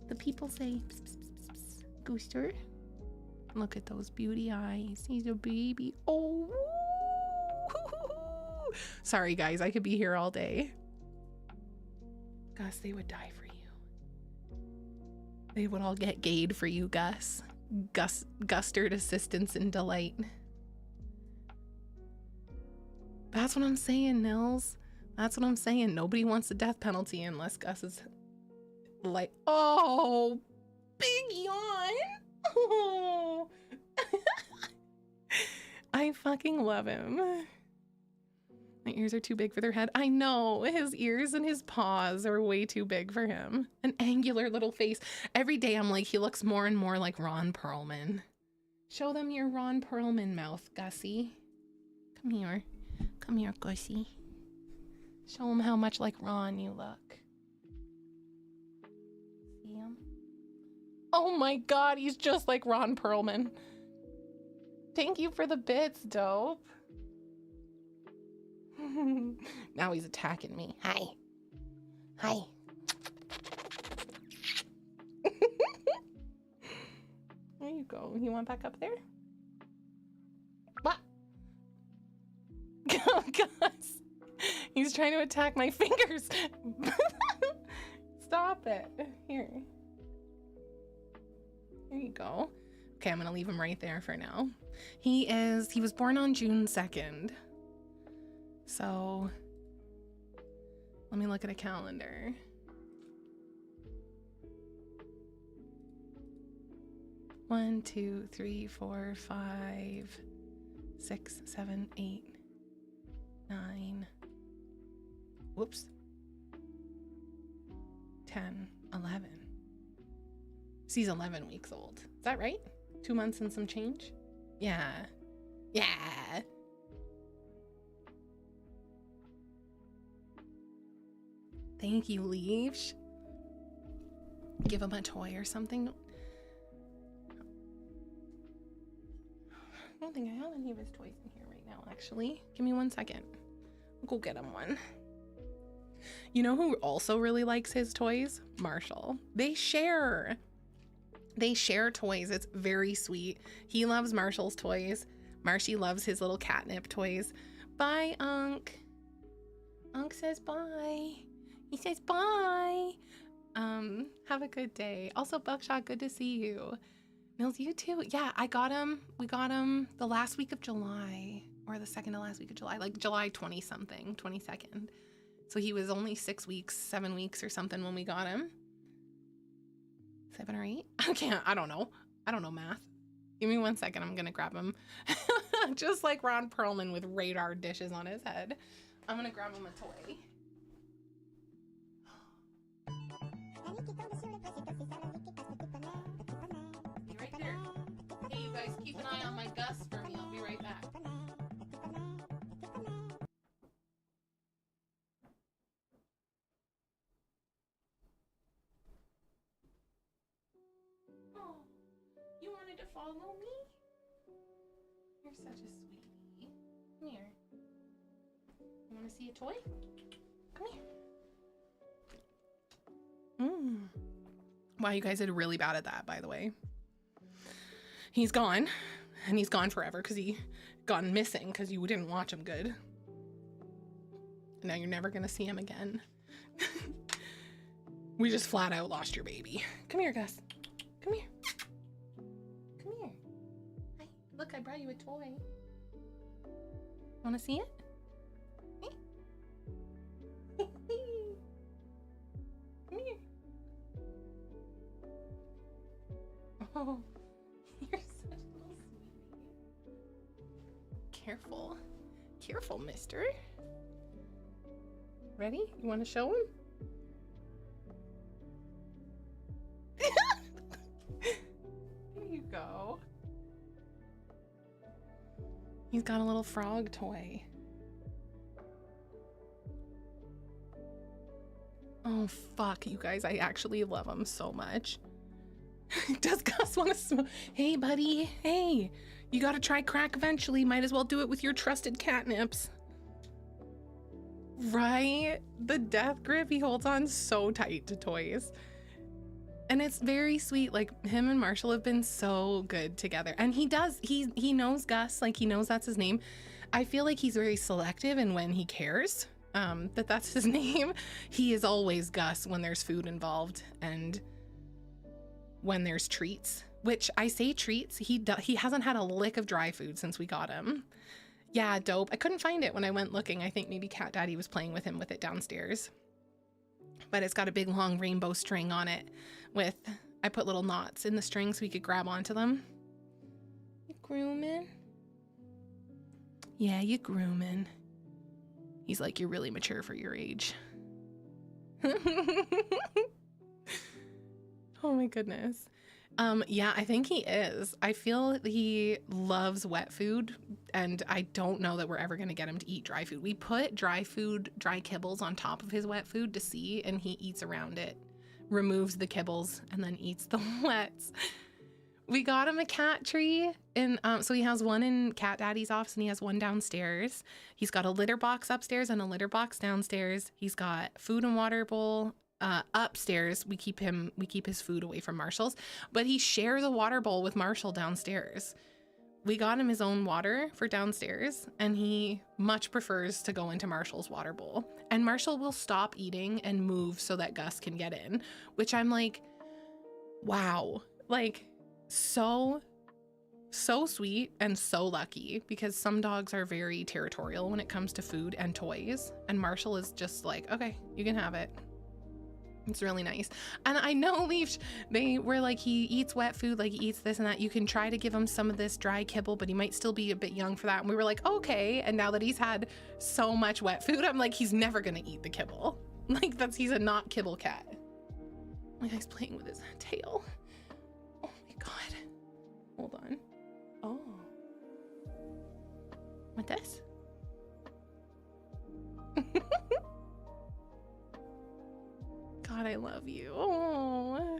The people say pss, pss, pss, pss. Gooster. Look at those beauty eyes. He's a baby. Oh. Sorry, guys. I could be here all day. Gus, they would die for you. They would all get gayed for you, Gus. Gustard assistance and delight. That's what I'm saying, Nils. That's what I'm saying. Nobody wants the death penalty unless Gus is like, oh, big yawn. Oh. I fucking love him. My ears are too big for their head. I know, his ears and his paws are way too big for him. An angular little face. Every day I'm like, he looks more and more like Ron Perlman. Show them your Ron Perlman mouth, Gussie. Come here. Come here, Gussie. Show him how much like Ron you look. See him? Oh my god, he's just like Ron Perlman. Thank you for the bits, dope. Now he's attacking me. Hi. Hi. There you go. You want back up there? What? Oh, gosh. He's trying to attack my fingers. Stop it. Here. There you go. Okay, I'm gonna leave him right there for now. He was born on June 2nd. So let me look at a calendar. One, 2, 3, 4, 5, 6, 7, 8, 9. Whoops. 10, 11. He's 11 weeks old. Is that right? 2 months and some change? Yeah. Yeah. Thank you, Leash. Give him a toy or something. I don't think I have any of his toys in here right now, actually. Give me 1 second. I'll go get him one. You know who also really likes his toys? Marshall. They share toys. It's very sweet. He loves Marshall's toys. Marshy loves his little catnip toys. Bye, Unc. Unc says bye. He says bye. Have a good day. Also, Buckshot, good to see you. Nils, you too? Yeah, I got him. We got him the last week of July, or the second to last week of July, like July 20 something, 22nd. So he was only 6 weeks, 7 weeks or something when we got him. 7 or 8? I don't know. I don't know math. Give me 1 second. I'm going to grab him. Just like Ron Perlman with radar dishes on his head. I'm going to grab him a toy. Be right there. Hey, you guys, keep an eye on my Gus for me. I'll be right back. Oh, you wanted to follow me? You're such a sweetie. Come here. You want to see a toy? Come here. Wow, you guys did really bad at that, by the way. He's gone, and he's gone forever because he gone missing because you didn't watch him good. And now you're never gonna see him again. We just flat out lost your baby. Come here, Gus. Come here. Come here. Hi. Look, I brought you a toy. Want to see it? Hey. Come here. Oh, you're such a little sweetie. Careful. Careful, mister. Ready? You want to show him? There you go. He's got a little frog toy. Oh, fuck, you guys. I actually love him so much. Does Gus want to smoke? Hey, buddy. Hey, you got to try crack eventually. Might as well do it with your trusted Catnips. Right? The death grip, he holds on so tight to toys. And it's very sweet. Like, him and Marshall have been so good together. And he knows Gus, like he knows that's his name. I feel like he's very selective in when he cares that's his name. He is always Gus when there's food involved and when there's treats, which I say treats. He hasn't had a lick of dry food since we got him. Yeah, dope. I couldn't find it when I went looking. I think maybe Cat Daddy was playing with him with it downstairs. But it's got a big long rainbow string on it I put little knots in the string so we could grab onto them. You grooming? Yeah, you grooming. He's like, you're really mature for your age. Oh my goodness. Yeah, I think he is. I feel he loves wet food, and I don't know that we're ever going to get him to eat dry food. We put dry kibbles on top of his wet food to see, and he eats around it, removes the kibbles, and then eats the wets. We got him a cat tree, and so he has one in Cat Daddy's office, and he has one downstairs. He's got a litter box upstairs and a litter box downstairs. He's got food and water bowl. Upstairs, we keep his food away from Marshall's, but he shares a water bowl with Marshall downstairs. We got him his own water for downstairs, and he much prefers to go into Marshall's water bowl. And Marshall will stop eating and move so that Gus can get in, which I'm like, wow, like so sweet and so lucky, because some dogs are very territorial when it comes to food and toys, and Marshall is just like, okay, you can have it. It's really nice. And I know Leaf, they were like, he eats wet food, like he eats this and that. You can try to give him some of this dry kibble, but he might still be a bit young for that. And we were like, okay. And now that he's had so much wet food, I'm like, he's never gonna eat the kibble. Like he's a not kibble cat. My guy's playing with his tail. Oh my God. Hold on. Oh. What this? God, I love you. Oh.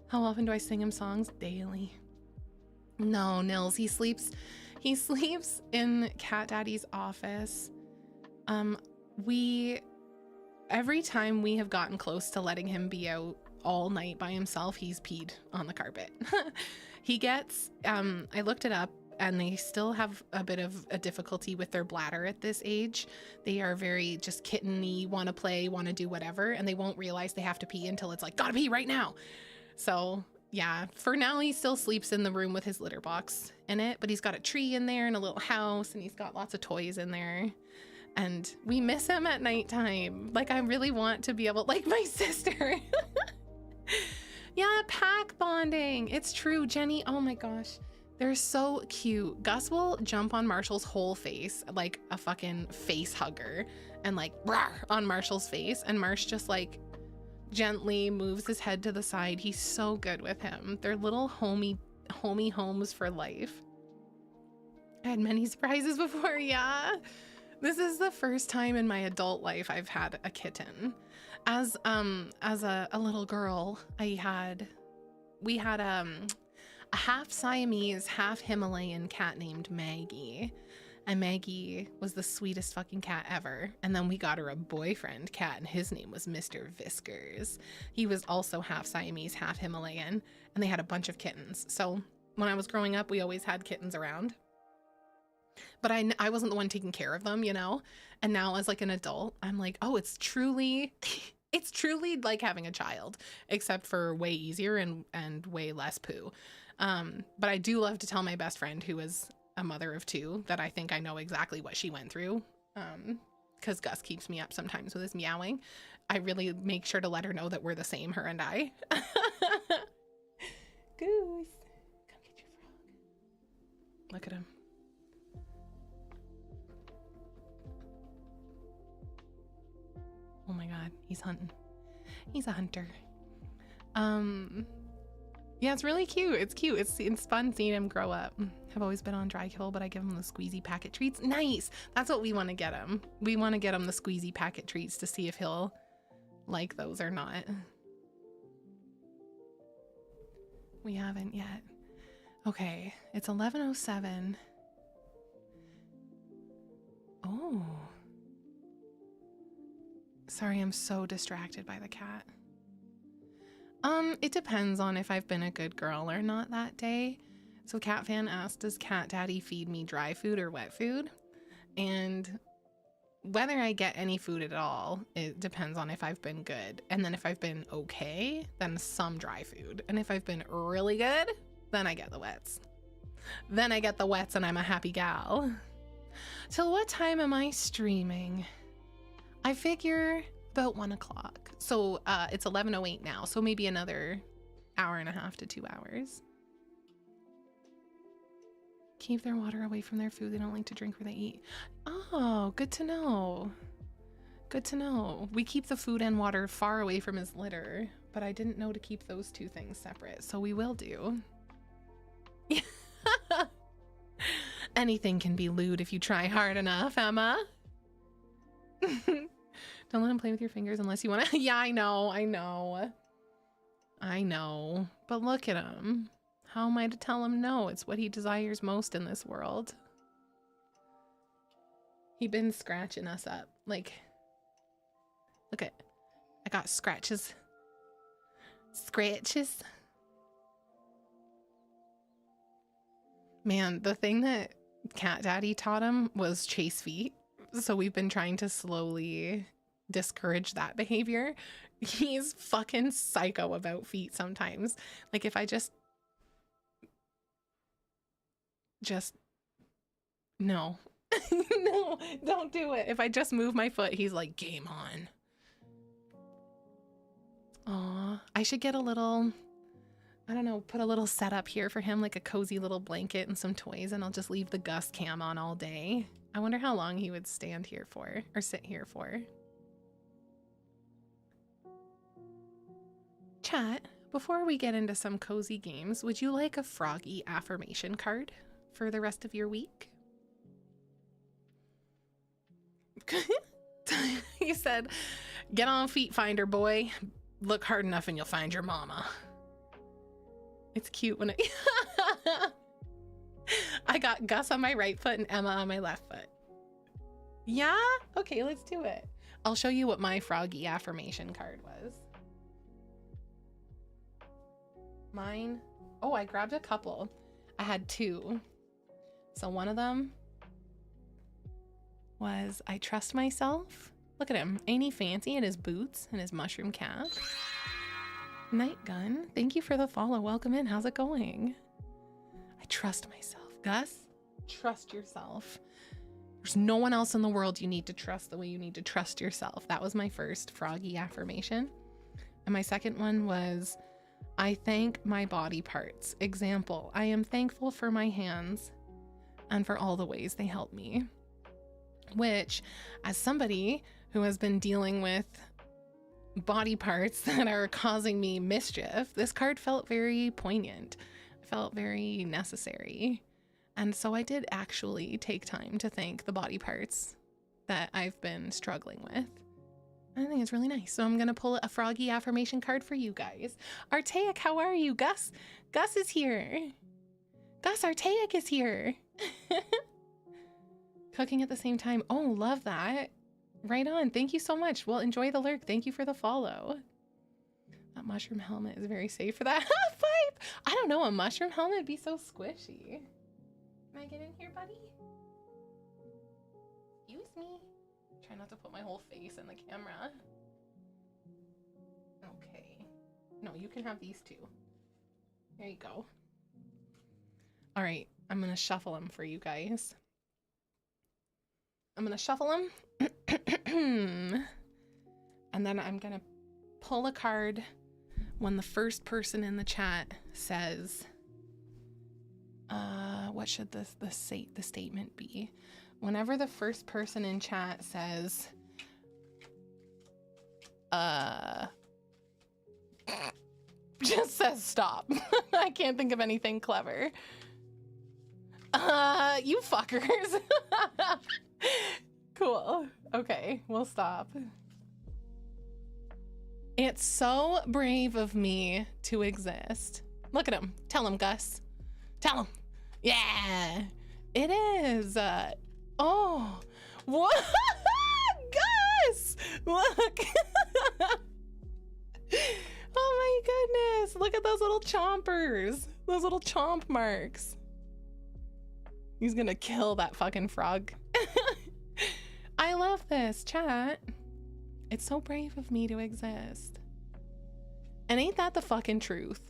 How often do I sing him songs? Daily. No, Nils, he sleeps in Cat Daddy's office. Every time we have gotten close to letting him be out all night by himself, he's peed on the carpet. He gets, I looked it up, and they still have a bit of a difficulty with their bladder at this age. They are very just kitten-y, want to play, want to do whatever, and they won't realize they have to pee until it's like, gotta pee right now. So yeah, for now he still sleeps in the room with his litter box in it, but he's got a tree in there and a little house, and he's got lots of toys in there. And we miss him at nighttime. Like, I really want to be able, like my sister. Yeah, pack bonding. It's true, Jenny. Oh my gosh. They're so cute. Gus will jump on Marshall's whole face, like a fucking face hugger, and like rawr on Marshall's face. And Marsh just like gently moves his head to the side. He's so good with him. They're little homey homes for life. I had many surprises before, yeah. This is the first time in my adult life I've had a kitten. As a little girl, we had a half Siamese, half Himalayan cat named Maggie. And Maggie was the sweetest fucking cat ever. And then we got her a boyfriend cat, and his name was Mr. Whiskers. He was also half Siamese, half Himalayan, and they had a bunch of kittens. So when I was growing up, we always had kittens around. But I wasn't the one taking care of them, you know? And now as like an adult, I'm like, oh, it's truly like having a child, except for way easier and way less poo. But I do love to tell my best friend, who is a mother of two, that I think I know exactly what she went through. Because Gus keeps me up sometimes with his meowing. I really make sure to let her know that we're the same, her and I. Goose, come get your frog. Look at him. Oh my God, he's hunting. He's a hunter. Yeah, it's really cute. It's cute. It's fun seeing him grow up. I've always been on dry kill, but I give him the squeezy packet treats. Nice. That's what we want to get him. We want to get him the squeezy packet treats to see if he'll like those or not. We haven't yet. Okay, it's 11:07. Oh. Sorry, I'm so distracted by the cat. It depends on if I've been a good girl or not that day. So Cat Fan asked, does Cat Daddy feed me dry food or wet food? And whether I get any food at all, it depends on if I've been good. And then if I've been okay, then some dry food. And if I've been really good, then I get the wets. Then I get the wets and I'm a happy gal. Till what time am I streaming? I figure about 1 o'clock. So it's 11:08 now. So maybe another hour and a half to 2 hours. Keep their water away from their food. They don't like to drink where they eat. Oh, good to know. Good to know. We keep the food and water far away from his litter, but I didn't know to keep those two things separate. So we will do. Anything can be lewd if you try hard enough, Emma. Don't let him play with your fingers unless you want to. Yeah, I know. But look at him. How am I to tell him no? It's what he desires most in this world. He been scratching us up. Like, look at, I got scratches. Scratches. Man, the thing that Cat Daddy taught him was chase feet. So we've been trying to slowly discourage that behavior. He's fucking psycho about feet sometimes. Like if I just no. No, don't do it. If I just move my foot, he's like, game on. Aw, I should get a little, I don't know, put a little setup here for him, like a cozy little blanket and some toys, and I'll just leave the Gus cam on all day. I wonder how long he would stand here for, or sit here for. Chat, before we get into some cozy games, would you like a froggy affirmation card for the rest of your week? He said, get on feet finder, boy. Look hard enough and you'll find your mama. It's cute when I got Gus on my right foot and Emma on my left foot. Yeah? Okay, let's do it. I'll show you what my froggy affirmation card was. Mine. Oh, I grabbed a couple. I had two. So one of them was, I trust myself. Look at him. Ain't he fancy in his boots and his mushroom cap? Night Gun, thank you for the follow. Welcome in. How's it going? I trust myself. Gus, trust yourself. There's no one else in the world you need to trust the way you need to trust yourself. That was my first froggy affirmation. And my second one was, I thank my body parts. Example, I am thankful for my hands and for all the ways they help me. Which, as somebody who has been dealing with body parts that are causing me mischief, this card felt very poignant. It felt very necessary. And so I did actually take time to thank the body parts that I've been struggling with. I think it's really nice. So I'm going to pull a froggy affirmation card for you guys. Artaic, how are you? Gus is here. Gus Artaic is here. Cooking at the same time. Oh, love that. Right on. Thank you so much. Well, enjoy the lurk. Thank you for the follow. That mushroom helmet is very safe for that. Five. I don't know. A mushroom helmet would be so squishy. Can I get in here, buddy? Excuse me. Try not to put my whole face in the camera. Okay. No, you can have these two. There you go. All right. I'm going to shuffle them for you guys. I'm going to shuffle them. And then I'm going to pull a card when the first person in the chat says, what should the statement be? Whenever the first person in chat says, just says stop. I can't think of anything clever. You fuckers. Cool. Okay, we'll stop. It's so brave of me to exist. Look at him. Tell him, Gus. Tell him. Yeah, it is. Oh, what? Gus, look. Oh my goodness. Look at those little chompers. Those little chomp marks. He's gonna kill that fucking frog. I love this, chat. It's so brave of me to exist. And ain't that the fucking truth?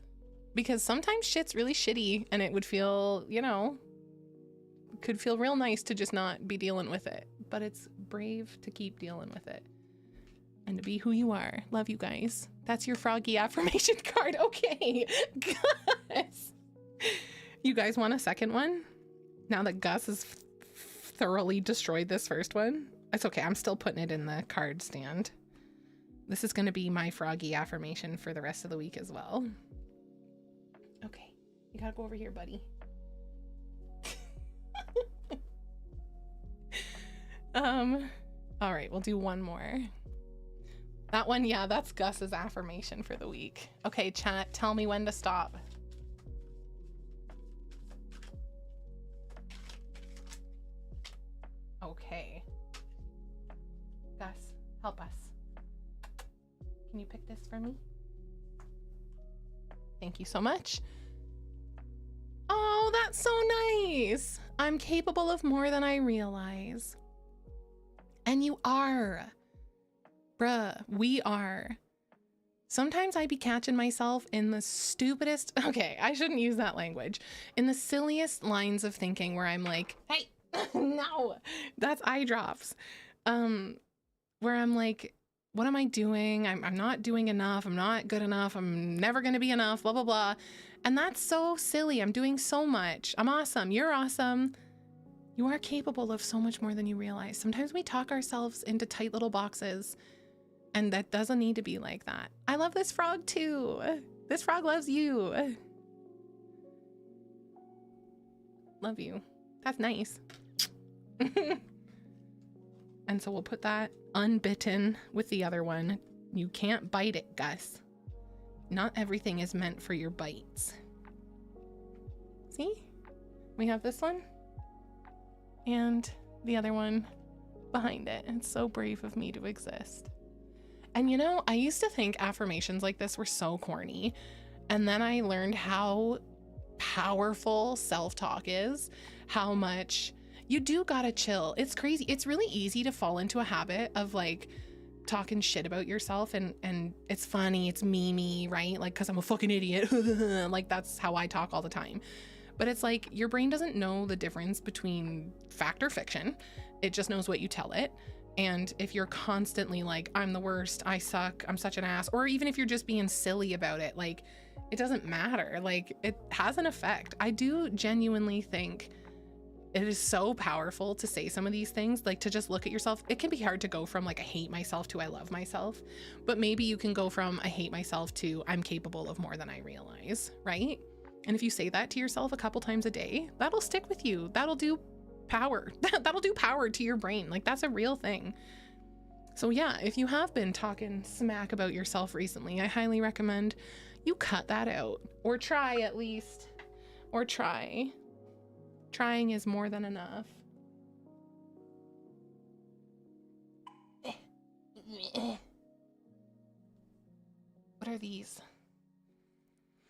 Because sometimes shit's really shitty and it would feel, you know, could feel real nice to just not be dealing with it. But it's brave to keep dealing with it. And to be who you are. Love you guys. That's your froggy affirmation card. Okay. Gus. You guys want a second one? Now that Gus has thoroughly destroyed this first one. It's okay. I'm still putting it in the card stand. This is going to be my froggy affirmation for the rest of the week as well. Okay. You gotta go over here, buddy. All right. We'll do one more. That one, yeah, that's Gus's affirmation for the week. Okay, chat, tell me when to stop. Okay. Gus, help us. Can you pick this for me? Thank you so much. Oh, that's so nice. I'm capable of more than I realize. And you are. Bruh, we are. Sometimes I be catching myself in the stupidest, okay, I shouldn't use that language, in the silliest lines of thinking where I'm like, hey, no, that's eye drops. Where I'm like, what am I doing? I'm not doing enough. I'm not good enough. I'm never going to be enough, blah, blah, blah. And that's so silly. I'm doing so much. I'm awesome. You're awesome. You are capable of so much more than you realize. Sometimes we talk ourselves into tight little boxes. And that doesn't need to be like that. I love this frog too. This frog loves you. Love you. That's nice. And so we'll put that unbitten with the other one. You can't bite it, Gus. Not everything is meant for your bites. See? We have this one and the other one behind it. It's so brave of me to exist. And you know, I used to think affirmations like this were so corny. And then I learned how powerful self-talk is, how much you do gotta chill. It's crazy. It's really easy to fall into a habit of like talking shit about yourself, and it's funny, it's memey, right? Like, cause I'm a fucking idiot. Like, that's how I talk all the time. But it's like your brain doesn't know the difference between fact or fiction. It just knows what you tell it. And if you're constantly like, I'm the worst, I suck, I'm such an ass, or even if you're just being silly about it, like, it doesn't matter. Like, it has an effect. I do genuinely think it is so powerful to say some of these things, like to just look at yourself. It can be hard to go from like, I hate myself to I love myself, but maybe you can go from I hate myself to I'm capable of more than I realize, right? And if you say that to yourself a couple times a day, that'll stick with you. That'll do power. That'll do power to your brain. Like, that's a real thing. So yeah, if you have been talking smack about yourself recently, I highly recommend you cut that out, or try at least, or try. Trying is more than enough. What are these?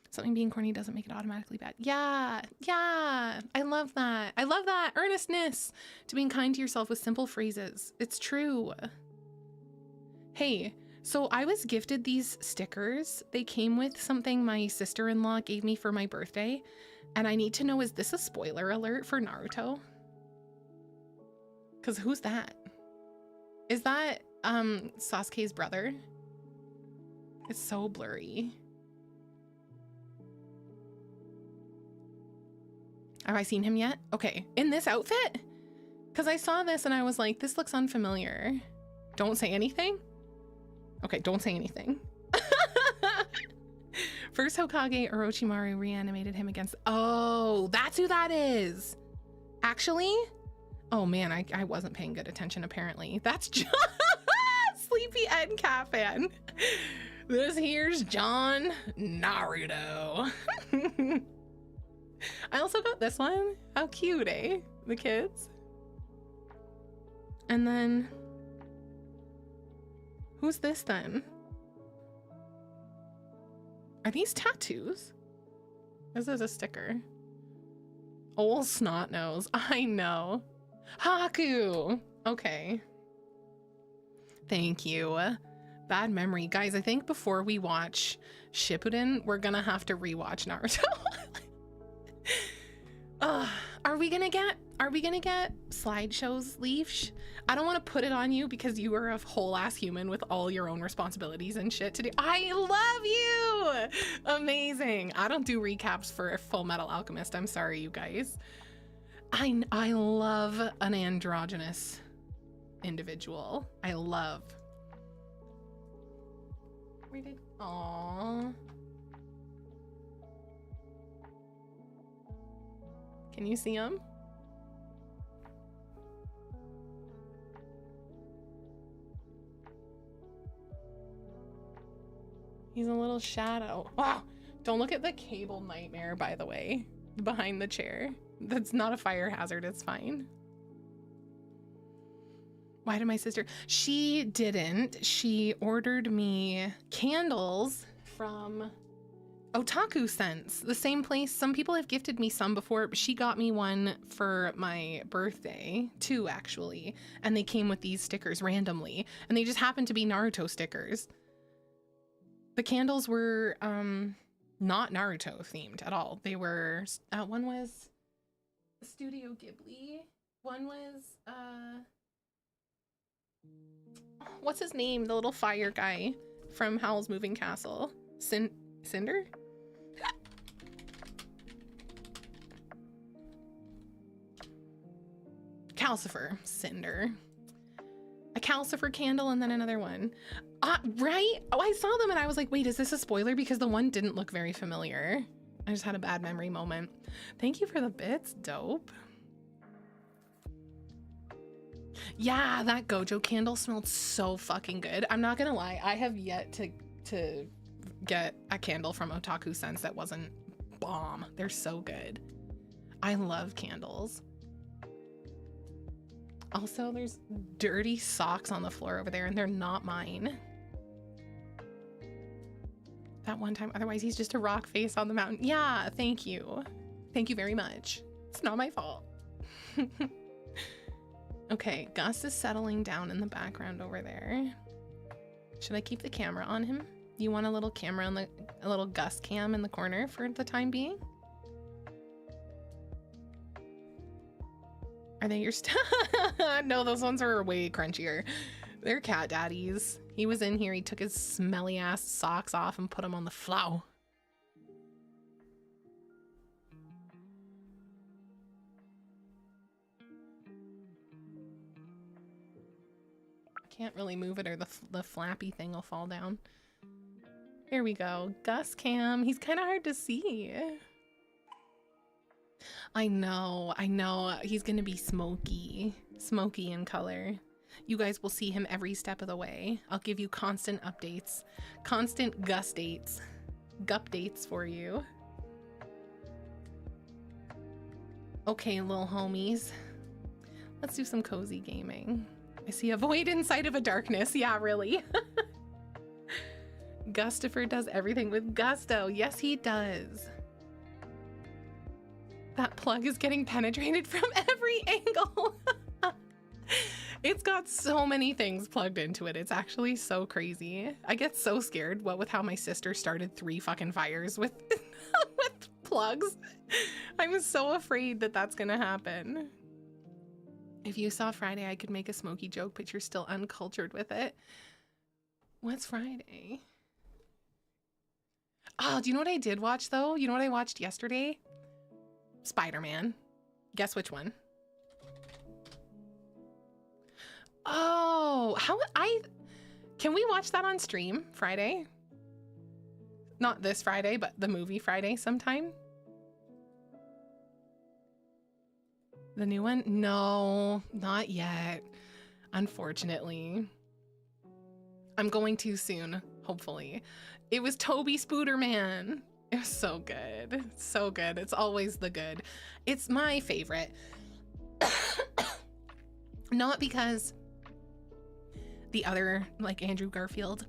Something being corny doesn't make it automatically bad. Yeah, I love that. I love that earnestness to being kind to yourself with simple phrases. It's true. Hey, so I was gifted these stickers. They came with something my sister-in-law gave me for my birthday. And I need to know, is this a spoiler alert for Naruto? Because who's that? Is that Sasuke's brother? It's so blurry. Have I seen him yet? Okay, in this outfit? Because I saw this and I was like, this looks unfamiliar. Don't say anything? Okay, don't say anything. First Hokage Orochimaru reanimated him against... Oh, that's who that is. Actually? Oh man, I wasn't paying good attention apparently. That's John. Sleepy Ed Cat fan. This here's John Naruto. I also got this one. How cute, eh? The kids. And then... Who's this then? Are these tattoos? This is a sticker. Old snot nose. I know. Haku. Okay. Thank you. Bad memory. Guys, I think before we watch Shippuden, we're gonna have to rewatch Naruto. Are we gonna get slideshows, Leash? I don't want to put it on you because you are a whole ass human with all your own responsibilities and shit to do. I love you. Amazing. I don't do recaps for Full Metal Alchemist. I'm sorry, you guys. I love an androgynous individual. I love. Where did? Aww. Can you see him? He's a little shadow. Wow. Don't look at the cable nightmare, by the way, behind the chair. That's not a fire hazard. It's fine. Why did my sister? She didn't. She ordered me candles from Otaku Sense, the same place. Some people have gifted me some before, but she got me one for my birthday, two actually, and they came with these stickers randomly, and they just happened to be Naruto stickers. The candles were not Naruto themed at all. They were, one was Studio Ghibli, one was, what's his name? The little fire guy from Howl's Moving Castle. Cinder? Calcifer. Cinder. A Calcifer candle and then another one. Right? Oh, I saw them and I was like, wait, is this a spoiler? Because the one didn't look very familiar. I just had a bad memory moment. Thank you for the bits. Dope. Yeah, that Gojo candle smelled so fucking good. I'm not gonna lie. I have yet to get a candle from Otaku Sense that wasn't bomb. They're so good. I love candles. Also, there's dirty socks on the floor over there and they're not mine. That one time. Otherwise, he's just a rock face on the mountain. Yeah, thank you. Thank you very much. It's not my fault. Okay, Gus is settling down in the background over there. Should I keep the camera on him? You want a little camera on a little Gus cam in the corner for the time being? Are they your No, those ones are way crunchier. They're cat daddies. He was in here, he took his smelly ass socks off and put them on the floor. Can't really move it or the flappy thing will fall down. There we go. Gus cam. He's kind of hard to see. I know. He's going to be smoky in color. You guys will see him every step of the way. I'll give you constant updates, constant Gus dates, gup dates for you. Okay, little homies. Let's do some cozy gaming. I see a void inside of a darkness. Yeah, really. Gustifer does everything with gusto. Yes, he does. That plug is getting penetrated from every angle. It's got so many things plugged into it. It's actually so crazy. I get so scared, what with how my sister started 3 fucking fires with, with plugs. I'm so afraid that that's gonna happen. If you saw Friday, I could make a smoky joke, but you're still uncultured with it. What's Friday? Oh, do you know what I did watch though? You know what I watched yesterday? Spider-Man. Guess which one? Oh, can we watch that on stream Friday? Not this Friday, but the movie Friday sometime? The new one? No, not yet. Unfortunately. I'm going to soon, hopefully. It was Toby Spooderman. It was so good. So good. It's always the good. It's my favorite. Not because the other, like Andrew Garfield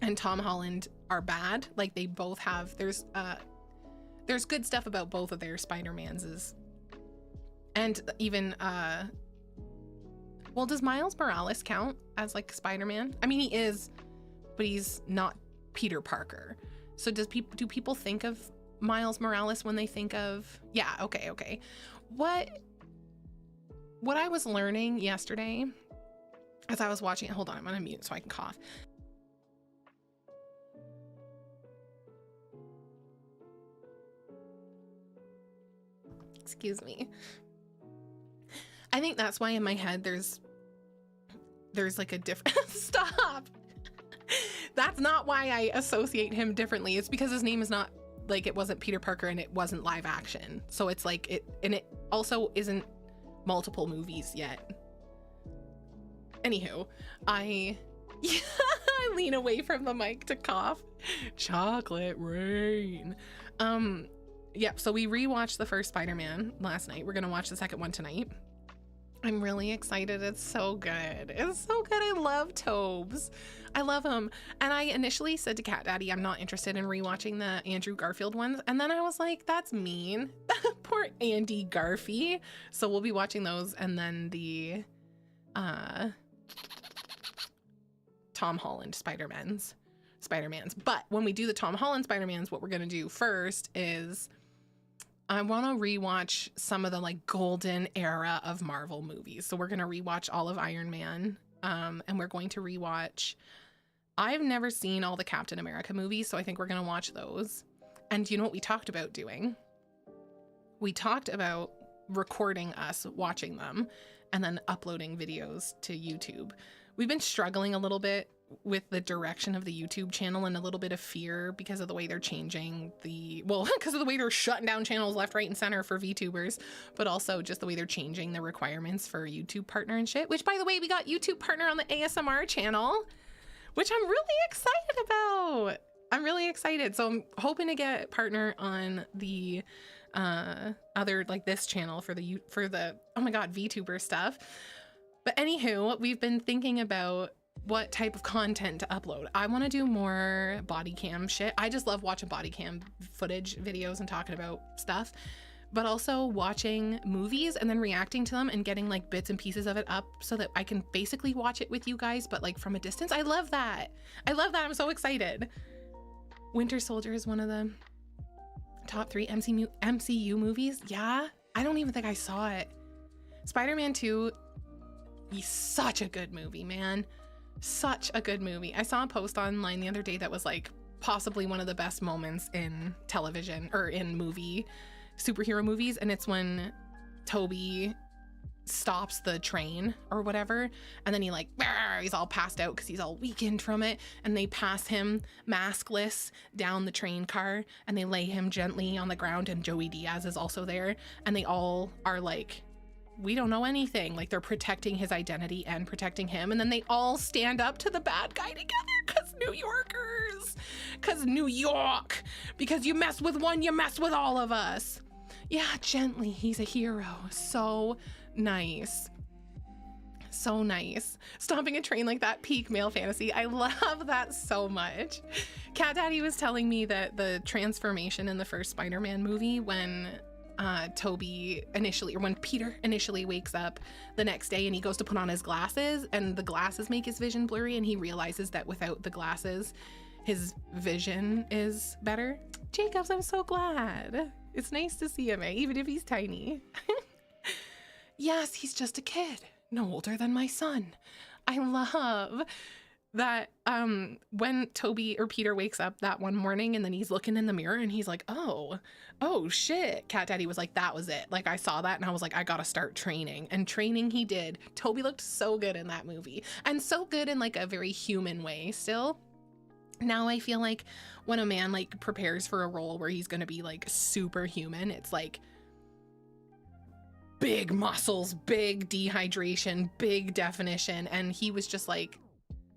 and Tom Holland, are bad. Like they both have, there's good stuff about both of their Spider-Mans. And even, well, does Miles Morales count as like Spider-Man? I mean, he is, but he's not Peter Parker. So do people think of Miles Morales when they think of, yeah, okay. What I was learning yesterday as I was watching it, hold on, I'm gonna mute so I can cough. Excuse me. I think that's why in my head there's like a different stop. That's not why I associate him differently. It's because his name is not like, it wasn't Peter Parker and it wasn't live action. So it's like it also isn't multiple movies yet. Anywho, I lean away from the mic to cough. Chocolate rain. Yeah, so we rewatched the first Spider-Man last night. We're gonna watch the second one tonight. I'm really excited. It's so good. It's so good. I love Tobes. I love him. And I initially said to Cat Daddy, I'm not interested in rewatching the Andrew Garfield ones. And then I was like, that's mean. Poor Andy Garfy. So we'll be watching those and then the Tom Holland Spider-Mans. But when we do the Tom Holland Spider-Mans, what we're going to do first is I want to rewatch some of the like golden era of Marvel movies. So we're going to rewatch all of Iron Man. And we're going to rewatch, I've never seen all the Captain America movies, so I think we're going to watch those. And you know what we talked about doing? We talked about recording us watching them and then uploading videos to YouTube. We've been struggling a little bit with the direction of the YouTube channel and a little bit of fear because of the way they're changing because of the way they're shutting down channels left, right, and center for VTubers, but also just the way they're changing the requirements for YouTube partner and shit, which by the way, we got YouTube partner on the ASMR channel, which I'm really excited about. I'm really excited. So I'm hoping to get partner on the other, like this channel for the, oh my God, VTuber stuff. But anywho, we've been thinking about what type of content to upload. I want to do more body cam shit. I just love watching body cam footage videos and talking about stuff, but also watching movies and then reacting to them and getting like bits and pieces of it up so that I can basically watch it with you guys, but like from a distance. I love that. I love that. I'm so excited. Winter Soldier is one of the top 3 MCU movies. Yeah, I don't even think I saw it. Spider-Man 2, such a good movie, man. Such a good movie. I saw a post online the other day that was like possibly one of the best moments in television or in superhero movies, and it's when Toby stops the train or whatever, and then he's all passed out because he's all weakened from it, and they pass him maskless down the train car and they lay him gently on the ground, and Joey Diaz is also there, and they all are like, we don't know anything. Like, they're protecting his identity and protecting him. And then they all stand up to the bad guy together because New Yorkers, because New York, because you mess with one, you mess with all of us. Yeah, gently. He's a hero. So nice. So nice. Stopping a train like that, peak male fantasy. I love that so much. Cat Daddy was telling me that the transformation in the first Spider-Man movie when when Peter initially wakes up the next day and he goes to put on his glasses, and the glasses make his vision blurry, and he realizes that without the glasses his vision is better. Jacobs, I'm so glad. It's nice to see him, even if he's tiny. Yes, he's just a kid, no older than my son. I love that when Toby or Peter wakes up that one morning and then he's looking in the mirror and he's like, oh shit. Cat Daddy was like, that was it. Like, I saw that and I was like, I gotta start training. And training he did. Toby looked so good in that movie, and so good in like a very human way still. Now I feel like when a man like prepares for a role where he's gonna be like superhuman, it's like big muscles, big dehydration, big definition, and he was just like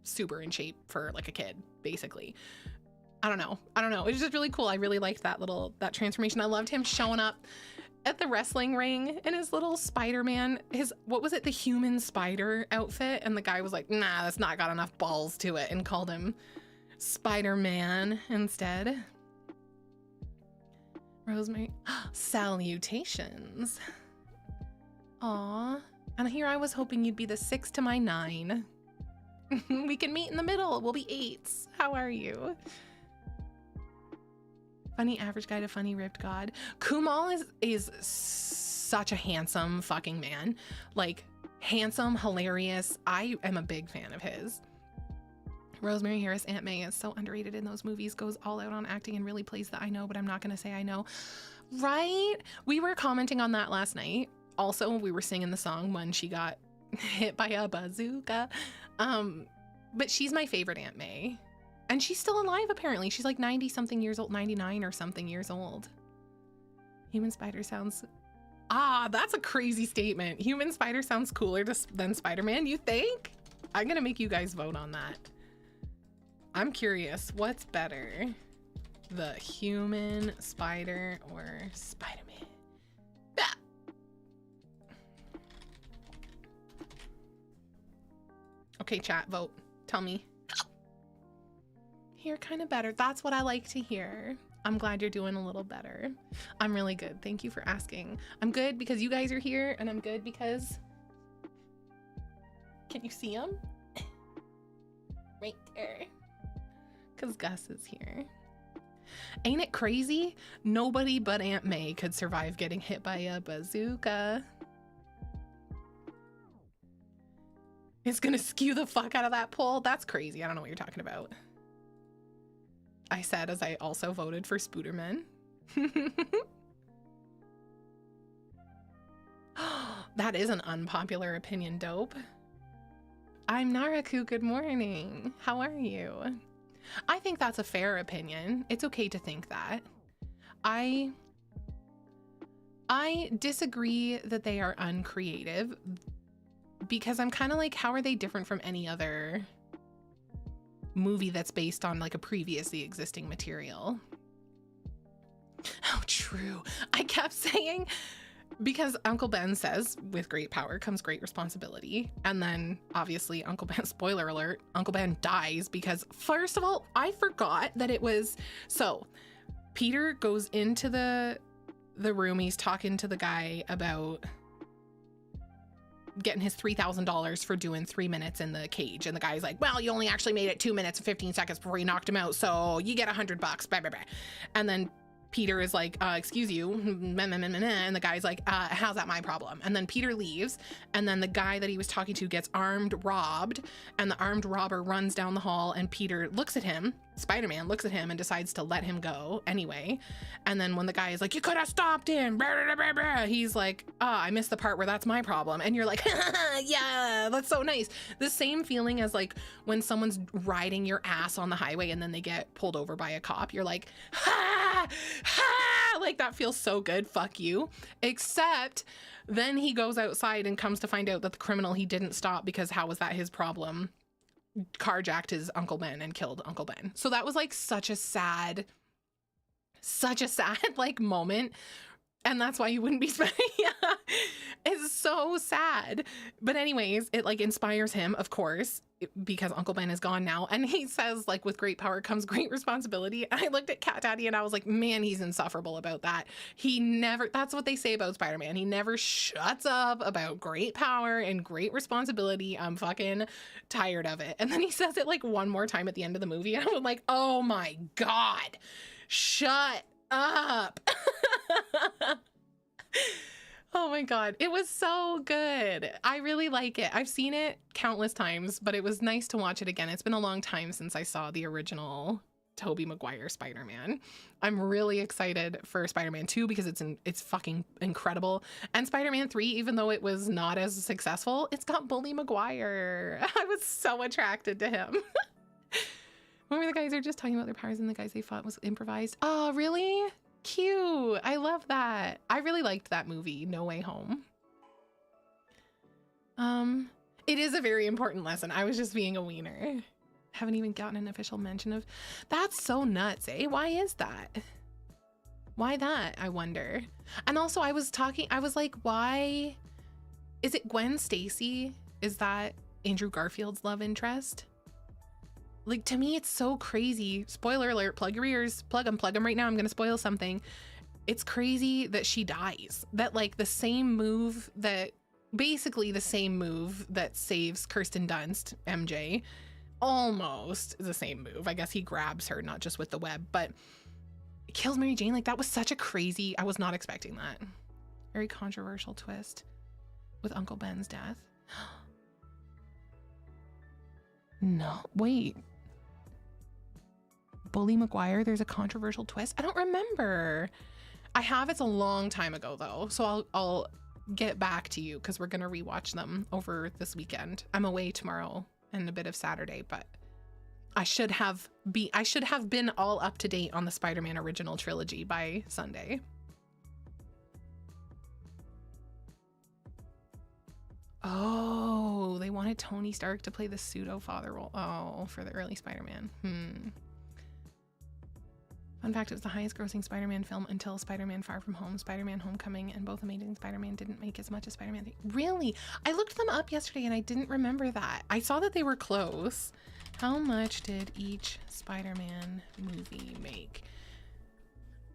super in shape for like a kid, basically. I don't know. It was just really cool. I really liked that transformation. I loved him showing up at the wrestling ring in his little Spider-Man, the human spider outfit, and the guy was like, nah, that's not got enough balls to it, and called him Spider-Man instead. Rosemary, salutations. Aw, and here I was hoping you'd be the 6 to my 9. We can meet in the middle. We'll be 8s. How are you? Funny average guy to funny ripped god. Kumal is such a handsome fucking man. Like, handsome, hilarious. I am a big fan of his. Rosemary Harris, Aunt May, is so underrated in those movies. Goes all out on acting and really plays the I know, but I'm not gonna say I know. Right? We were commenting on that last night. Also, we were singing the song when she got hit by a bazooka. But she's my favorite Aunt May. And she's still alive, apparently. She's like 90 something years old, 99 or something years old. Human spider sounds... that's a crazy statement. Human spider sounds cooler than Spider-Man, you think? I'm gonna make you guys vote on that. I'm curious, what's better? The human spider or Spider-Man? Ah! Okay, chat, vote. Tell me. You're kind of better. That's what I like to hear. I'm glad you're doing a little better. I'm really good. Thank you for asking. I'm good because you guys are here, and I'm good because... Can you see him? Right there. Because Gus is here. Ain't it crazy? Nobody but Aunt May could survive getting hit by a bazooka. It's gonna skew the fuck out of that poll. That's crazy. I don't know what you're talking about. I said as I also voted for Spooderman. That is an unpopular opinion, dope. I'm Naraku, good morning. How are you? I think that's a fair opinion. It's okay to think that. I disagree that they are uncreative, because I'm kind of like, how are they different from any other movie that's based on like a previously existing material? Oh, true. I kept saying Because Uncle Ben says, with great power comes great responsibility. And then obviously Uncle Ben, spoiler alert, Uncle Ben dies because, first of all, I forgot that it was, so Peter goes into the room. He's talking to the guy about getting his $3,000 for doing 3 minutes in the cage. And the guy's like, well, you only actually made it 2 minutes and 15 seconds before you knocked him out. So you get $100, blah, blah, blah. And then Peter is like, excuse you. And the guy's like, how's that my problem? And then Peter leaves. And then the guy that he was talking to gets armed robbed. And the armed robber runs down the hall. And Peter looks at him. Spider-Man looks at him and decides to let him go anyway. And then when the guy is like, you could have stopped him, he's like, I missed the part where that's my problem. And you're like, yeah, that's so nice. The same feeling as like when someone's riding your ass on the highway and then they get pulled over by a cop. You're like, ha, ha, like that feels so good. Fuck you. Except then he goes outside and comes to find out that the criminal he didn't stop because how was that his problem? Carjacked his Uncle Ben and killed Uncle Ben. So that was like such a sad like moment. And that's why you wouldn't be spending. Yeah. It's so sad. But anyways, it like inspires him, of course, because Uncle Ben is gone now. And he says like, with great power comes great responsibility. And I looked at Cat Daddy and I was like, man, he's insufferable about that. He never, that's what they say about Spider-Man. He never shuts up about great power and great responsibility. I'm fucking tired of it. And then he says it like one more time at the end of the movie. And I'm like, oh my God, shut up. Oh my God. It was so good. I really like it. I've seen it countless times, but it was nice to watch it again. It's been a long time since I saw the original Tobey Maguire Spider-Man. I'm really excited for Spider-Man 2 because it's fucking incredible. And Spider-Man 3, even though it was not as successful, it's got Bully Maguire. I was so attracted to him. Remember the guys are just talking about their powers and the guys they fought was improvised. Oh, really? Cute. I love that. I really liked that movie, No Way Home. It is a very important lesson. I was just being a wiener. Haven't even gotten an official mention of. That's so nuts, eh? Why is that? Why that, I wonder? And also I was like, why is it Gwen Stacy? Is that Andrew Garfield's love interest? Like, to me, it's so crazy. Spoiler alert, plug your ears, plug them right now. I'm going to spoil something. It's crazy that she dies. That like basically the same move that saves Kirsten Dunst, MJ, almost the same move. I guess he grabs her, not just with the web, but it kills Mary Jane. Like that was such a crazy, I was not expecting that. Very controversial twist with Uncle Ben's death. No, wait. Bully Maguire, there's a controversial twist. I don't remember. I have, it's a long time ago though. So I'll get back to you because we're going to rewatch them over this weekend. I'm away tomorrow and a bit of Saturday, but I should have been all up to date on the Spider-Man original trilogy by Sunday. Oh, they wanted Tony Stark to play the pseudo father role. Oh, for the early Spider-Man. Fun fact, it was the highest grossing Spider-Man film until Spider-Man Far From Home, Spider-Man Homecoming, and both Amazing Spider-Man didn't make as much as Spider-Man 3. Really? I looked them up yesterday and I didn't remember that. I saw that they were close. How much did each Spider-Man movie make?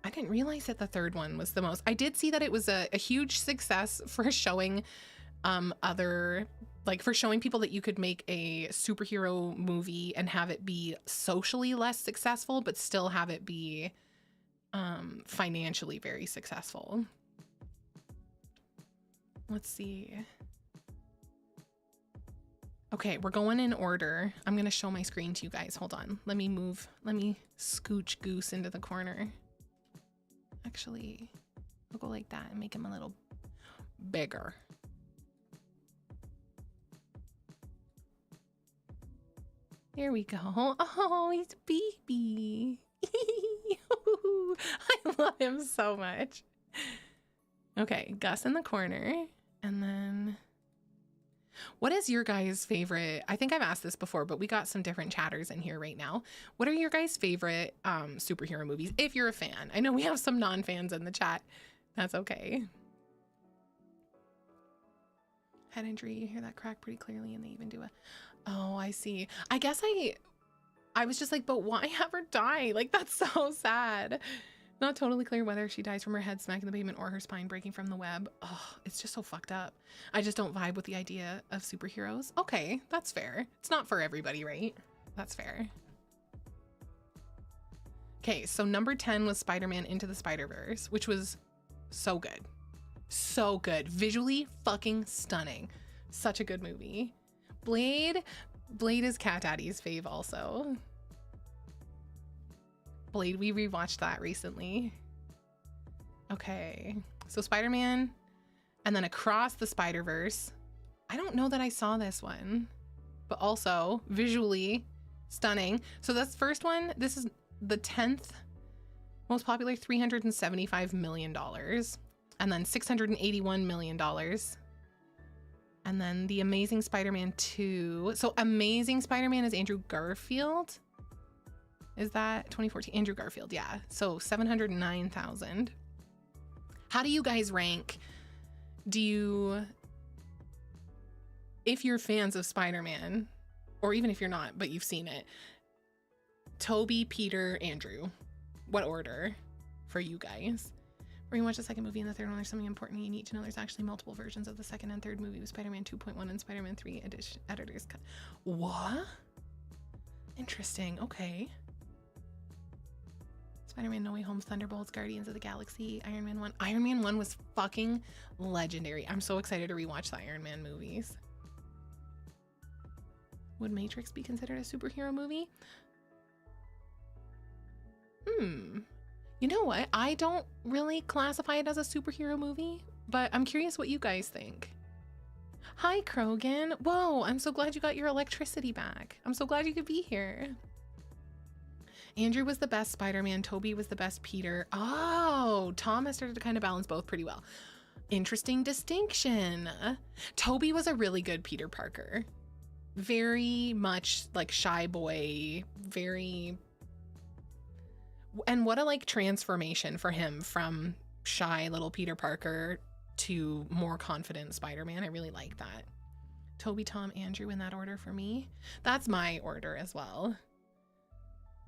I didn't realize that the third one was the most. I did see that it was a huge success for showing for showing people that you could make a superhero movie and have it be socially less successful, but still have it be financially very successful. Let's see. Okay, we're going in order. I'm going to show my screen to you guys. Hold on. Let me scooch Goose into the corner. Actually, I'll go like that and make him a little bigger. Here we go. Oh, he's a baby. I love him so much. Okay, Gus in the corner. And then, what is your guys' favorite? I think I've asked this before, but we got some different chatters in here right now. What are your guys' favorite superhero movies, if you're a fan? I know we have some non-fans in the chat. That's okay. Head injury, you hear that crack pretty clearly, and they even do a... Oh, I see. I guess I was just like, but why have her die? Like, that's so sad. Not totally clear whether she dies from her head smacking the pavement or her spine breaking from the web. Oh, it's just so fucked up. I just don't vibe with the idea of superheroes. Okay, that's fair. It's not for everybody, right? That's fair. Okay, so number 10 was Spider-Man Into the Spider-Verse, which was so good. So good. Visually fucking stunning. Such a good movie. Blade is Cat Daddy's fave also. Blade, we rewatched that recently. Okay, so Spider-Man and then Across the Spider-Verse. I don't know that I saw this one, but also visually stunning. So that's the first one. This is the 10th most popular, $375 million. And then $681 million. And then The Amazing Spider-Man 2. So Amazing Spider-Man is Andrew Garfield. Is that 2014? Andrew Garfield, yeah. So 709,000. How do you guys rank? If you're fans of Spider-Man, or even if you're not, but you've seen it, Toby, Peter, Andrew, what order for you guys? When you watch the second movie and the third one, there's something important you need to know. There's actually multiple versions of the second and third movie with Spider-Man 2.1 and Spider-Man 3 editor's cut. What? Interesting. Okay. Spider-Man No Way Home, Thunderbolts, Guardians of the Galaxy, Iron Man 1. Iron Man 1 was fucking legendary. I'm so excited to rewatch the Iron Man movies. Would Matrix be considered a superhero movie? You know what? I don't really classify it as a superhero movie, but I'm curious what you guys think. Hi, Krogan. Whoa, I'm so glad you got your electricity back. I'm so glad you could be here. Andrew was the best Spider-Man. Toby was the best Peter. Oh, Tom has started to kind of balance both pretty well. Interesting distinction. Toby was a really good Peter Parker. Very much like shy boy, and what a like transformation for him from shy little Peter Parker to more confident Spider-Man. I really like that. Toby, Tom, Andrew in that order for me. That's my order as well.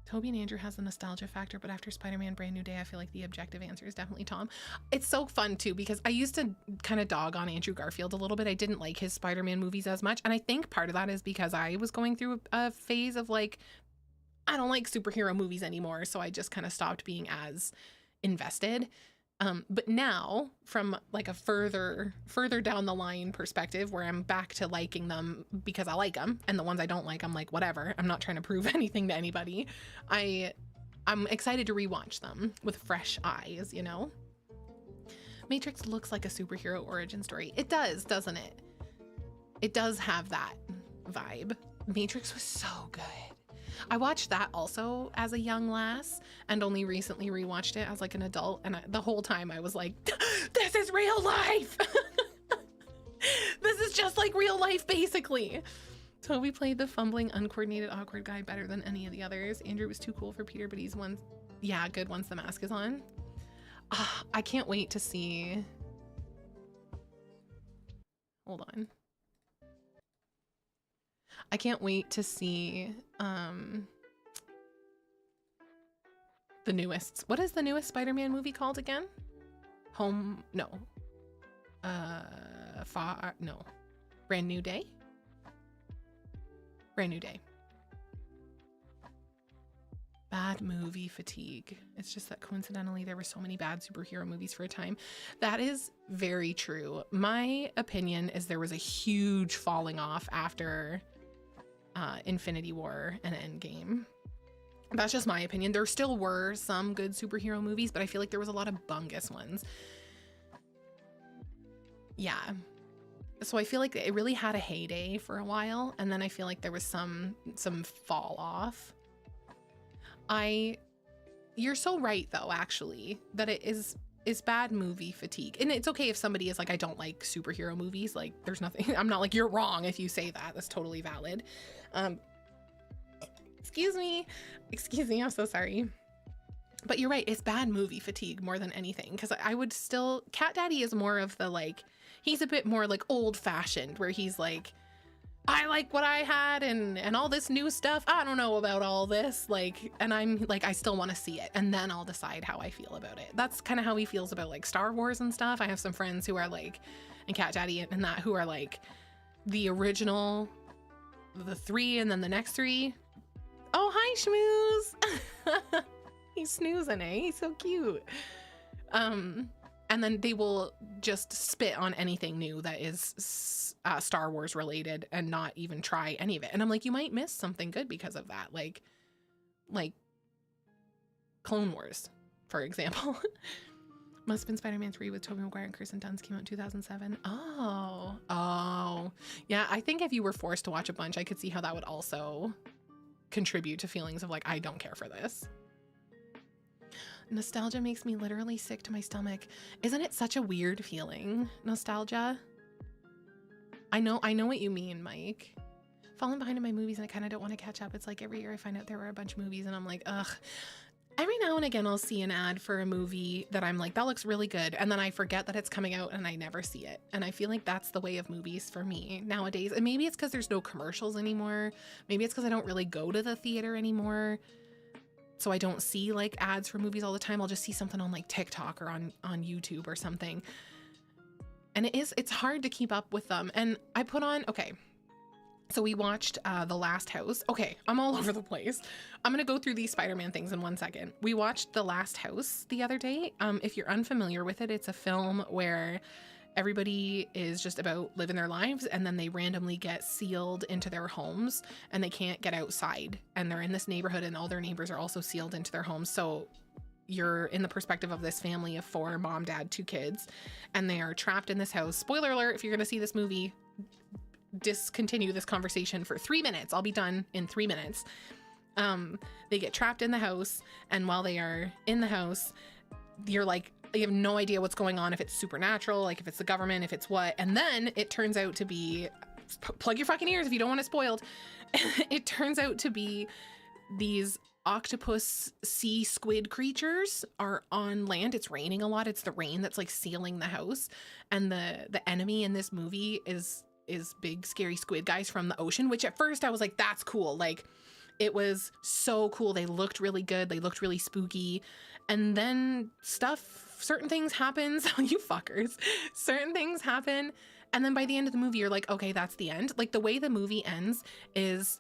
Toby and Andrew has the nostalgia factor, but after Spider-Man Brand New Day, I feel like the objective answer is definitely Tom. It's so fun too, because I used to kind of dog on Andrew Garfield a little bit. I didn't like his Spider-Man movies as much. And I think part of that is because I was going through a phase of like, I don't like superhero movies anymore. So I just kind of stopped being as invested. But now from like a further down the line perspective where I'm back to liking them because I like them, and the ones I don't like, I'm like, whatever, I'm not trying to prove anything to anybody. I'm excited to rewatch them with fresh eyes, you know? Matrix looks like a superhero origin story. It does, doesn't it? It does have that vibe. Matrix was so good. I watched that also as a young lass and only recently rewatched it as like an adult, and the whole time I was like, this is real life. This is just like real life basically. Toby played the fumbling, uncoordinated, awkward guy better than any of the others. Andrew was too cool for Peter, but he's one, yeah, good once the mask is on. I can't wait to see. Hold on. I can't wait to see the newest. What is the newest Spider-Man movie called again? Home? No. No. Brand New Day? Brand New Day. Bad movie fatigue. It's just that coincidentally there were so many bad superhero movies for a time. That is very true. My opinion is there was a huge falling off after Infinity War and Endgame. That's just my opinion. There still were some good superhero movies, but I feel like there was a lot of bungus ones. Yeah. So I feel like it really had a heyday for a while, and then I feel like there was some fall off. You're so right though, actually, that it is bad movie fatigue. And it's okay if somebody is like, I don't like superhero movies. Like there's nothing, I'm not like, you're wrong if you say that. That's totally valid. Excuse me, I'm so sorry. But you're right, it's bad movie fatigue more than anything. Cause I would still, Cat Daddy is more of the like, He's a bit more like old fashioned, where he's like, I like what I had and all this new stuff. I don't know about all this. Like, and I'm like, I still want to see it. And then I'll decide how I feel about it. That's kind of how he feels about like Star Wars and stuff. I have some friends who are like, and Cat Daddy and that, who are like the original, the 3 and then the next 3. Oh, hi, Schmooze. He's snoozing, eh? He's so cute. And then they will just spit on anything new that is Star Wars related and not even try any of it. And I'm like, you might miss something good because of that. Like Clone Wars, for example. Must have been Spider-Man 3 with Tobey Maguire and Kirsten Dunst, came out in 2007. Oh. Yeah, I think if you were forced to watch a bunch, I could see how that would also contribute to feelings of like, I don't care for this. Nostalgia makes me literally sick to my stomach. Isn't it such a weird feeling? Nostalgia? I know what you mean, Mike. Falling behind in my movies and I kind of don't want to catch up. It's like every year I find out there were a bunch of movies and I'm like, ugh. Every now and again I'll see an ad for a movie that I'm like, that looks really good. And then I forget that it's coming out and I never see it. And I feel like that's the way of movies for me nowadays. And maybe it's because there's no commercials anymore. Maybe it's because I don't really go to the theater anymore. So I don't see like ads for movies all the time. I'll just see something on like TikTok or on YouTube or something. And it's hard to keep up with them. And I put on, okay, so we watched The Last House. Okay, I'm all over the place. I'm gonna go through these Spider-Man things in 1 second. We watched The Last House the other day. If you're unfamiliar with it, it's a film where everybody is just about living their lives and then they randomly get sealed into their homes and they can't get outside. And they're in this neighborhood and all their neighbors are also sealed into their homes. So you're in the perspective of this family of 4, mom, dad, 2 kids, and they are trapped in this house. Spoiler alert, if you're gonna see this movie, discontinue this conversation for 3 minutes. I'll be done in 3 minutes. They get trapped in the house, and while they are in the house, you're like, you have no idea what's going on, if it's supernatural, like if it's the government, if it's what. And then it turns out to be, plug your fucking ears if you don't want it spoiled. It turns out to be these octopus sea squid creatures are on land. It's raining a lot. It's the rain that's like sealing the house. And the enemy in this movie is big scary squid guys from the ocean, which at first I was like, that's cool. Like, it was so cool. They looked really good. They looked really spooky. And then certain things happen. So you fuckers, certain things happen. And then by the end of the movie, you're like, okay, that's the end. Like the way the movie ends is,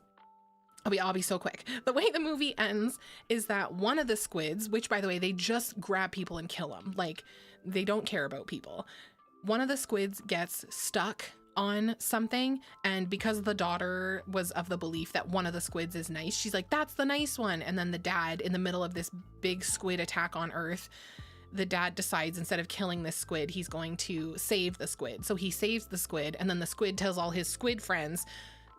I'll be so quick. The way the movie ends is that one of the squids, which by the way, they just grab people and kill them. Like they don't care about people. One of the squids gets stuck on something, and because the daughter was of the belief that one of the squids is nice, she's like, that's the nice one. And then the dad, in the middle of this big squid attack on Earth, the dad decides instead of killing this squid, he's going to save the squid. So he saves the squid, and then the squid tells all his squid friends,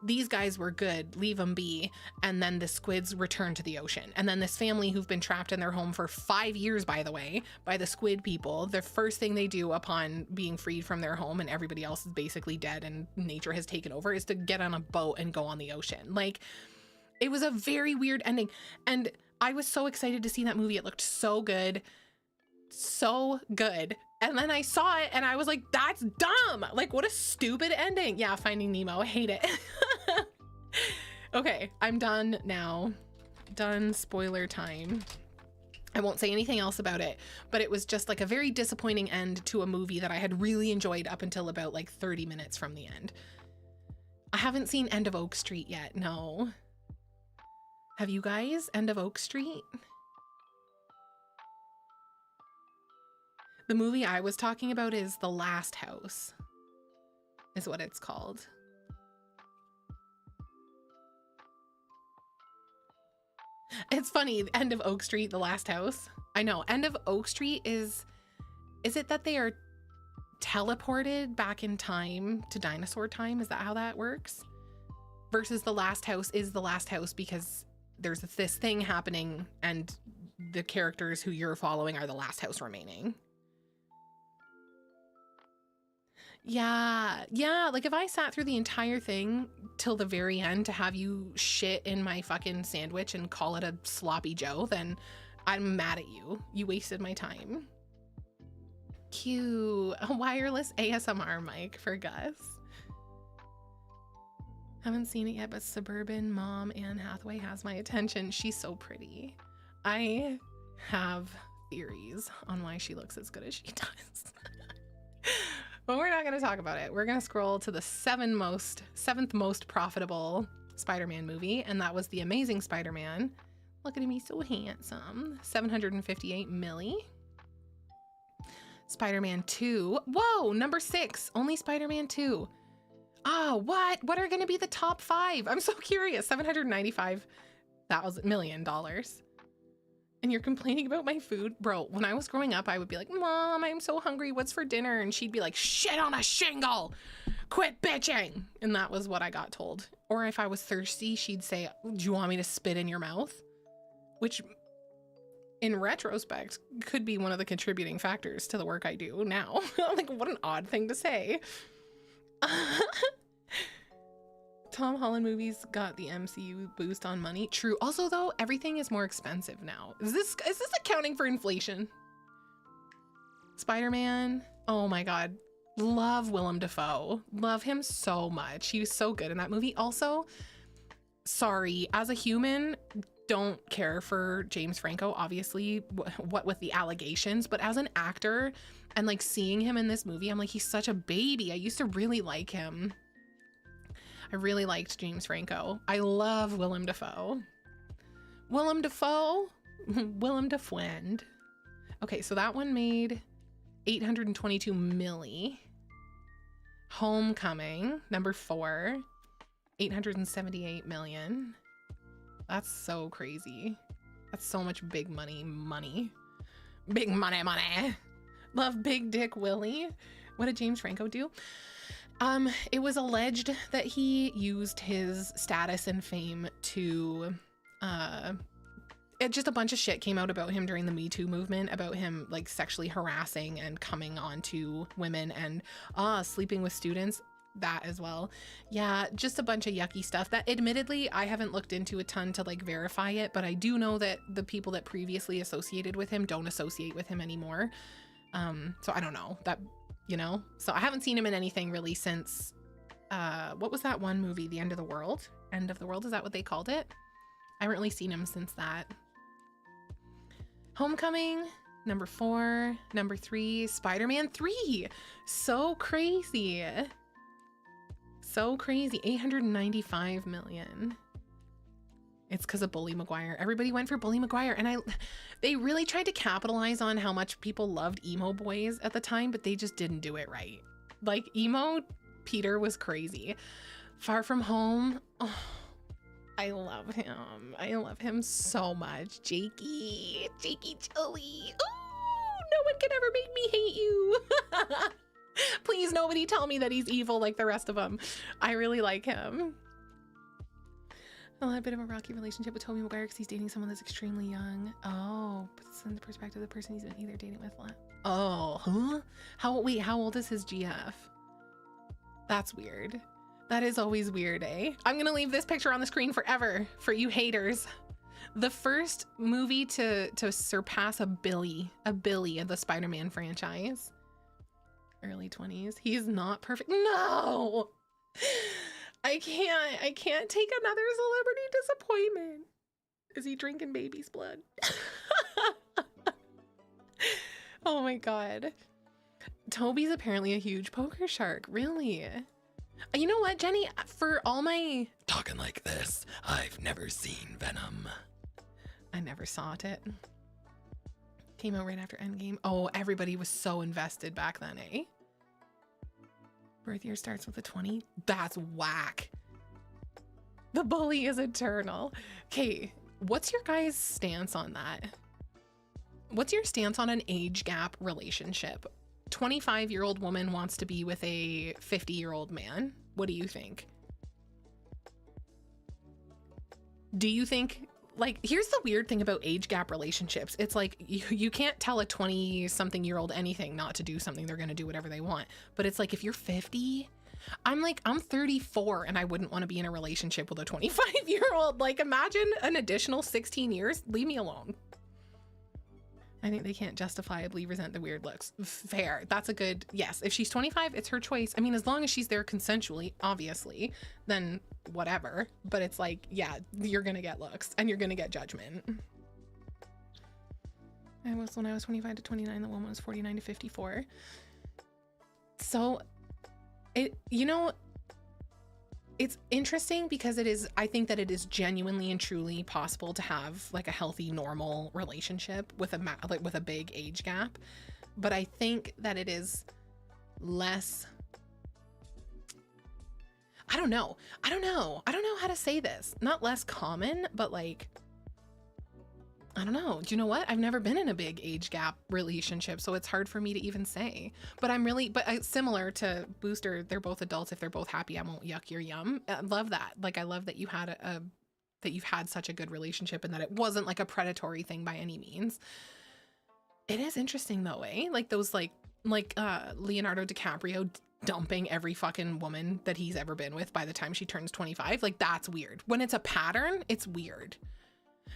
these guys were good, leave them be. And then the squids return to the ocean. And then this family who've been trapped in their home for 5 years, by the way, by the squid people, the first thing they do upon being freed from their home and everybody else is basically dead and nature has taken over is to get on a boat and go on the ocean. Like, it was a very weird ending. And I was so excited to see that movie. It looked so good. So good. And then I saw it and I was like, that's dumb. Like, what a stupid ending. Yeah, Finding Nemo. I hate it. Okay, I'm done now. Done spoiler time. I won't say anything else about it, but it was just like a very disappointing end to a movie that I had really enjoyed up until about like 30 minutes from the end. I haven't seen End of Oak Street yet. No. Have you guys? End of Oak Street? The movie I was talking about is The Last House, is what it's called. It's funny, End of Oak Street, The Last House. I know, End of Oak Street is it that they are teleported back in time to dinosaur time? Is that how that works? Versus The Last House is The Last House because there's this thing happening and the characters who you're following are the last house remaining. Yeah, like if I sat through the entire thing till the very end to have you shit in my fucking sandwich and call it a sloppy Joe, then I'm mad at you. You wasted my time. Cute. A wireless ASMR mic for Gus. Haven't seen it yet, but Suburban Mom Anne Hathaway has my attention. She's so pretty. I have theories on why she looks as good as she does. But we're not going to talk about it. We're going to scroll to the seventh most profitable Spider-Man movie, and that was The Amazing Spider-Man. Look at him, he's so handsome. 758 milli. Spider-Man 2. Whoa, number 6. Only Spider-Man 2. Ah, what? What are going to be the top 5? I'm so curious. $795 million. And you're complaining about my food? Bro, when I was growing up, I would be like, Mom, I'm so hungry. What's for dinner? And she'd be like, shit on a shingle. Quit bitching. And that was what I got told. Or if I was thirsty, she'd say, do you want me to spit in your mouth? Which, in retrospect, could be one of the contributing factors to the work I do now. Like, what an odd thing to say. Tom Holland movies got the MCU boost on money. True. Also, though, everything is more expensive now. Is this accounting for inflation? Spider-Man. Oh my God. Love Willem Dafoe. Love him so much. He was so good in that movie. Also, sorry, as a human, don't care for James Franco, obviously, what with the allegations, but as an actor and like seeing him in this movie, I'm like, he's such a baby. I used to really like him. I really liked James Franco. I love Willem Dafoe. Willem Dafoe? Willem Dafoe. Okay, so that one made 822 milli. Homecoming, number 4, 878 million. That's so crazy. That's so much big money. Big money. Love Big Dick Willie. What did James Franco do? It was alleged that he used his status and fame to, just a bunch of shit came out about him during the Me Too movement, about him like sexually harassing and coming onto women and sleeping with students, that as well. Yeah, just a bunch of yucky stuff that admittedly I haven't looked into a ton to like verify it, but I do know that the people that previously associated with him don't associate with him anymore. So I don't know that, you know, so I haven't seen him in anything really since, what was that one movie? The End of the World? End of the World, is that what they called it? I haven't really seen him since that. Homecoming, number 4, number 3, Spider-Man 3. So crazy. So crazy. 895 million. It's because of Bully Maguire. Everybody went for Bully Maguire, and they really tried to capitalize on how much people loved emo boys at the time, but they just didn't do it right. Like, emo Peter was crazy. Far From Home, oh, I love him. I love him so much. Jakey Chili. Oh, no one can ever make me hate you. Please, nobody tell me that he's evil like the rest of them. I really like him. I had a bit of a rocky relationship with Tobey Maguire because he's dating someone that's extremely young. Oh, puts in the perspective of the person he's been either dating with. Oh, huh? How old is his GF? That's weird. That is always weird, eh? I'm gonna leave this picture on the screen forever for you haters. The first movie to surpass a Billy in the Spider-Man franchise. Early 20s. He's not perfect. No! I can't take another celebrity disappointment. Is he drinking baby's blood? Oh my God. Toby's apparently a huge poker shark. Really? You know what, Jenny? For all my talking like this, I've never seen Venom. I never saw it. Came out right after Endgame. Oh, everybody was so invested back then, eh? Birth year starts with a 20. That's whack. The bully is eternal. Okay, what's your guys' stance on that? What's your stance on an age gap relationship? 25-year-old woman wants to be with a 50-year-old man. What do you think? Do you think, like, here's the weird thing about age gap relationships. It's like you can't tell a 20-something-year-old anything not to do something. They're going to do whatever they want. But it's like if you're 50, I'm 34 and I wouldn't want to be in a relationship with a 25-year-old. Like, imagine an additional 16 years. Leave me alone. I think they can't justifiably resent the weird looks. Fair. That's a good, yes. If she's 25, it's her choice. I mean, as long as she's there consensually, obviously, then whatever. But it's like, yeah, you're going to get looks and you're going to get judgment. When I was 25 to 29, the woman was 49 to 54. So it's interesting because I think that it is genuinely and truly possible to have like a healthy, normal relationship with with a big age gap. But I think that it is less, I don't know how to say this. Not less common, but like, I don't know. Do you know what? I've never been in a big age gap relationship, so it's hard for me to even say. But similar to Booster, they're both adults. If they're both happy, I won't yuck your yum. I love that. Like, I love that you had that you've had such a good relationship and that it wasn't like a predatory thing by any means. It is interesting though, eh? Like those like Leonardo DiCaprio dumping every fucking woman that he's ever been with by the time she turns 25. Like, that's weird. When it's a pattern, it's weird.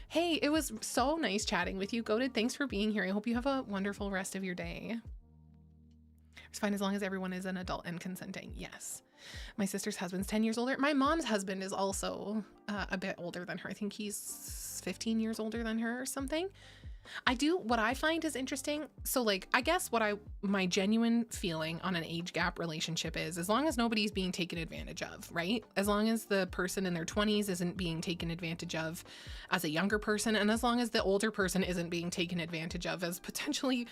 Hey, it was so nice chatting with you, Goated. Thanks for being here. I hope you have a wonderful rest of your day. It's fine as long as everyone is an adult and consenting. Yes. My sister's husband's 10 years older. My mom's husband is also a bit older than her. I think he's 15 years older than her or something. What I find is interesting. So like, I guess my genuine feeling on an age gap relationship is, as long as nobody's being taken advantage of, right? As long as the person in their 20s isn't being taken advantage of as a younger person, and as long as the older person isn't being taken advantage of as potentially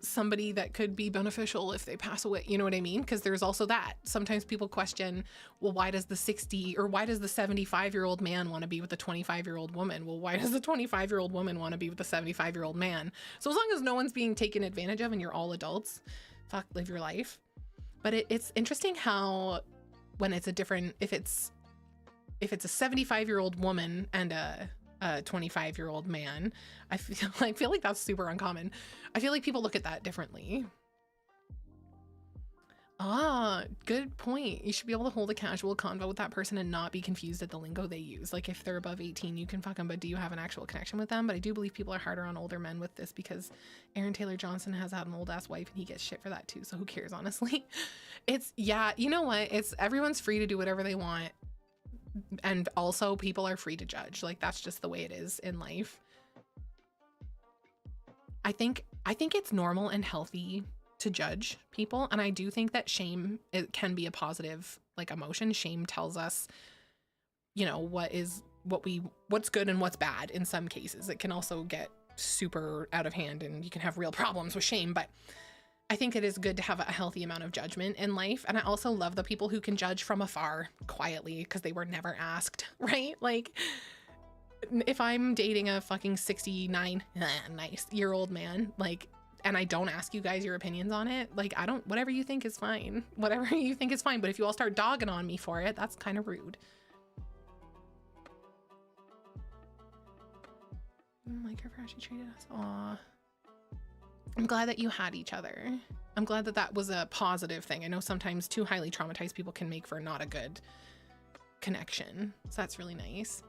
somebody that could be beneficial if they pass away. You know what I mean? Because there's also that. Sometimes people question, well, why does the 75-year-old man want to be with the 25-year-old woman? Well, why does the 25-year-old woman want to be with the 75-year-old man? So as long as no one's being taken advantage of and you're all adults, fuck, live your life. But it's interesting how when it's if it's a 75-year-old woman and a 25-year-old man, I feel like that's super uncommon. I feel like people look at that differently. Good point. You should be able to hold a casual convo with that person and not be confused at the lingo they use. Like, if they're above 18, you can fuck them, but do you have an actual connection with them? But I do believe people are harder on older men with this because Aaron Taylor Johnson has had an old ass wife and he gets shit for that too. So who cares, honestly? Yeah, you know what? Everyone's free to do whatever they want. And also people are free to judge. Like, that's just the way it is in life. I think it's normal and healthy to judge people. And I do think that shame, it can be a positive like emotion. Shame tells us, you know, what's good and what's bad in some cases. It can also get super out of hand and you can have real problems with shame, but I think it is good to have a healthy amount of judgment in life. And I also love the people who can judge from afar quietly because they were never asked, right? Like, if I'm dating a fucking 69 nice year old man, like, and I don't ask you guys your opinions on it, like, whatever you think is fine. Whatever you think is fine. But if you all start dogging on me for it, that's kind of rude. Like her for how she treated us. Aw. I'm glad that you had each other. I'm glad that was a positive thing. I know sometimes too highly traumatized people can make for not a good connection. So that's really nice.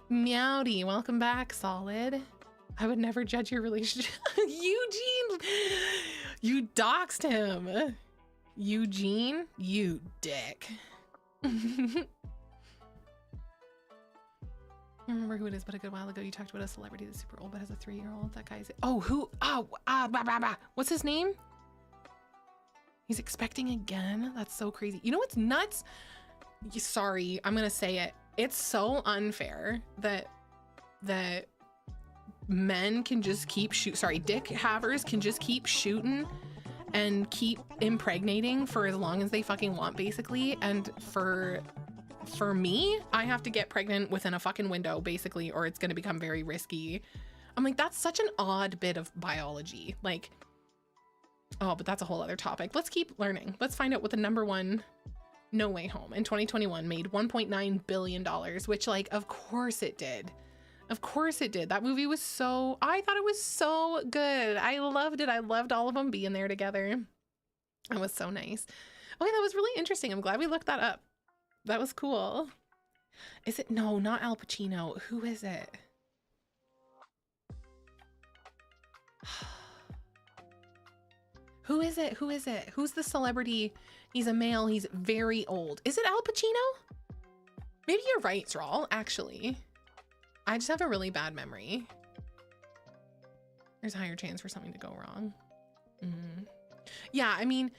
Meowdy, welcome back, Solid. I would never judge your relationship. Eugene, you doxed him. Eugene, you dick. I don't remember who it is, but a good while ago you talked about a celebrity that's super old but has a 3-year-old. That guy's, what's his name? He's expecting again. That's so crazy. You know what's nuts? Sorry, I'm gonna say it. It's so unfair that men can just keep dick havers can just keep shooting and keep impregnating for as long as they fucking want, basically. And for me, I have to get pregnant within a fucking window, basically, or it's going to become very risky. I'm like, that's such an odd bit of biology. Like, oh, but that's a whole other topic. Let's keep learning. Let's find out what the number one No Way Home in 2021 made. $1.9 billion, which, like, of course it did. Of course it did. That movie was I thought it was so good. I loved it. I loved all of them being there together. It was so nice. Okay, that was really interesting. I'm glad we looked that up. That was cool. Is it? No, not Al Pacino. Who is it? Who is it? Who is it? Who's the celebrity? He's a male. He's very old. Is it Al Pacino? Maybe you're right, Thrall, actually. I just have a really bad memory. There's a higher chance for something to go wrong. Yeah, I mean,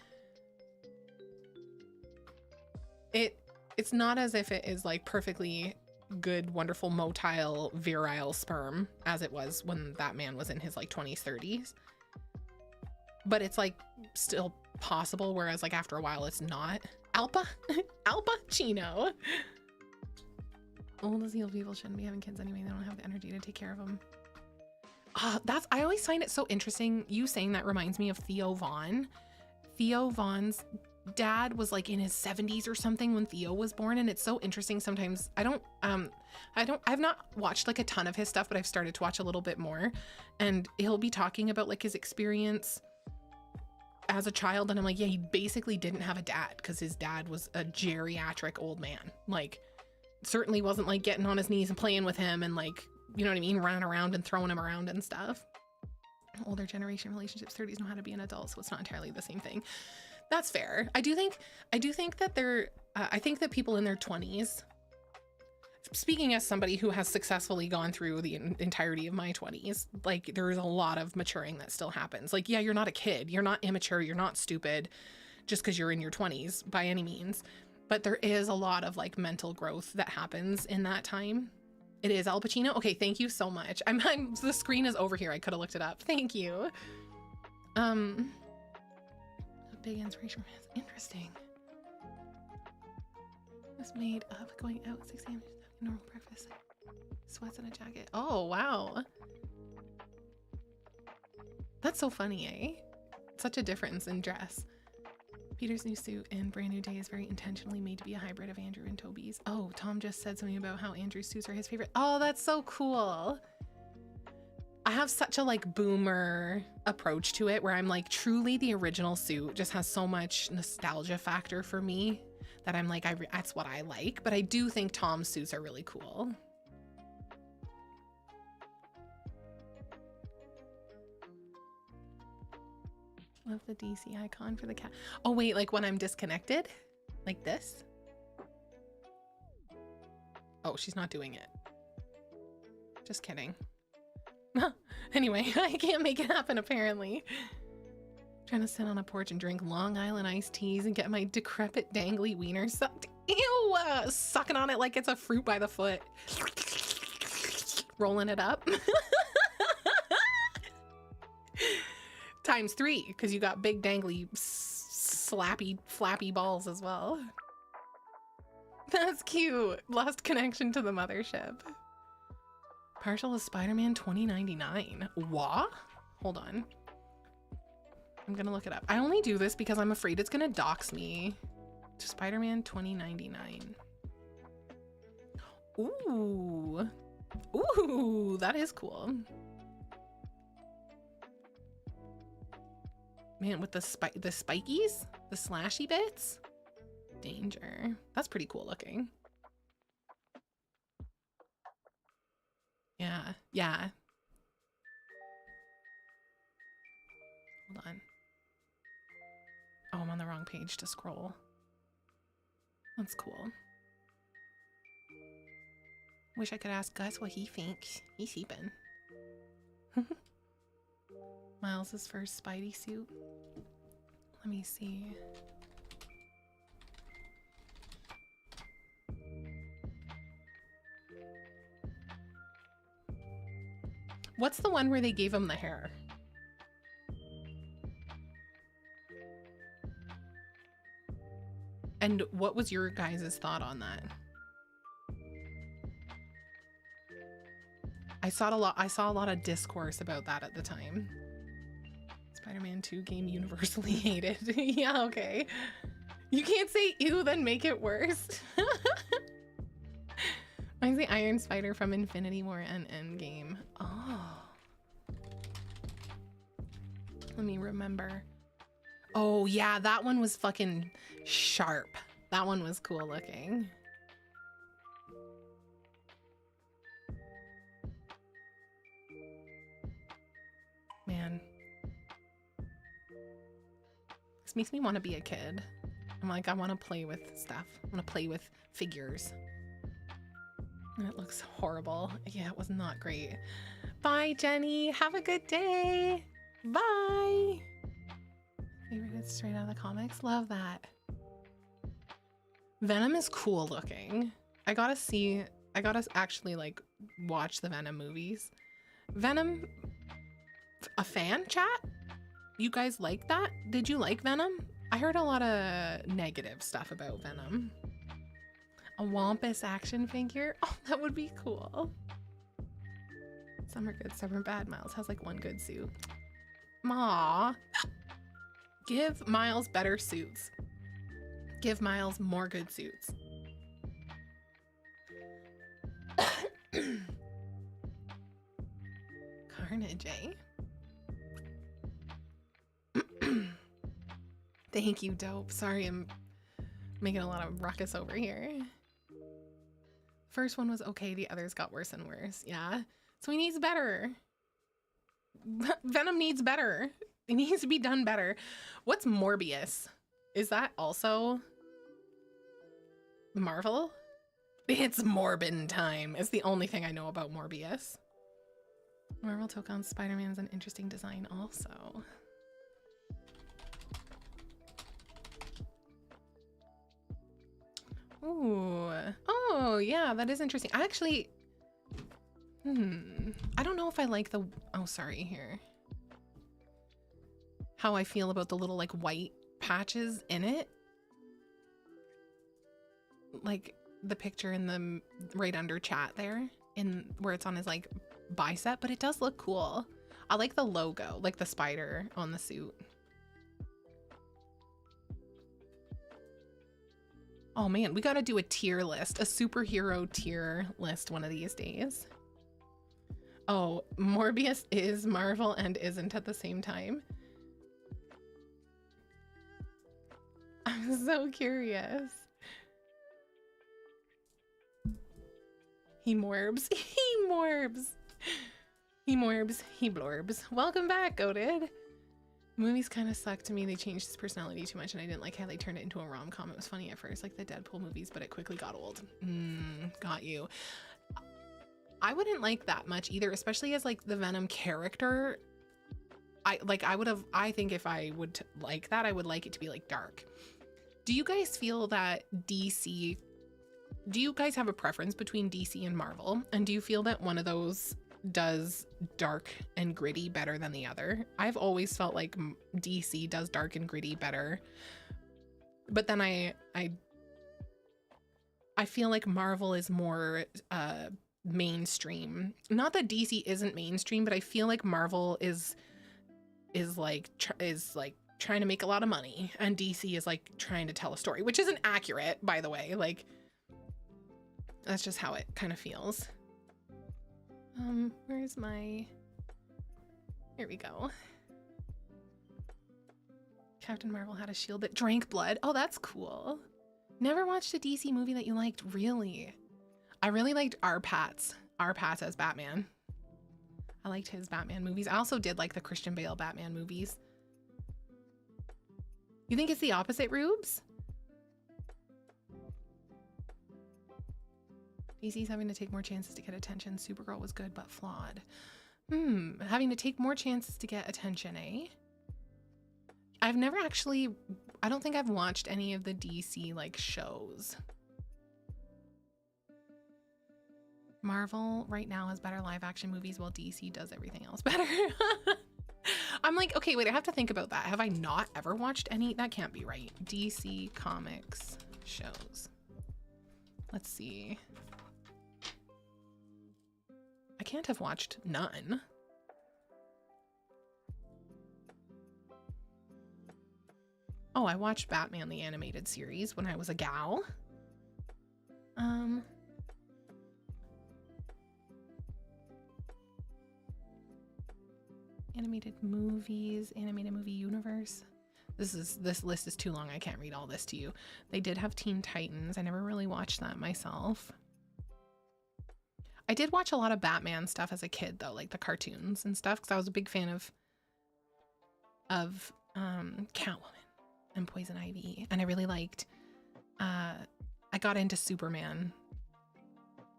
it's not as if it is like perfectly good, wonderful, motile, virile sperm as it was when that man was in his like 20s, 30s. But it's like still possible, whereas like after a while it's not. Al Pacino. Old as evil people shouldn't be having kids anyway. They don't have the energy to take care of them. I always find it so interesting. You saying that reminds me of Theo Von. Theo Von's dad was like in his 70s or something when Theo was born, and it's so interesting. Sometimes I've not watched like a ton of his stuff, but I've started to watch a little bit more, and he'll be talking about like his experience as a child, and I'm like, yeah, he basically didn't have a dad because his dad was a geriatric old man. Like, certainly wasn't like getting on his knees and playing with him and like, you know what I mean, running around and throwing him around and stuff. Older generation relationships, 30s know how to be an adult, so it's not entirely the same thing. That's fair. I do think that I think that people in their 20s, speaking as somebody who has successfully gone through the entirety of my 20s, like there's a lot of maturing that still happens. Like, yeah, you're not a kid, you're not immature, you're not stupid just because you're in your 20s by any means, but there is a lot of like mental growth that happens in that time. It is Al Pacino. Okay, thank you so much. The screen is over here. I could have looked it up. Thank you. A big inspiration. Interesting. Was made of going out 6 a.m. normal breakfast, sweats and a jacket. Oh wow, that's so funny, eh? Such a difference in dress. Peter's new suit and Brand New Day is very intentionally made to be a hybrid of Andrew and Toby's. Oh, Tom just said something about how Andrew's suits are his favorite. Oh, that's so cool. I have such a like boomer approach to it where I'm like, truly the original suit just has so much nostalgia factor for me that I'm like, that's what I like. But I do think Tom's suits are really cool. Love the DC icon for the cat. Oh wait, like when I'm disconnected? Like this? Oh, she's not doing it. Just kidding. Anyway, I can't make it happen apparently. Trying to sit on a porch and drink Long Island iced teas and get my decrepit dangly wiener sucked. Ew! Sucking on it like it's a fruit by the foot. Rolling it up. Times 3, because you got big dangly slappy flappy balls as well. That's cute. Lost connection to the mothership. Partial to Spider-Man 2099. What? Hold on. I'm gonna look it up. I only do this because I'm afraid it's gonna dox me. To Spider-Man 2099. Ooh. Ooh, that is cool. Man, with the spikies? The slashy bits? Danger. That's pretty cool looking. Yeah, yeah. Hold on. Oh, I'm on the wrong page to scroll. That's cool. Wish I could ask Gus what he thinks. He's sleeping. Miles's first Spidey suit. Let me see. What's the one where they gave him the hair? And what was your guys' thought on that? I saw a lot of discourse about that at the time. Spider-Man 2 game universally hated. Yeah, okay. You can't say ew, then make it worse. Mine's the Iron Spider from Infinity War and Endgame. Oh. Let me remember. Oh yeah, that one was fucking sharp. That one was cool looking. Man. This makes me want to be a kid. I'm like, I want to play with stuff. I want to play with figures. And it looks horrible. Yeah, it was not great. Bye, Jenny. Have a good day. Bye. Favorite straight out of the comics. Love that. Venom is cool looking. I gotta actually like watch the Venom movies. Venom, a fan chat? You guys like that? Did you like Venom? I heard a lot of negative stuff about Venom. A Wampus action figure? Oh, that would be cool. Some are good, some are bad. Miles has like one good suit. Aw. Give Miles better suits. Give Miles more good suits. Carnage, eh? Thank you, Dope. Sorry, I'm making a lot of ruckus over here. First one was okay, the others got worse and worse. Yeah, so he needs better. Venom needs better. It needs to be done better. What's Morbius? Is that also Marvel? It's Morbin time. It's the only thing I know about Morbius. Marvel took on Spider-Man is an interesting design also. Ooh. Oh, yeah, that is interesting. I actually... I don't know if I like the... Oh, sorry, here. How I feel about the little, like, white patches in it. Like, the picture in the right under chat there. In where it's on his, like, bicep. But it does look cool. I like the logo. Like, the spider on the suit. Oh man, we gotta do a tier list, a superhero tier list one of these days. Oh, Morbius is Marvel and isn't at the same time. I'm so curious. He morbs, he morbs. He morbs, he blorbs. Welcome back, Goated. Movies kind of suck to me. They changed his personality too much and I didn't like how they turned it into a rom-com. It was funny at first, like the Deadpool movies, but it quickly got old. Got you. I wouldn't like that much either, especially as like the Venom character. I think if I would like that, I would like it to be like dark. Do you guys feel that do you guys have a preference between DC and Marvel? And do you feel that one of those does dark and gritty better than the other? I've always felt like DC does dark and gritty better, but then I feel like Marvel is more mainstream. Not that DC isn't mainstream, but I feel like Marvel is like trying to make a lot of money and DC is like trying to tell a story, which isn't accurate, by the way. Like, that's just how it kind of feels. Where's my... Here we go. Captain Marvel had a shield that drank blood. Oh, that's cool. Never watched a DC movie that you liked, really? I really liked R. Pat's as Batman. I liked his Batman movies. I also did like the Christian Bale Batman movies. You think it's the opposite, Rubes? DC's having to take more chances to get attention. Supergirl was good, but flawed. Having to take more chances to get attention, eh? I've never actually... I don't think I've watched any of the DC, like, shows. Marvel right now has better live action movies while DC does everything else better. I'm like, okay, wait, I have to think about that. Have I not ever watched any? That can't be right. DC Comics shows. Let's see. I can't have watched none. Oh, I watched Batman the Animated Series when I was a gal. Animated movies, animated movie universe. This list is too long. I can't read all this to you. They did have Teen Titans. I never really watched that myself. I did watch a lot of Batman stuff as a kid though, like the cartoons and stuff, because I was a big fan of Catwoman. and Poison Ivy. And I really liked, I got into Superman,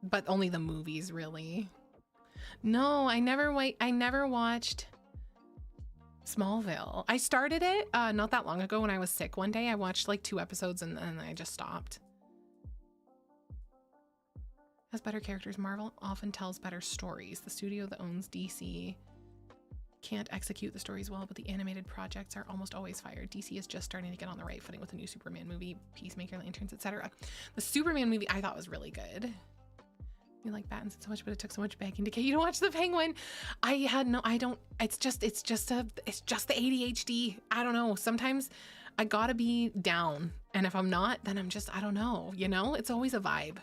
but only the movies, really. No, I never watched Smallville. I started it not that long ago when I was sick one day. I watched like 2 episodes and then I just stopped. Has better characters. Marvel often tells better stories. The studio that owns DC can't execute the stories well, but the animated projects are almost always fired. DC is just starting to get on the right footing with a new Superman movie, Peacemaker, Lanterns, etc. The Superman movie I thought was really good. You like Battins so much, but it took so much begging to get you to watch The Penguin. It's just the ADHD. I don't know. Sometimes I gotta be down. And if I'm not, then I'm just, I don't know, you know, it's always a vibe.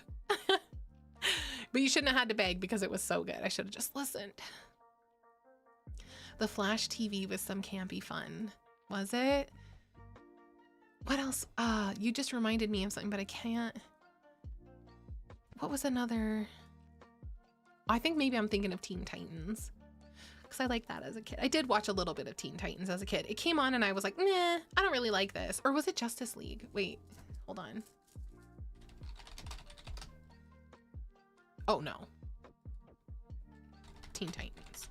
But you shouldn't have had to beg because it was so good. I should have just listened. The Flash TV was some campy fun. Was it? What else? You just reminded me of something, but I can't. What was another? I think maybe I'm thinking of Teen Titans, because I liked that as a kid. I did watch a little bit of Teen Titans as a kid. It came on and I was like, nah, I don't really like this. Or was it Justice League? Wait, hold on. Oh no. Teen Titans.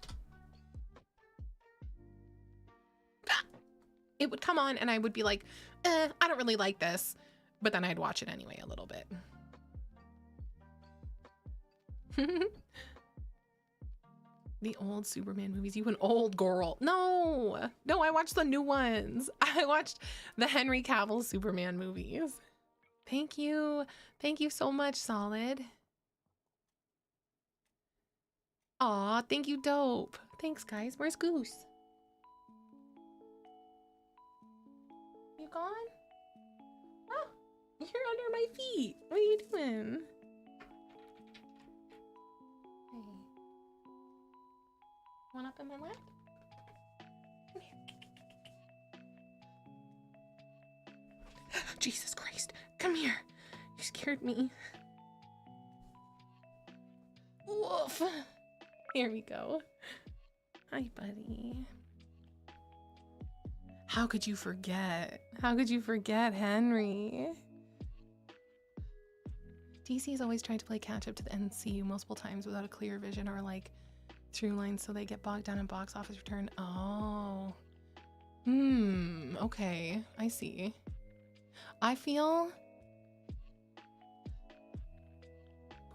It would come on and I would be like, I don't really like this. But then I'd watch it anyway a little bit. The old Superman movies. You an old girl. No, I watched the new ones. I watched the Henry Cavill Superman movies. Thank you so much, Solid. Aw, thank you, Dope. Thanks, guys. Where's Goose? You gone? Oh, you're under my feet. What are you doing? Hey. Want up in my lap? Come here. Jesus Christ. Come here. You scared me. Woof. Here we go. Hi, buddy. How could you forget? How could you forget Henry? DC is always trying to play catch up to the MCU multiple times without a clear vision or like through lines, so they get bogged down in box office return. Oh. Okay. I see. I feel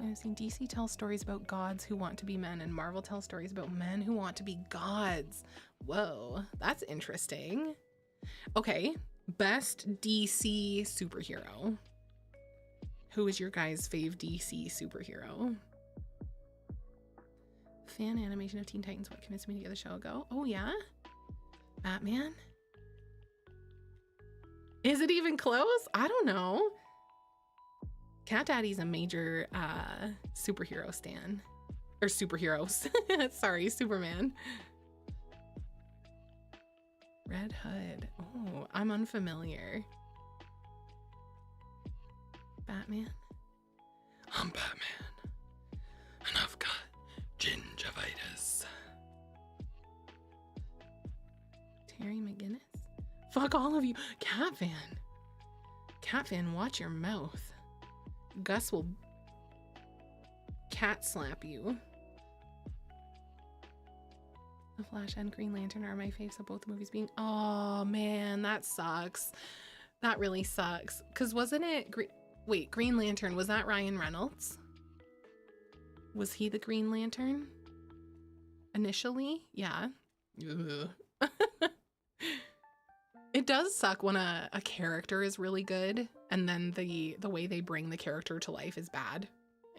I've seen DC tell stories about gods who want to be men, and Marvel tells stories about men who want to be gods. Whoa, that's interesting. Okay, best DC superhero. Who is your guys' fave DC superhero? Fan animation of Teen Titans, what convinced me to give the show a go? Oh yeah? Batman? Is it even close? I don't know. Cat Daddy's a major superhero stan. Or superheroes. Sorry, Superman. Red Hood. Oh, I'm unfamiliar. Batman? I'm Batman. And I've got gingivitis. Terry McGinnis? Fuck all of you. Catfan. Catfan, watch your mouth. Gus will cat slap you. The Flash and Green Lantern are my faves of both movies being. Oh man, that sucks. That really sucks. Cause wasn't it? Wait, Green Lantern, was that Ryan Reynolds? Was he the Green Lantern? Initially? Yeah. It does suck when a character is really good and then the way they bring the character to life is bad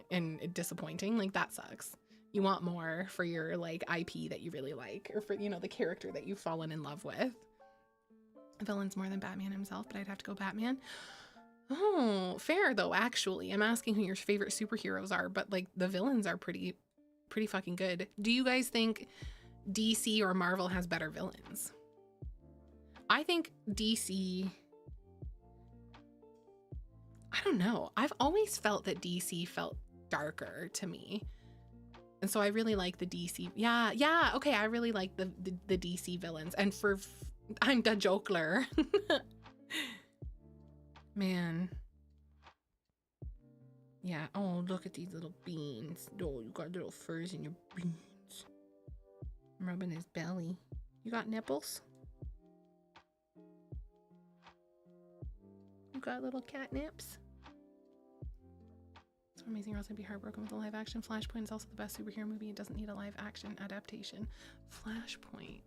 and disappointing. Like, that sucks. You want more for your like IP that you really like, or for, you know, the character that you've fallen in love with. Villains more than Batman himself, but I'd have to go Batman. Oh, fair though, actually. I'm asking who your favorite superheroes are, but like the villains are pretty fucking good. Do you guys think DC or Marvel has better villains? I think DC, I don't know. I've always felt that DC felt darker to me. And so I really like the DC. Yeah. Okay, I really like the DC villains. And I'm the Joker. Man. Yeah. Oh, look at these little beans. Oh, you got little furs in your beans. I'm rubbing his belly. You got nipples? You got little catnips? So amazing, or else I'd be heartbroken with the live action. Flashpoint is also the best superhero movie. It doesn't need a live action adaptation. Flashpoint.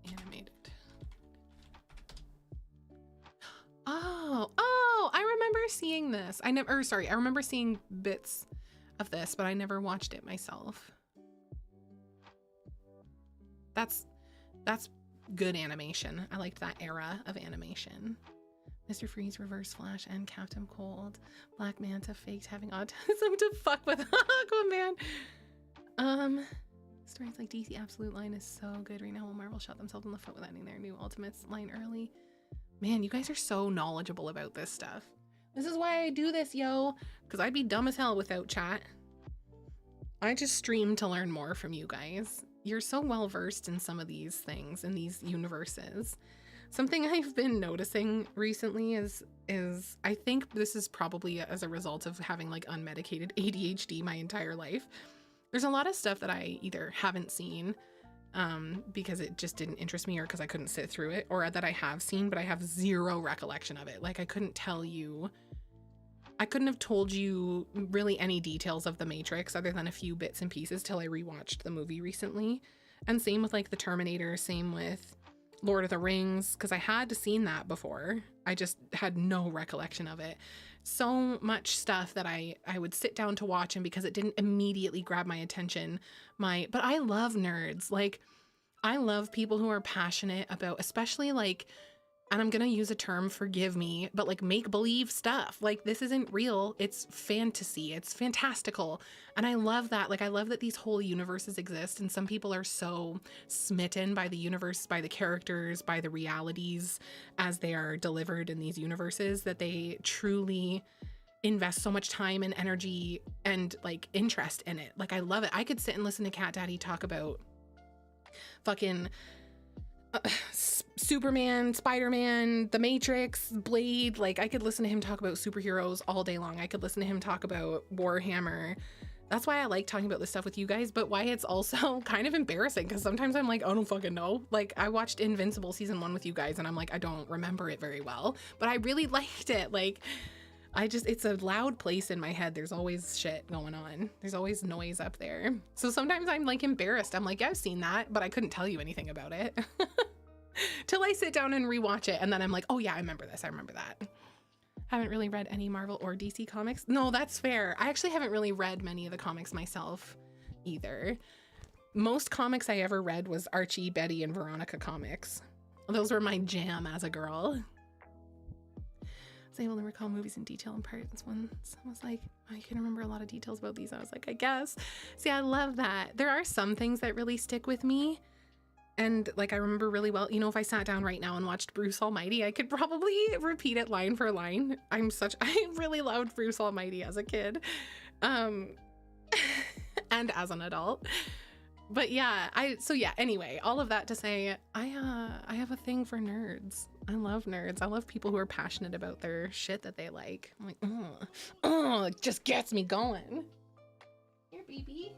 Animated. Oh, I remember seeing this. I remember seeing bits of this, but I never watched it myself. That's good animation. I liked that era of animation. Mr. Freeze, Reverse Flash, and Captain Cold. Black Manta faked having autism to fuck with Aquaman. Stories like DC Absolute line is so good right now. Will Marvel shot themselves in the foot with ending their new Ultimates line early? Man, you guys are so knowledgeable about this stuff. This is why I do this, yo. Because I'd be dumb as hell without chat. I just stream to learn more from you guys. You're so well versed in some of these things, in these universes. Something I've been noticing recently is I think this is probably as a result of having like unmedicated ADHD my entire life. There's a lot of stuff that I either haven't seen because it just didn't interest me, or because I couldn't sit through it, or that I have seen but I have zero recollection of it. Like I couldn't have told you really any details of The Matrix other than a few bits and pieces till I rewatched the movie recently. And same with like The Terminator, same with Lord of the Rings, because I had seen that before. I just had no recollection of it. So much stuff that I would sit down to watch, and because it didn't immediately grab my attention, but I love nerds. Like I love people who are passionate about, especially like, and I'm gonna use a term, forgive me, but like make-believe stuff. Like this isn't real, it's fantasy, it's fantastical. And I love that. Like I love that these whole universes exist, and some people are so smitten by the universe, by the characters, by the realities as they are delivered in these universes, that they truly invest so much time and energy and like interest in it. Like I love it. I could sit and listen to Cat Daddy talk about fucking Superman, Spider-Man, The Matrix, Blade. Like I could listen to him talk about superheroes all day long. I could listen to him talk about Warhammer. That's why I like talking about this stuff with you guys, but why it's also kind of embarrassing, because sometimes I'm like, I don't fucking know. Like I watched Invincible season 1 with you guys and I'm like, I don't remember it very well, but I really liked it. Like it's a loud place in my head. There's always shit going on. There's always noise up there. So sometimes I'm like embarrassed. I'm like, yeah, I've seen that, but I couldn't tell you anything about it till I sit down and rewatch it. And then I'm like, oh yeah, I remember this. I remember that. Haven't really read any Marvel or DC comics. No, that's fair. I actually haven't really read many of the comics myself either. Most comics I ever read was Archie, Betty, and Veronica comics. Those were my jam as a girl. I was able to recall movies in detail in parts. When someone was like, oh, you can remember a lot of details about these. I was like, I guess. See, I love that. There are some things that really stick with me. And like, I remember really well, you know, if I sat down right now and watched Bruce Almighty, I could probably repeat it line for line. I really loved Bruce Almighty as a kid. And as an adult. But yeah, anyway, all of that to say, I have a thing for nerds. I love nerds. I love people who are passionate about their shit that they like. I'm like, it just gets me going. Here, baby.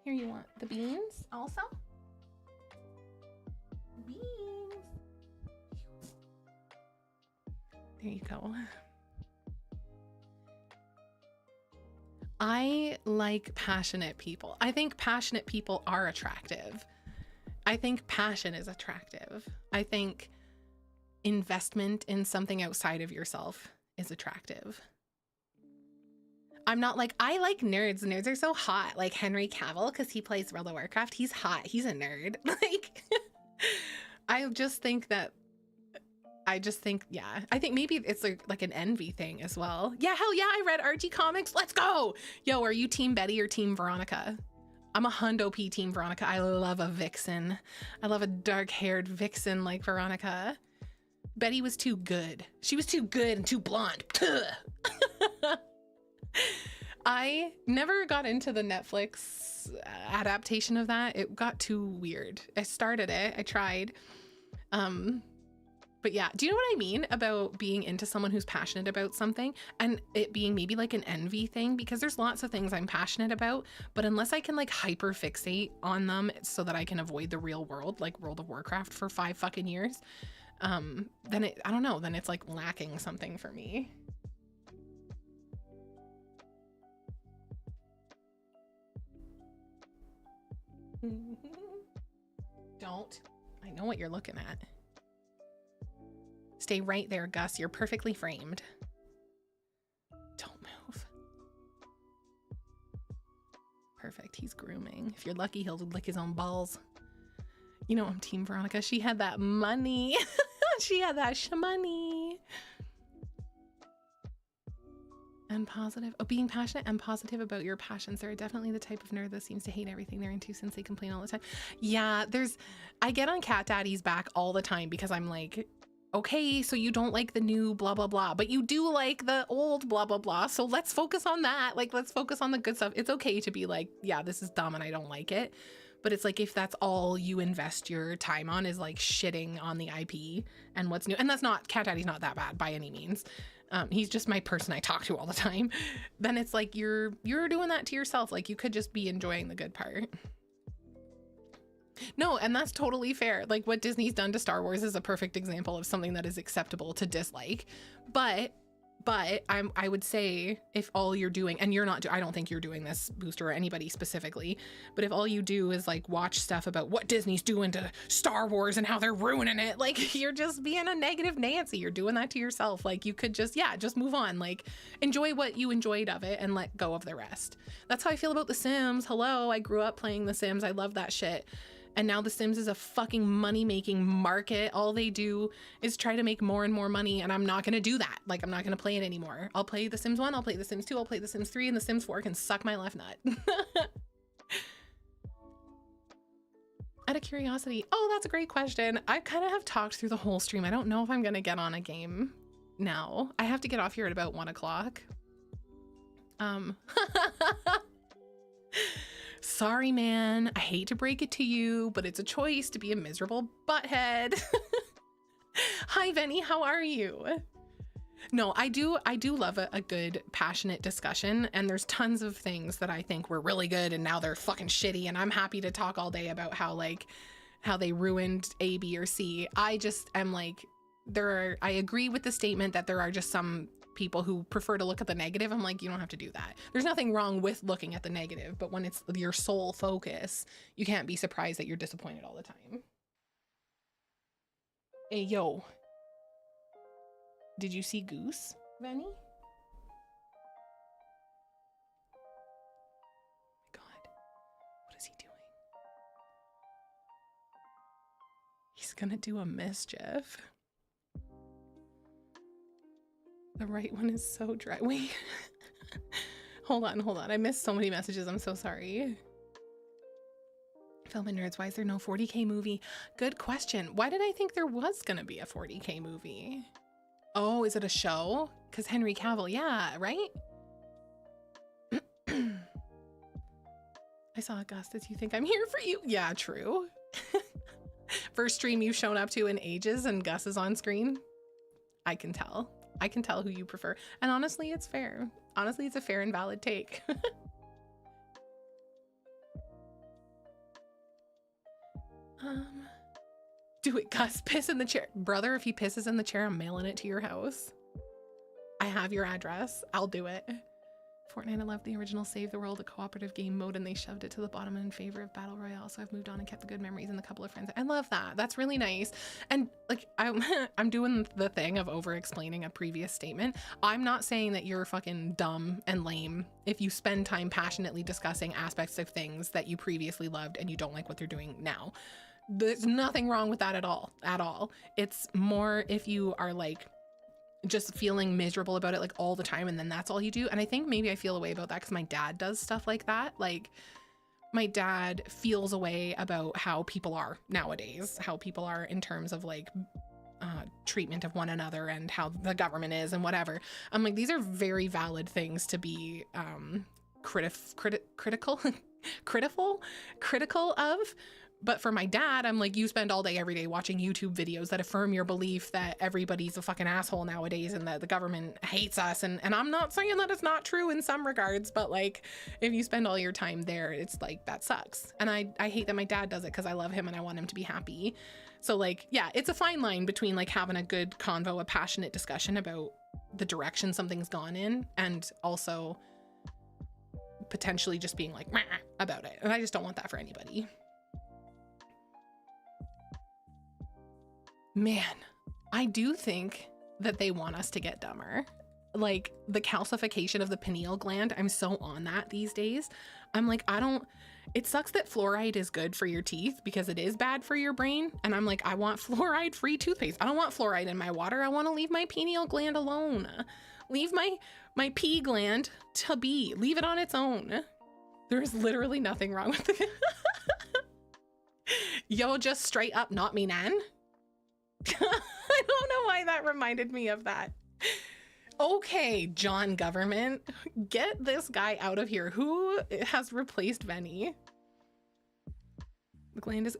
Here, you want the beans also? Beans. There you go. I like passionate people. I think passionate people are attractive. I think passion is attractive. I think investment in something outside of yourself is attractive. I'm not like, I like nerds. Nerds are so hot. Like Henry Cavill, because he plays World of Warcraft. He's hot. He's a nerd. Like, I just think, yeah. I think maybe it's like an envy thing as well. Yeah, hell yeah, I read Archie comics. Let's go. Yo, are you Team Betty or Team Veronica? I'm a Hundo P Team Veronica. I love a vixen. I love a dark-haired vixen like Veronica. Betty was too good. She was too good and too blonde. I never got into the Netflix adaptation of that. It got too weird. I started it. I tried. But yeah, do you know what I mean about being into someone who's passionate about something and it being maybe like an envy thing? Because there's lots of things I'm passionate about, but unless I can like hyper fixate on them so that I can avoid the real world, like World of Warcraft for 5 fucking years, then I don't know, then it's like lacking something for me. Don't. I know what you're looking at. Stay right there, Gus. You're perfectly framed. Don't move. Perfect. He's grooming. If you're lucky, he'll lick his own balls. You know, I'm Team Veronica. She had that money. She had that shmoney. And positive. Oh, being passionate and positive about your passions. They're definitely the type of nerd that seems to hate everything they're into since they complain all the time. Yeah, I get on Cat Daddy's back all the time because I'm like, okay, so you don't like the new blah, blah, blah, but you do like the old blah, blah, blah. So let's focus on that. Like, let's focus on the good stuff. It's okay to be like, yeah, this is dumb and I don't like it. But it's like, if that's all you invest your time on is like shitting on the IP and what's new. And that's not, Cat Daddy's not that bad by any means. He's just my person I talk to all the time. Then it's like, you're doing that to yourself. Like, you could just be enjoying the good part. No, and that's totally fair. Like, what Disney's done to Star Wars is a perfect example of something that is acceptable to dislike. But I would say, if all you're doing, and you're not, I don't think you're doing this, Booster, or anybody specifically, but if all you do is like watch stuff about what Disney's doing to Star Wars and how they're ruining it, like, you're just being a negative Nancy. You're doing that to yourself. Like, you could just, yeah, just move on. Like, enjoy what you enjoyed of it and let go of the rest. That's how I feel about The Sims. Hello, I grew up playing The Sims. I love that shit. And now The Sims is a fucking money-making market. All they do is try to make more and more money, and I'm not gonna do that. Like, I'm not gonna play it anymore. I'll play The Sims 1, I'll play The Sims 2, I'll play The Sims 3, and The Sims 4 can suck my left nut. Out of curiosity, oh, that's a great question. I kind of have talked through the whole stream. I don't know if I'm gonna get on a game now. I have to get off here at about 1 o'clock. Sorry, man. I hate to break it to you, but it's a choice to be a miserable butthead. Hi, Venny. How are you? No, I do love a good, passionate discussion, and there's tons of things that I think were really good, and now they're fucking shitty, and I'm happy to talk all day about how they ruined A, B, or C. I just am like, I agree with the statement that there are just some people who prefer to look at the negative. I'm like, you don't have to do that. There's nothing wrong with looking at the negative, but when it's your sole focus, you can't be surprised that you're disappointed all the time. Hey, yo. Did you see Goose, Venny? Oh my God. What is he doing? He's gonna do a mischief. The right one is so dry. Wait. Hold on. I missed so many messages. I'm so sorry. Film and nerds, why is there no 40K movie? Good question. Why did I think there was gonna be a 40K movie? Oh, is it a show? Because Henry Cavill, yeah, right? I saw Augustus. You think I'm here for you? Yeah, true. First stream you've shown up to in ages and Gus is on screen. I can tell. I can tell who you prefer. And honestly, it's fair. Honestly, it's a fair and valid take. Do it, Gus. Piss in the chair. Brother, if he pisses in the chair, I'm mailing it to your house. I have your address. I'll do it. Fortnite, I love the original Save the World, a cooperative game mode, and they shoved it to the bottom in favor of Battle Royale. So I've moved on and kept the good memories and a couple of friends. I love that. That's really nice. And like, I'm doing the thing of over-explaining a previous statement. I'm not saying that you're fucking dumb and lame if you spend time passionately discussing aspects of things that you previously loved and you don't like what they're doing now. There's nothing wrong with that at all. It's more if you are like, just feeling miserable about it like all the time and then that's all you do. And I think maybe I feel a way about that because my dad does stuff like that. Like, my dad feels a way about how people are nowadays, how people are in terms of like treatment of one another and how the government is and whatever. I'm like, these are very valid things to be critical of. But for my dad, I'm like, you spend all day every day watching YouTube videos that affirm your belief that everybody's a fucking asshole nowadays and that the government hates us. And I'm not saying that it's not true in some regards, but like, if you spend all your time there, it's like, that sucks. And I hate that my dad does it because I love him and I want him to be happy. So like, yeah, it's a fine line between like having a good convo, a passionate discussion about the direction something's gone in, and also potentially just being like, meh, about it. And I just don't want that for anybody. Man, I do think that they want us to get dumber. Like the calcification of the pineal gland, I'm so on that these days. I'm like, it sucks that fluoride is good for your teeth because it is bad for your brain. And I'm like, I want fluoride-free toothpaste. I don't want fluoride in my water. I want to leave my pineal gland alone. Leave my pea gland to be. Leave it on its own. There's literally nothing wrong with it. Yo, just straight up not me, nan. I don't know why that reminded me of that. Okay, John government, get this guy out of here. Who has replaced Venny? The gland is,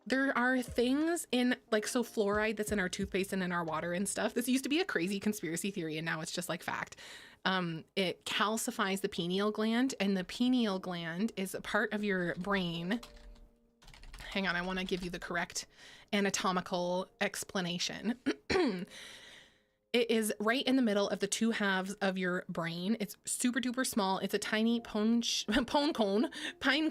there are things in like, so fluoride that's in our toothpaste and in our water and stuff. This used to be a crazy conspiracy theory and now it's just like fact. It calcifies the pineal gland, and the pineal gland is a part of your brain. Hang on, I want to give you the correct anatomical explanation. It is right in the middle of the two halves of your brain. It's super duper small. It's a tiny pine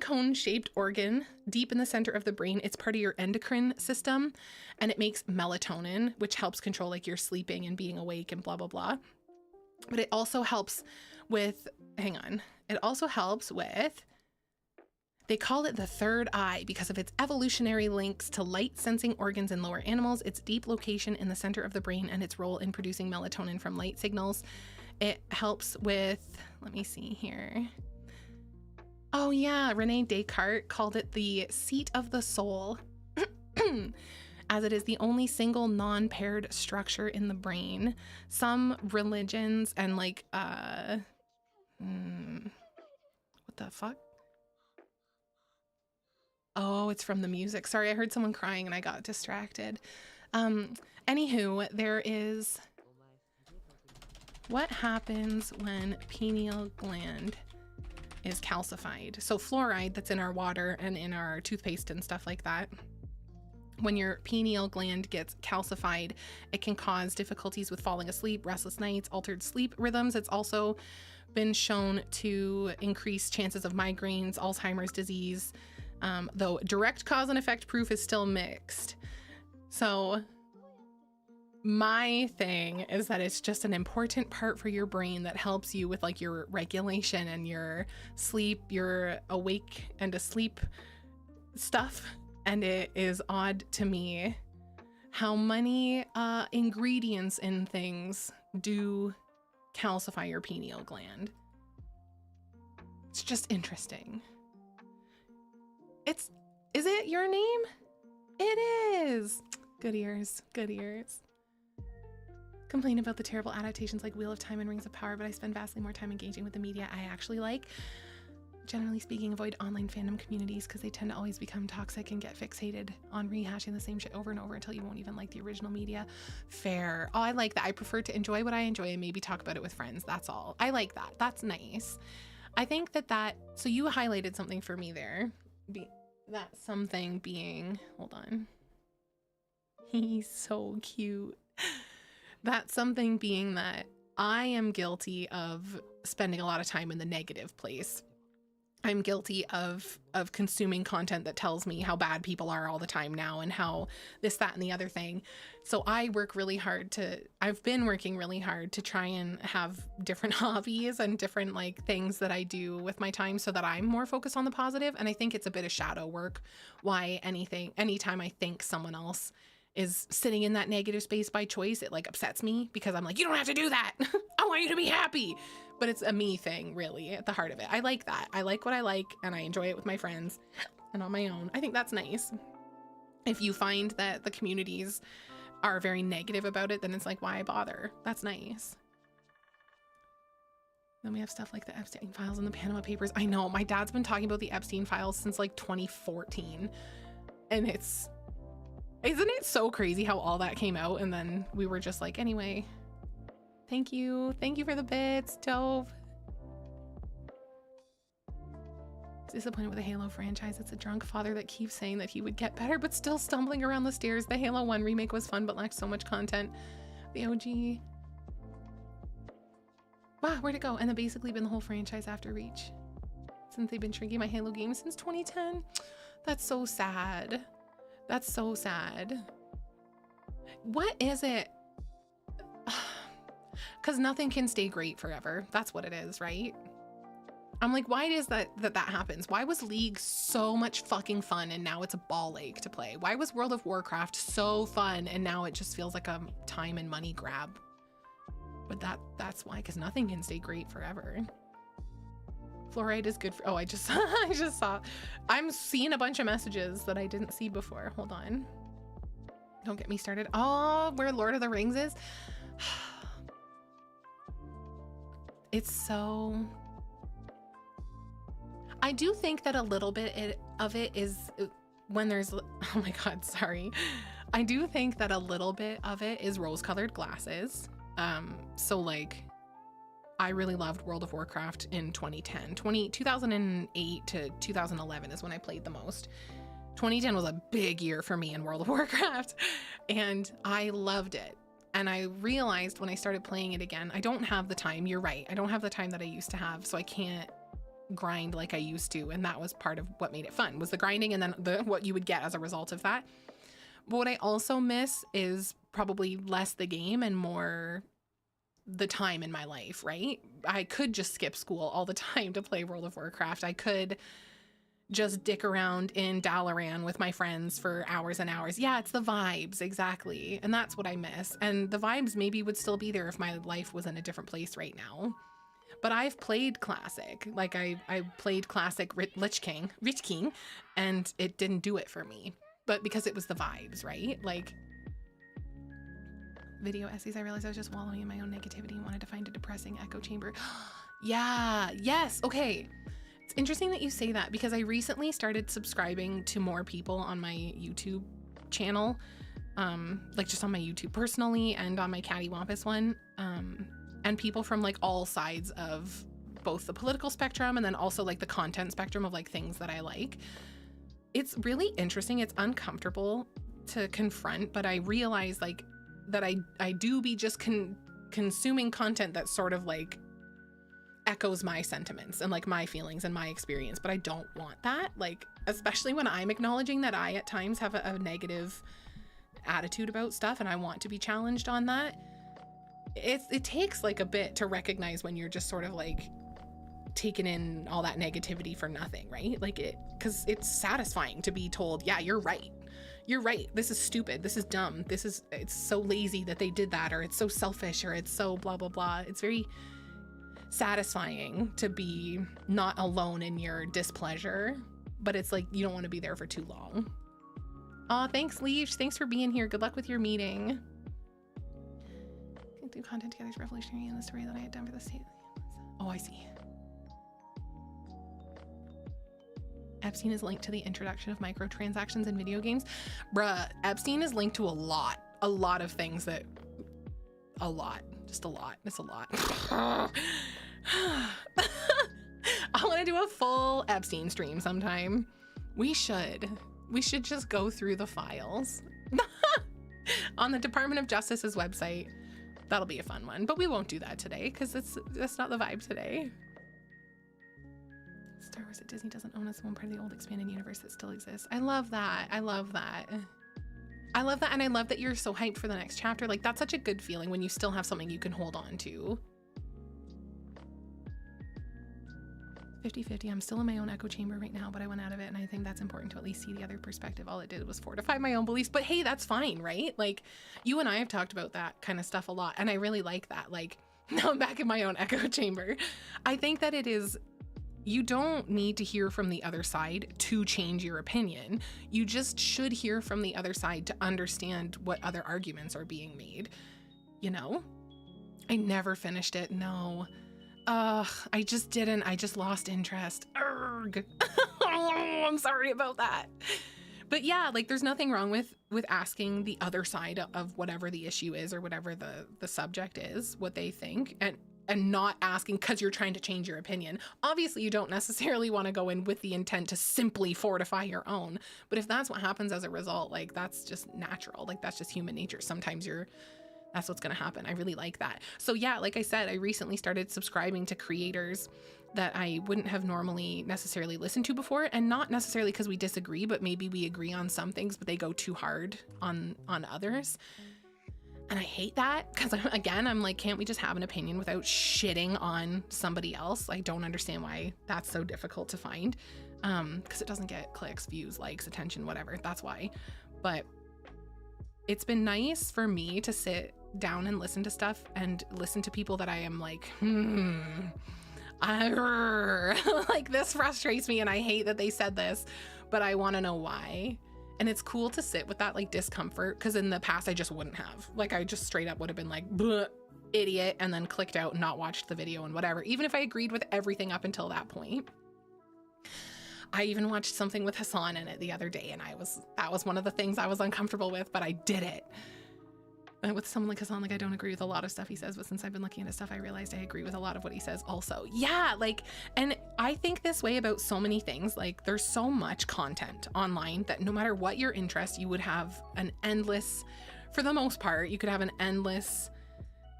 cone shaped organ deep in the center of the brain. It's part of your endocrine system, and it makes melatonin, which helps control like your sleeping and being awake and blah, blah, blah. But it also helps with, it also helps with, they call it the third eye because of its evolutionary links to light sensing organs in lower animals, its deep location in the center of the brain, and its role in producing melatonin from light signals. It helps with, let me see here. Oh yeah, Rene Descartes called it the seat of the soul, as it is the only single non-paired structure in the brain. Some religions and like, what the fuck? Oh, it's from the music. Sorry, I heard someone crying and I got distracted. Anywho, there is what happens when pineal gland is calcified. So fluoride that's in our water and in our toothpaste and stuff like that. When your pineal gland gets calcified, it can cause difficulties with falling asleep, restless nights, altered sleep rhythms. It's also been shown to increase chances of migraines, Alzheimer's disease, though direct cause and effect proof is still mixed. So my thing is that it's just an important part for your brain that helps you with like your regulation and your sleep, your awake and asleep stuff. And it is odd to me how many ingredients in things do calcify your pineal gland. It's just interesting. Is it your name? It is. Good ears, good ears. Complain about the terrible adaptations like Wheel of Time and Rings of Power, but I spend vastly more time engaging with the media I actually like. Generally speaking, avoid online fandom communities because they tend to always become toxic and get fixated on rehashing the same shit over and over until you won't even like the original media. Fair. Oh, I like that. I prefer to enjoy what I enjoy and maybe talk about it with friends. That's all. I like that. That's nice. I think that, so you highlighted something for me there. That something being, hold on. He's so cute. That something being that I am guilty of spending a lot of time in the negative place. I'm guilty of consuming content that tells me how bad people are all the time now and how this, that, and the other thing. So I've been working really hard to try and have different hobbies and different like things that I do with my time so that I'm more focused on the positive. And I think it's a bit of shadow work why anytime I think someone else is sitting in that negative space by choice, it like upsets me because I'm like, you don't have to do that. I want you to be happy. But it's a me thing, really, at the heart of it. I like that. I like what I like, and I enjoy it with my friends and on my own. I think that's nice. If you find that the communities are very negative about it, then it's like, why bother? That's nice. Then we have stuff like the Epstein files and the Panama Papers. I know, my dad's been talking about the Epstein files since like 2014. And isn't it so crazy how all that came out? And then we were just like, anyway, thank you. Thank you for the bits, Dove. Disappointed with the Halo franchise. It's a drunk father that keeps saying that he would get better, but still stumbling around the stairs. The Halo 1 remake was fun, but lacked so much content. The OG. Wow, where'd it go? And then basically been the whole franchise after Reach. Since they've been shrinking my Halo games since 2010. That's so sad. That's so sad. What is it? Because nothing can stay great forever. That's what it is, right? I'm like, why is that happens? Why was League so much fucking fun and now it's a ball ache to play? Why was World of Warcraft so fun and now it just feels like a time and money grab? But that's why, because nothing can stay great forever. Fluoride is good for, oh, I just saw. I'm seeing a bunch of messages that I didn't see before. Hold on. Don't get me started. Oh, where Lord of the Rings is? It's so... I do think that a little bit of it is when there's, oh my God, sorry. I do think that a little bit of it is rose-colored glasses. So like, I really loved World of Warcraft in 2010. 2008 to 2011 is when I played the most. 2010 was a big year for me in World of Warcraft, and I loved it. And I realized when I started playing it again, I don't have the time. You're right. I don't have the time that I used to have, so I can't grind like I used to. And that was part of what made it fun, was the grinding and then what you would get as a result of that. But what I also miss is probably less the game and more the time in my life, right? I could just skip school all the time to play World of Warcraft. I could just dick around in Dalaran with my friends for hours and hours. Yeah, it's the vibes, exactly. And that's what I miss. And the vibes maybe would still be there if my life was in a different place right now. But I've played Classic. Like I played Classic Lich King, and it didn't do it for me. But because it was the vibes, right? Like, video essays, I realized I was just wallowing in my own negativity and wanted to find a depressing echo chamber. Yeah, yes, okay. It's interesting that you say that, because I recently started subscribing to more people on my YouTube channel, like just on my YouTube personally and on my Cattywampus one, and people from like all sides of both the political spectrum and then also like the content spectrum of like things that I like. It's really interesting. It's uncomfortable to confront, but I realize like that I do be just consuming content that sort of like echoes my sentiments and like my feelings and my experience, but I don't want that. Like, especially when I'm acknowledging that I at times have a negative attitude about stuff and I want to be challenged on that. It takes like a bit to recognize when you're just sort of like taking in all that negativity for nothing, right? Like because it's satisfying to be told, yeah, you're right. You're right. This is stupid. This is dumb. It's so lazy that they did that, or it's so selfish, or it's so blah, blah, blah. It's very satisfying to be not alone in your displeasure, but it's like, you don't want to be there for too long. Oh, thanks, Leash. Thanks for being here. Good luck with your meeting. Do content together is revolutionary in the story that I had done for the state. Oh, I see. Epstein is linked to the introduction of microtransactions in video games. Bruh, Epstein is linked to a lot of things that, just a lot. It's a lot. I want to do a full Epstein stream sometime. We should just go through the files on the Department of Justice's website. That'll be a fun one, but we won't do that today because that's not the vibe today. Star Wars at Disney doesn't own us, one part of the old expanded universe that still exists. I love that. I love that. I love that, and I love that you're so hyped for the next chapter. Like, that's such a good feeling when you still have something you can hold on to. 50-50. I'm still in my own echo chamber right now, but I went out of it, and I think that's important to at least see the other perspective. All it did was fortify my own beliefs, but hey, that's fine, right? Like, you and I have talked about that kind of stuff a lot, and I really like that. Like, now I'm back in my own echo chamber. I think that it is you don't need to hear from the other side to change your opinion. You just should hear from the other side to understand what other arguments are being made. You know? I never finished it. No. I just didn't. I just lost interest. Urgh. I'm sorry about that. But yeah, like there's nothing wrong with asking the other side of whatever the issue is or whatever the subject is, what they think, and not asking because you're trying to change your opinion. Obviously, you don't necessarily want to go in with the intent to simply fortify your own. But if that's what happens as a result, like that's just natural. Like that's just human nature. Sometimes that's what's going to happen. I really like that. So yeah, like I said, I recently started subscribing to creators that I wouldn't have normally necessarily listened to before, and not necessarily because we disagree, but maybe we agree on some things, but they go too hard on others. And I hate that because I'm like, can't we just have an opinion without shitting on somebody else? I don't understand why that's so difficult to find. Because it doesn't get clicks, views, likes, attention, whatever. That's why. But it's been nice for me to sit down and listen to stuff and listen to people that I am like, like this frustrates me and I hate that they said this, but I want to know why. And it's cool to sit with that like discomfort, because in the past I just wouldn't have. Like I just straight up would have been like, idiot, and then clicked out and not watched the video and whatever, even if I agreed with everything up until that point. I even watched something with Hassan in it the other day, and that was one of the things I was uncomfortable with, but I did it. And with someone like Hassan, like I don't agree with a lot of stuff he says, but since I've been looking into stuff, I realized I agree with a lot of what he says also. Yeah, like, and I think this way about so many things. Like there's so much content online that no matter what your interest, you would have an endless, for the most part, you could have an endless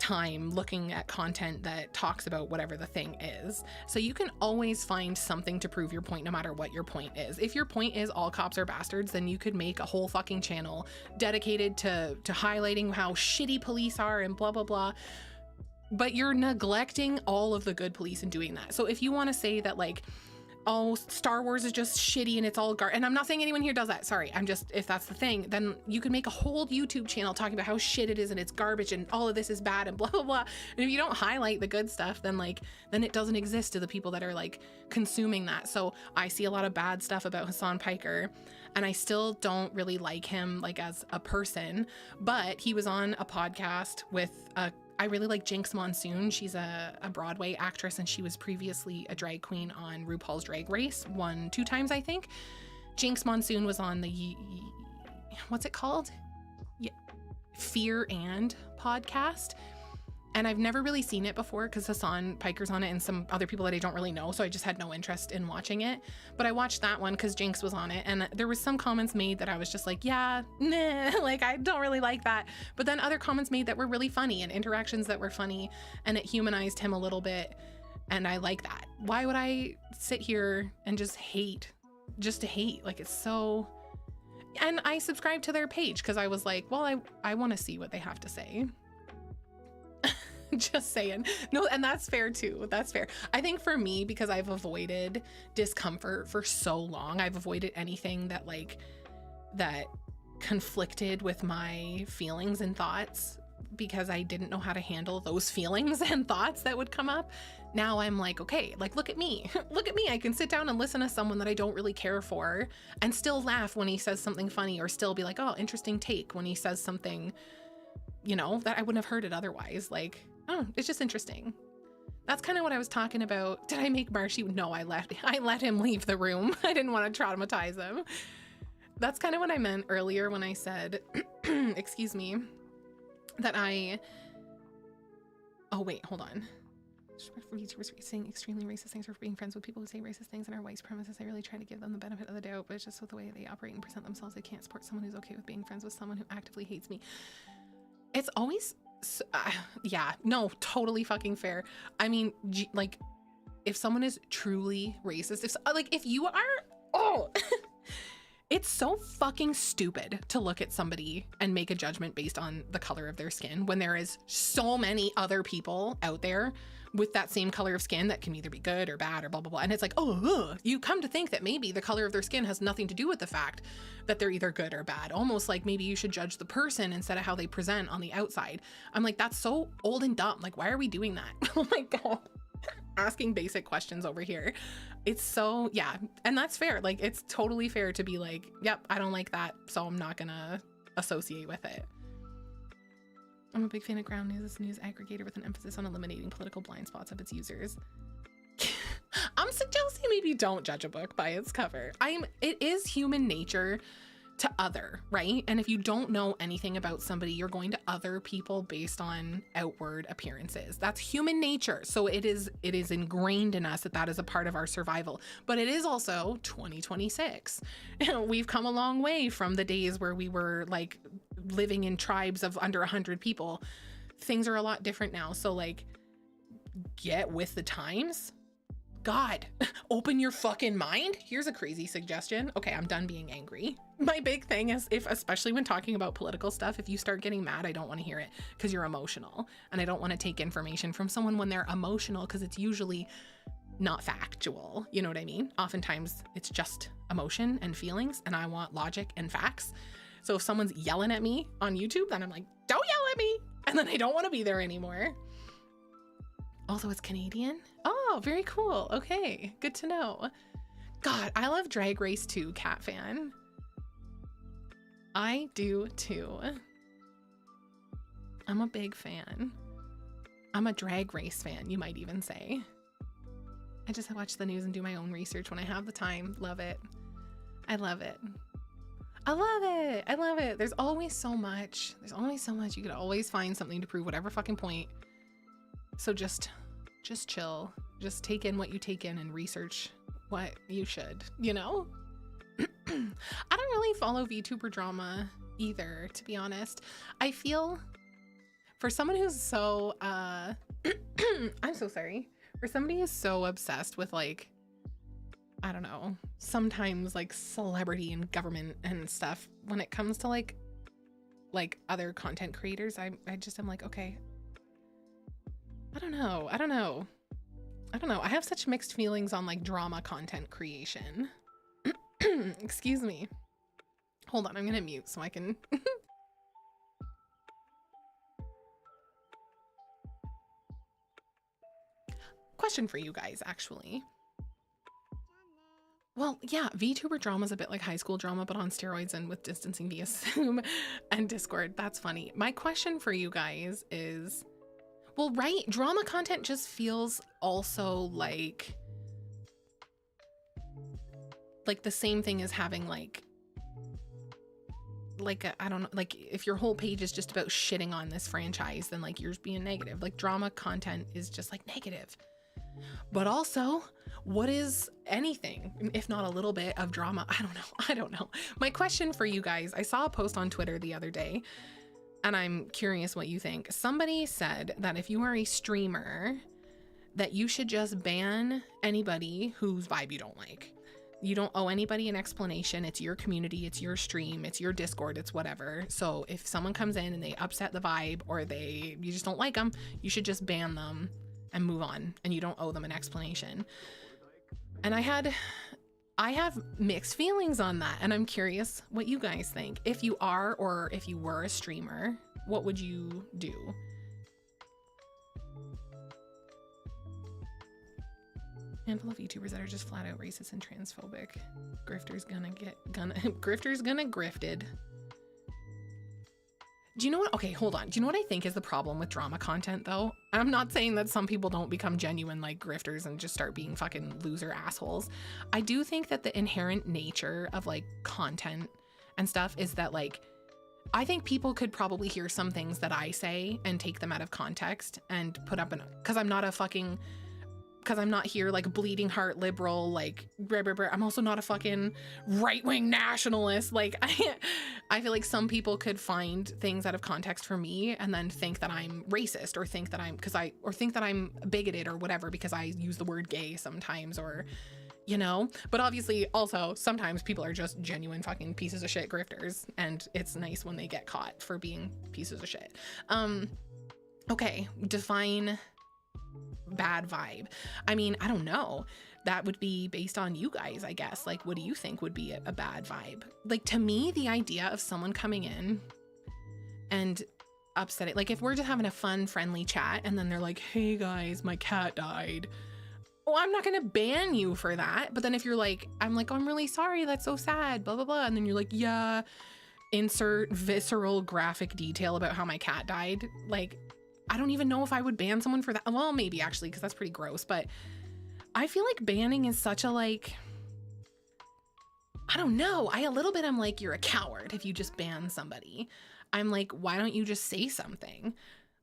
time looking at content that talks about whatever the thing is. So you can always find something to prove your point no matter what your point is. If your point is all cops are bastards, then you could make a whole fucking channel dedicated to highlighting how shitty police are and blah blah blah. But you're neglecting all of the good police in doing that. So if you want to say that like, oh, Star Wars is just shitty and it's all and I'm not saying anyone here does that, sorry, I'm just, if that's the thing, then you could make a whole YouTube channel talking about how shit it is and it's garbage and all of this is bad and blah blah blah. And if you don't highlight the good stuff, then it doesn't exist to the people that are like consuming that. So I see a lot of bad stuff about Hassan Piker, and I still don't really like him like as a person, but he was on a podcast with I really like Jinx Monsoon. She's a Broadway actress, and she was previously a drag queen on RuPaul's Drag Race, 2 times, I think. Jinx Monsoon was on the, what's it called? Fear and podcast. And I've never really seen it before because Hassan Piker's on it and some other people that I don't really know. So I just had no interest in watching it. But I watched that one because Jinx was on it. And there was some comments made that I was just like, yeah, nah, like I don't really like that. But then other comments made that were really funny and interactions that were funny. And it humanized him a little bit. And I like that. Why would I sit here and just hate? Just to hate. Like it's so... And I subscribed to their page because I was like, well, I want to see what they have to say. Just saying. No, and that's fair too. That's fair. I think for me, because I've avoided discomfort for so long, I've avoided anything that conflicted with my feelings and thoughts because I didn't know how to handle those feelings and thoughts that would come up. Now I'm like, okay, like, look at me. Look at me. I can sit down and listen to someone that I don't really care for and still laugh when he says something funny, or still be like, oh, interesting take when he says something, you know, that I wouldn't have heard it otherwise. Like, oh, it's just interesting. That's kind of what I was talking about. Did I make Marshy? No, I let him leave the room. I didn't want to traumatize him. That's kind of what I meant earlier when I said, excuse me, that oh wait, hold on. VTubers saying extremely racist things or being friends with people who say racist things and are white supremacists. I really try to give them the benefit of the doubt, but it's just with the way they operate and present themselves, I can't support someone who's okay with being friends with someone who actively hates me. It's always... yeah, no, totally fucking fair. I mean, like, if someone is truly racist, if you are, oh, it's so fucking stupid to look at somebody and make a judgment based on the color of their skin when there is so many other people out there with that same color of skin that can either be good or bad or blah, blah, blah. And it's like, oh, ugh. You come to think that maybe the color of their skin has nothing to do with the fact that they're either good or bad. Almost like maybe you should judge the person instead of how they present on the outside. I'm like, that's so old and dumb. Like, why are we doing that? Oh my God. asking basic questions over here. It's so, yeah. And that's fair. Like, it's totally fair to be like, yep, I don't like that, so I'm not gonna associate with it. I'm a big fan of Ground News, this news aggregator with an emphasis on eliminating political blind spots of its users. I'm suggesting maybe don't judge a book by its cover. It is human nature to other, right? And if you don't know anything about somebody, you're going to other people based on outward appearances. That's human nature. So it is ingrained in us that is a part of our survival. But it is also 2026. We've come a long way from the days where we were like living in tribes of under 100 people. Things are a lot different now. So like, get with the times. God, open your fucking mind. Here's a crazy suggestion. Okay, I'm done being angry. My big thing is, especially when talking about political stuff, if you start getting mad, I don't want to hear it because you're emotional. And I don't want to take information from someone when they're emotional because it's usually not factual. You know what I mean? Oftentimes it's just emotion and feelings, and I want logic and facts. So if someone's yelling at me on YouTube, then I'm like, don't yell at me. And then I don't want to be there anymore. Also, it's Canadian. Oh, very cool. Okay, good to know. God, I love Drag Race too, Cat fan. I do too. I'm a big fan. I'm a Drag Race fan, you might even say. I just watch the news and do my own research when I have the time. Love it. I love it. I love it. I love it. There's always so much. There's always so much. You could always find something to prove whatever fucking point. So just chill. Just take in what you take in and research what you should, you know? I don't really follow VTuber drama either, to be honest. I feel for someone who's so, I'm so sorry. For somebody who's so obsessed with like, I don't know, sometimes like celebrity and government and stuff, when it comes to like other content creators, I just am like, okay, I don't know. I have such mixed feelings on like drama content creation. Excuse me. Hold on, I'm gonna mute so I can. Question for you guys, actually. Well, yeah, VTuber drama is a bit like high school drama, but on steroids and with distancing via Zoom and Discord. That's funny. My question for you guys is, well, right, drama content just feels also like the same thing as having like I don't know, like if your whole page is just about shitting on this franchise, then like yours being negative. Like drama content is just like negative. But also, what is anything, if not a little bit of drama? I don't know. My question for you guys, I saw a post on Twitter the other day, and I'm curious what you think. Somebody said that if you are a streamer, that you should just ban anybody whose vibe you don't like. You don't owe anybody an explanation. It's your community, it's your stream, it's your Discord, it's whatever. So if someone comes in and they upset the vibe or you just don't like them, you should just ban them and move on, and you don't owe them an explanation. And I have mixed feelings on that, and I'm curious what you guys think. If you are, or if you were a streamer, what would you do? Handful of YouTubers that are just flat out racist and transphobic. Grifters gonna grifted. Do you know what? Okay, hold on. Do you know what I think is the problem with drama content though? I'm not saying that some people don't become genuine like grifters and just start being fucking loser assholes. I do think that the inherent nature of like content and stuff is that like, I think people could probably hear some things that I say and take them out of context and put up because I'm not here like bleeding heart liberal, like blah, blah, blah. I'm also not a fucking right-wing nationalist. Like I feel like some people could find things out of context for me and then think that I'm racist or think that I'm bigoted or whatever because I use the word gay sometimes, or you know. But obviously also sometimes people are just genuine fucking pieces of shit grifters, and it's nice when they get caught for being pieces of shit. Okay, define bad vibe. I mean, I don't know. That would be based on you guys, I guess. Like, what do you think would be a bad vibe? Like, to me, the idea of someone coming in and upsetting. Like if we're just having a fun, friendly chat and then they're like, hey guys, my cat died. Oh, I'm not going to ban you for that. But then if you're like, I'm like, oh, I'm really sorry. That's so sad, blah, blah, blah. And then you're like, yeah, insert visceral graphic detail about how my cat died. Like, I don't even know if I would ban someone for that. Well, maybe actually, because that's pretty gross. But I feel like banning is such a like, I don't know. I'm like, you're a coward if you just ban somebody. I'm like, why don't you just say something?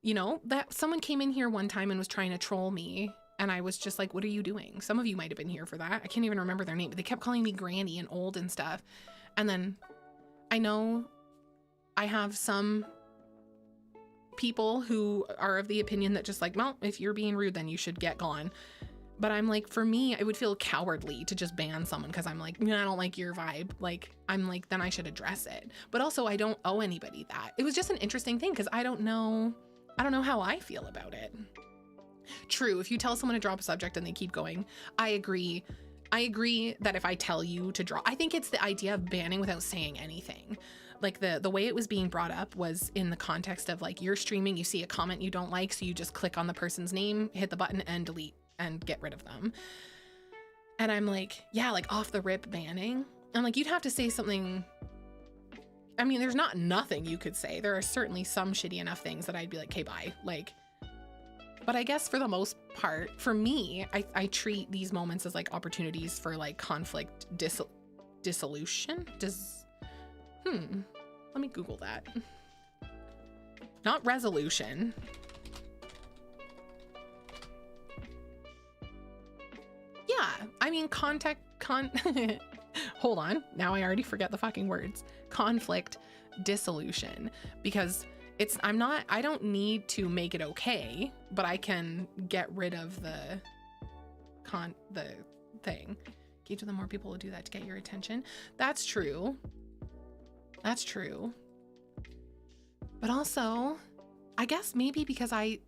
You know, that someone came in here one time and was trying to troll me. And I was just like, what are you doing? Some of you might have been here for that. I can't even remember their name, but they kept calling me granny and old and stuff. And then I know I have some people who are of the opinion that just like, well, if you're being rude, then you should get gone. But I'm like, for me, I would feel cowardly to just ban someone because I'm like, I don't like your vibe. Like, I'm like, then I should address it. But also I don't owe anybody that. It was just an interesting thing because I don't know how I feel about it. True, if you tell someone to drop a subject and they keep going, I agree. I agree that if I tell you to drop, I think it's the idea of banning without saying anything. Like the way it was being brought up was in the context of like, you're streaming, you see a comment you don't like, so you just click on the person's name, hit the button and delete and get rid of them. And I'm like, yeah, like off the rip banning. I'm like, you'd have to say something. I mean, there's not nothing you could say. There are certainly some shitty enough things that I'd be like, okay, bye. Like, but I guess for the most part, for me, I treat these moments as like opportunities for like conflict dissolution. Let me Google that. Not resolution. Yeah, I mean hold on. Now I already forget the fucking words. Conflict dissolution, because I don't need to make it okay, but I can get rid of the thing. Each of the more people will do that to get your attention. That's true. That's true. But also, I guess maybe because I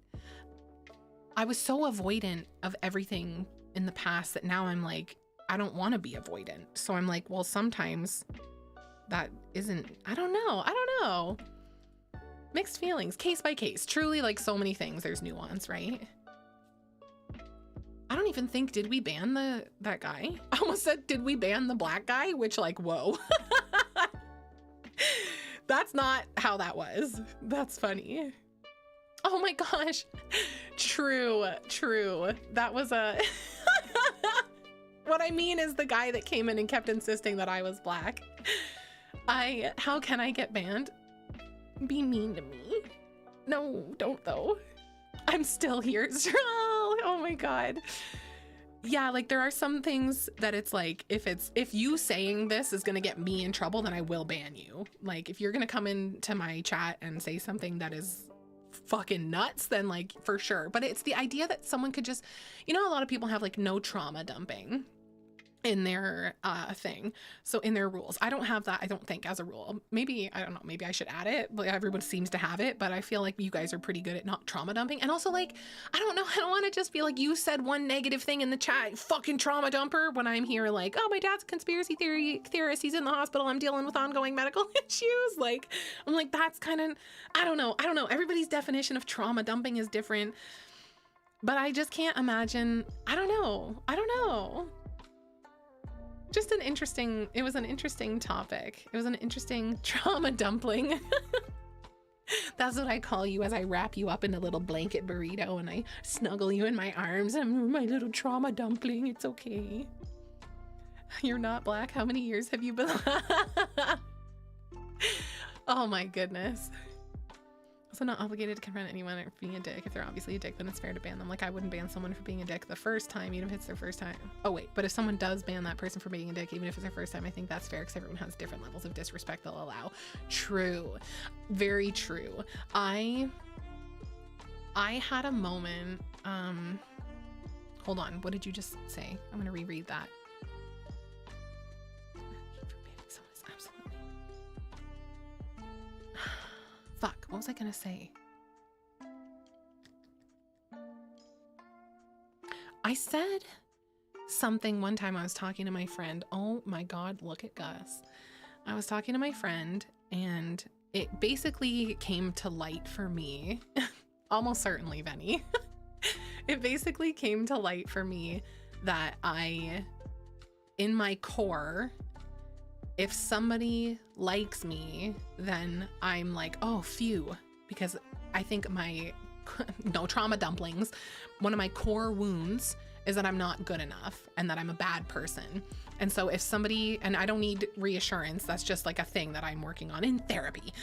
was so avoidant of everything in the past that now I'm like, I don't want to be avoidant. So I'm like, well, sometimes that isn't, I don't know. Mixed feelings, case by case. Truly, like so many things, there's nuance, right? I don't even think, did we ban that guy? I almost said, did we ban the black guy? Which like, whoa. That's not how that was. That's funny. Oh my gosh. True. That was a... What I mean is the guy that came in and kept insisting that I was black. How can I get banned? Be mean to me. No, don't though. I'm still here. Oh my God. Yeah, like there are some things that it's like, if you saying this is gonna get me in trouble, then I will ban you. Like if you're gonna come into my chat and say something that is fucking nuts, then like for sure. But it's the idea that someone could just, you know, a lot of people have like no trauma dumping in their thing, so in their rules. I don't have that, I don't think, as a rule. Maybe, I don't know, maybe I should add it. Like everyone seems to have it, but I feel like you guys are pretty good at not trauma dumping. And also like, I don't know, I don't want to just be like, you said one negative thing in the chat, fucking trauma dumper, when I'm here like, oh, my dad's a conspiracy theorist, he's in the hospital, I'm dealing with ongoing medical issues. Like, I'm like, that's kind of, I don't know, everybody's definition of trauma dumping is different, but I just can't imagine. I don't know. Just it was an interesting topic. It was an interesting trauma dumpling. That's what I call you as I wrap you up in a little blanket burrito and I snuggle you in my arms. I'm my little trauma dumpling. It's okay. You're not black. How many years have you been? Oh my goodness. Also not obligated to confront anyone for being a dick. If they're obviously a dick, then it's fair to ban them. Like I wouldn't ban someone for being a dick the first time, even if it's their first time. Oh wait, but if someone does ban that person for being a dick, even if it's their first time, I think that's fair because everyone has different levels of disrespect they'll allow. True. Very true. I had a moment, hold on, what did you just say? I'm gonna reread that. Fuck, what was I gonna say? I said something one time. I was talking to my friend. Oh my God, look at Gus. I was talking to my friend and it basically came to light for me, almost certainly, Venny. It basically came to light for me that in my core, if somebody likes me, then I'm like, oh, phew, because I think no trauma dumplings, one of my core wounds is that I'm not good enough and that I'm a bad person. And so if somebody, and I don't need reassurance, that's just like a thing that I'm working on in therapy.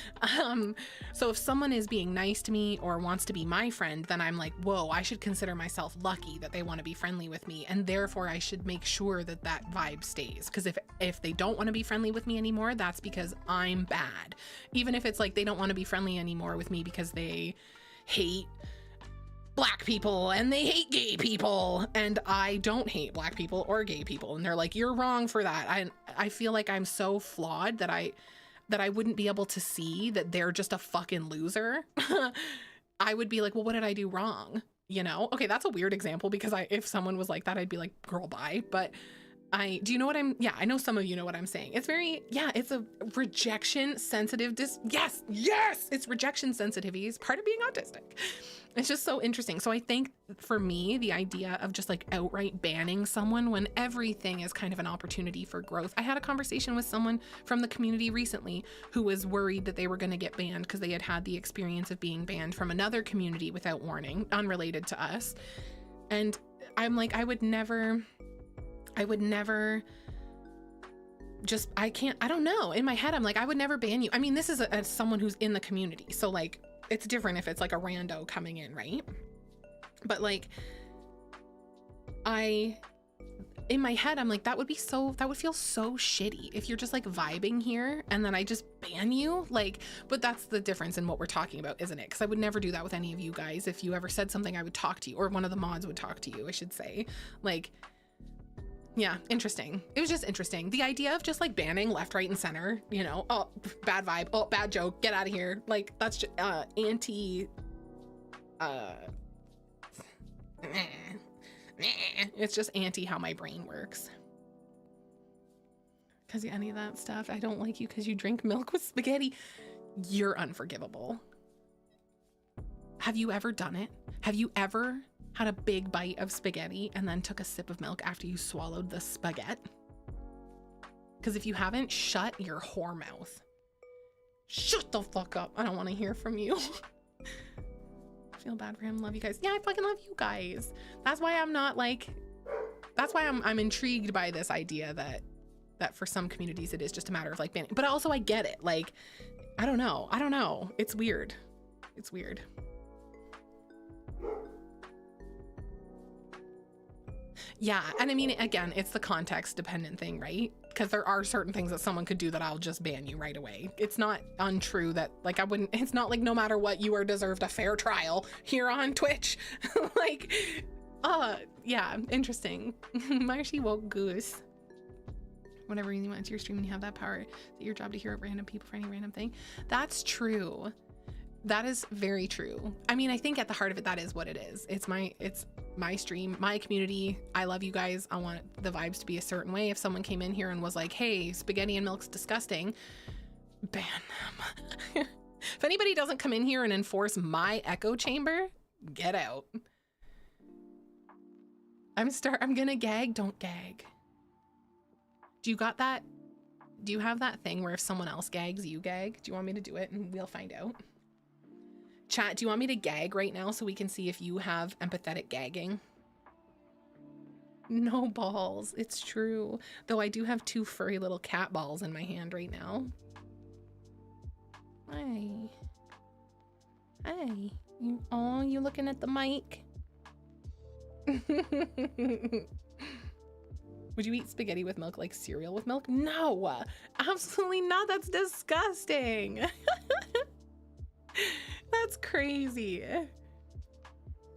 So if someone is being nice to me or wants to be my friend, then I'm like, whoa, I should consider myself lucky that they want to be friendly with me. And therefore I should make sure that that vibe stays. Because if they don't want to be friendly with me anymore, that's because I'm bad. Even if it's like they don't want to be friendly anymore with me because they hate Black people and they hate gay people, and I don't hate Black people or gay people, and they're like, you're wrong for that. I feel like I'm so flawed that I wouldn't be able to see that they're just a fucking loser. I would be like, well, what did I do wrong? You know? Okay, that's a weird example because if someone was like that, I'd be like, girl, bye. But I know some of you know what I'm saying. It's it's a rejection sensitive, yes, it's rejection sensitivity is part of being autistic. It's just so interesting. So I think for me, the idea of just like outright banning someone when everything is kind of an opportunity for growth. I had a conversation with someone from the community recently who was worried that they were going to get banned because they had the experience of being banned from another community without warning, unrelated to us. And I'm like, I would never just, I don't know. In my head, I'm like, I would never ban you. I mean, this is as someone who's in the community. So like, it's different if it's like a rando coming in, right? But like, in my head, I'm like, that would feel so shitty if you're just like vibing here and then I just ban you. Like, but that's the difference in what we're talking about, isn't it? Because I would never do that with any of you guys. If you ever said something, I would talk to you, or one of the mods would talk to you, I should say. Like, yeah, interesting. It was just interesting. The idea of just like banning left, right, and center, you know, oh, bad vibe, oh, bad joke, get out of here. Like, that's just it's just anti how my brain works. Because any of that stuff, I don't like you because you drink milk with spaghetti. You're unforgivable. Have you ever done it? Have you ever had a big bite of spaghetti and then took a sip of milk after you swallowed the spaghetti? Because if you haven't, shut your whore mouth. Shut the fuck up. I don't want to hear from you. I feel bad for him. Love you guys. Yeah, I fucking love you guys. That's why I'm not like, that's why I'm intrigued by this idea that for some communities it is just a matter of like banning. But also I get it. Like, I don't know. It's weird. It's weird. Yeah, and I mean, again, it's the context dependent thing, right? Because there are certain things that someone could do that I'll just ban you right away. It's not untrue that like it's not like no matter what you are deserved a fair trial here on Twitch. Like, yeah, interesting. Marshy woke goose. Whatever you want to your stream and you have that power, is it your job to hear random people for any random thing? That's true. That is very true. I mean, I think at the heart of it, that is what it is. It's my stream, my community. I love you guys. I want the vibes to be a certain way. If someone came in here and was like, hey, spaghetti and milk's disgusting, ban them. If anybody doesn't come in here and enforce my echo chamber, get out. I'm gonna gag, don't gag. Do you got that? Do you have that thing where if someone else gags, you gag? Do you want me to do it and we'll find out? Chat, do you want me to gag right now so we can see if you have empathetic gagging? No balls, it's true. Though I do have 2 furry little cat balls in my hand right now. Hi. Hi. You looking at the mic? Would you eat spaghetti with milk like cereal with milk? No, absolutely not. That's disgusting. That's crazy.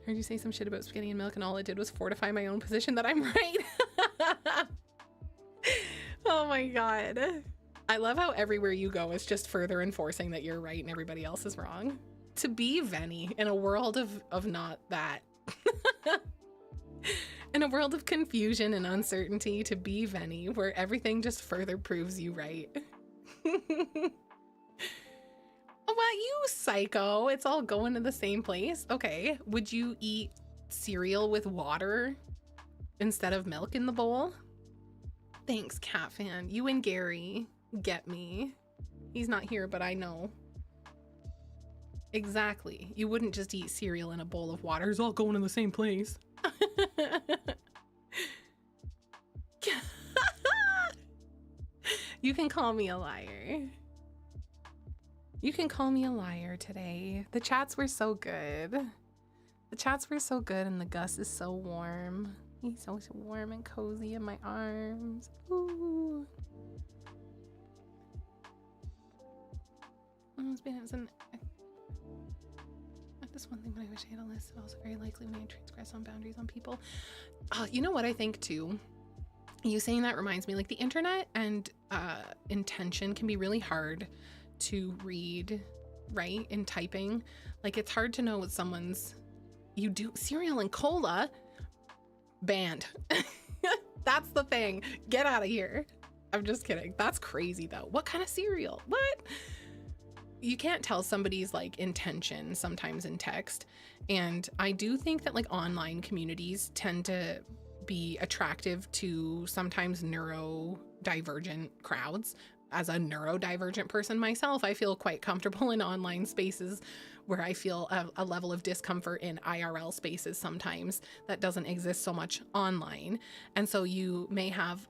Heard you say some shit about spaghetti and milk and all it did was fortify my own position that I'm right. Oh my God. I love how everywhere you go is just further enforcing that you're right and everybody else is wrong. To be Venny in a world of not that. In a world of confusion and uncertainty, to be Venny where everything just further proves you right. What, you psycho? It's all going to the same place. Okay, would you eat cereal with water instead of milk in the bowl? Thanks, cat fan. You and Gary get me. He's not here, but I know. Exactly. You wouldn't just eat cereal in a bowl of water. It's all going in the same place. You can call me a liar. You can call me a liar today. The chats were so good. The chats were so good and the Gus is so warm. He's so warm and cozy in my arms. Ooh. This one thing, but I wish I had a list. It's also very likely when I transgress on boundaries on people. You know what I think too? You saying that reminds me, like the internet and intention can be really hard to read, right? In typing. Like it's hard to know what someone's, you do cereal and cola, banned. That's the thing. Get out of here. I'm just kidding. That's crazy though. What kind of cereal? What? You can't tell somebody's like intention sometimes in text. And I do think that like online communities tend to be attractive to sometimes neurodivergent crowds. As a neurodivergent person myself, I feel quite comfortable in online spaces where I feel a level of discomfort in IRL spaces sometimes that doesn't exist so much online. And so you may have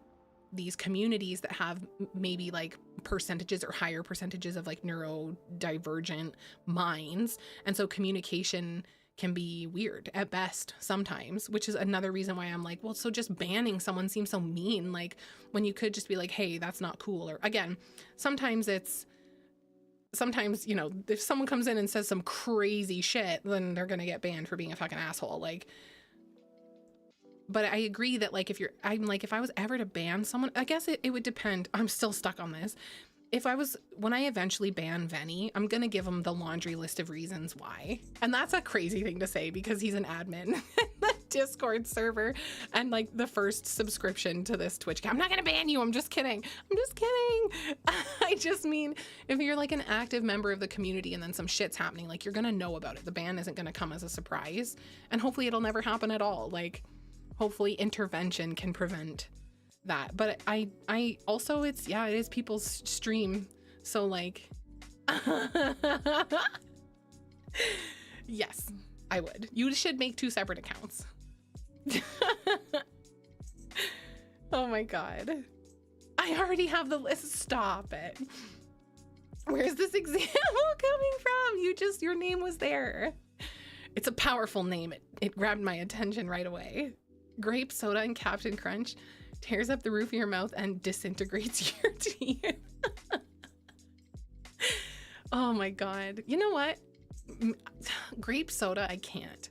these communities that have maybe like percentages or higher percentages of like neurodivergent minds. And so communication can be weird at best sometimes, which is another reason why I'm like, well, so just banning someone seems so mean. Like when you could just be like, hey, that's not cool. Or again, sometimes, you know, if someone comes in and says some crazy shit, then they're going to get banned for being a fucking asshole. Like, but I agree that like, if I was ever to ban someone, I guess it would depend. I'm still stuck on this. When I eventually ban Venny, I'm going to give him the laundry list of reasons why. And that's a crazy thing to say because he's an admin in the Discord server and like the first subscription to this Twitch. I'm not going to ban you. I'm just kidding. I just mean, if you're like an active member of the community and then some shit's happening, like you're going to know about it. The ban isn't going to come as a surprise and hopefully it'll never happen at all. Like hopefully intervention can prevent that. But I also, it is people's stream, so like yes, I would. You should make 2 separate accounts. Oh my god, I already have the list. Stop it. Where's this example coming from? Your name was there. It's a powerful name. It grabbed my attention right away. Grape soda and Captain Crunch tears up the roof of your mouth and disintegrates your teeth. Oh my god. You know what? Grape soda, I can't.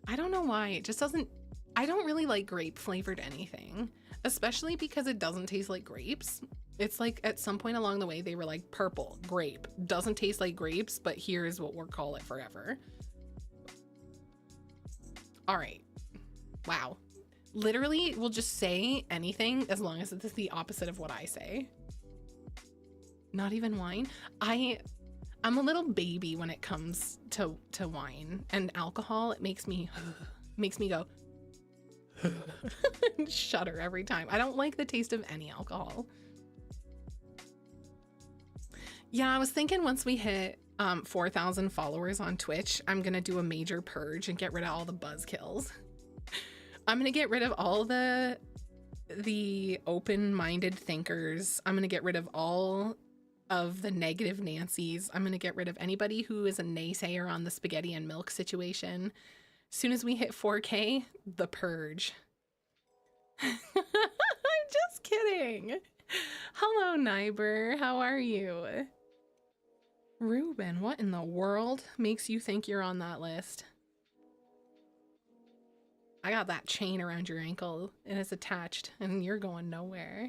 I don't know why. It just doesn't. I don't really like grape flavored anything, especially because it doesn't taste like grapes. It's like at some point along the way, they were like, purple, grape. Doesn't taste like grapes, but here's what we'll call it forever. All right. Wow. Literally, we'll just say anything as long as it's the opposite of what I say. Not even wine. I'm a little baby when it comes to wine and alcohol. It makes me go shudder every time. I don't like the taste of any alcohol. Yeah, I was thinking once we hit 4,000 followers on Twitch, I'm gonna do a major purge and get rid of all the buzzkills. I'm gonna get rid of all the open-minded thinkers. I'm gonna get rid of all of the negative Nancys. I'm gonna get rid of anybody who is a naysayer on the spaghetti and milk situation. As soon as we hit 4K, the purge. I'm just kidding. Hello, Nyber. How are you? Ruben, what in the world makes you think you're on that list? I got that chain around your ankle and it's attached and you're going nowhere.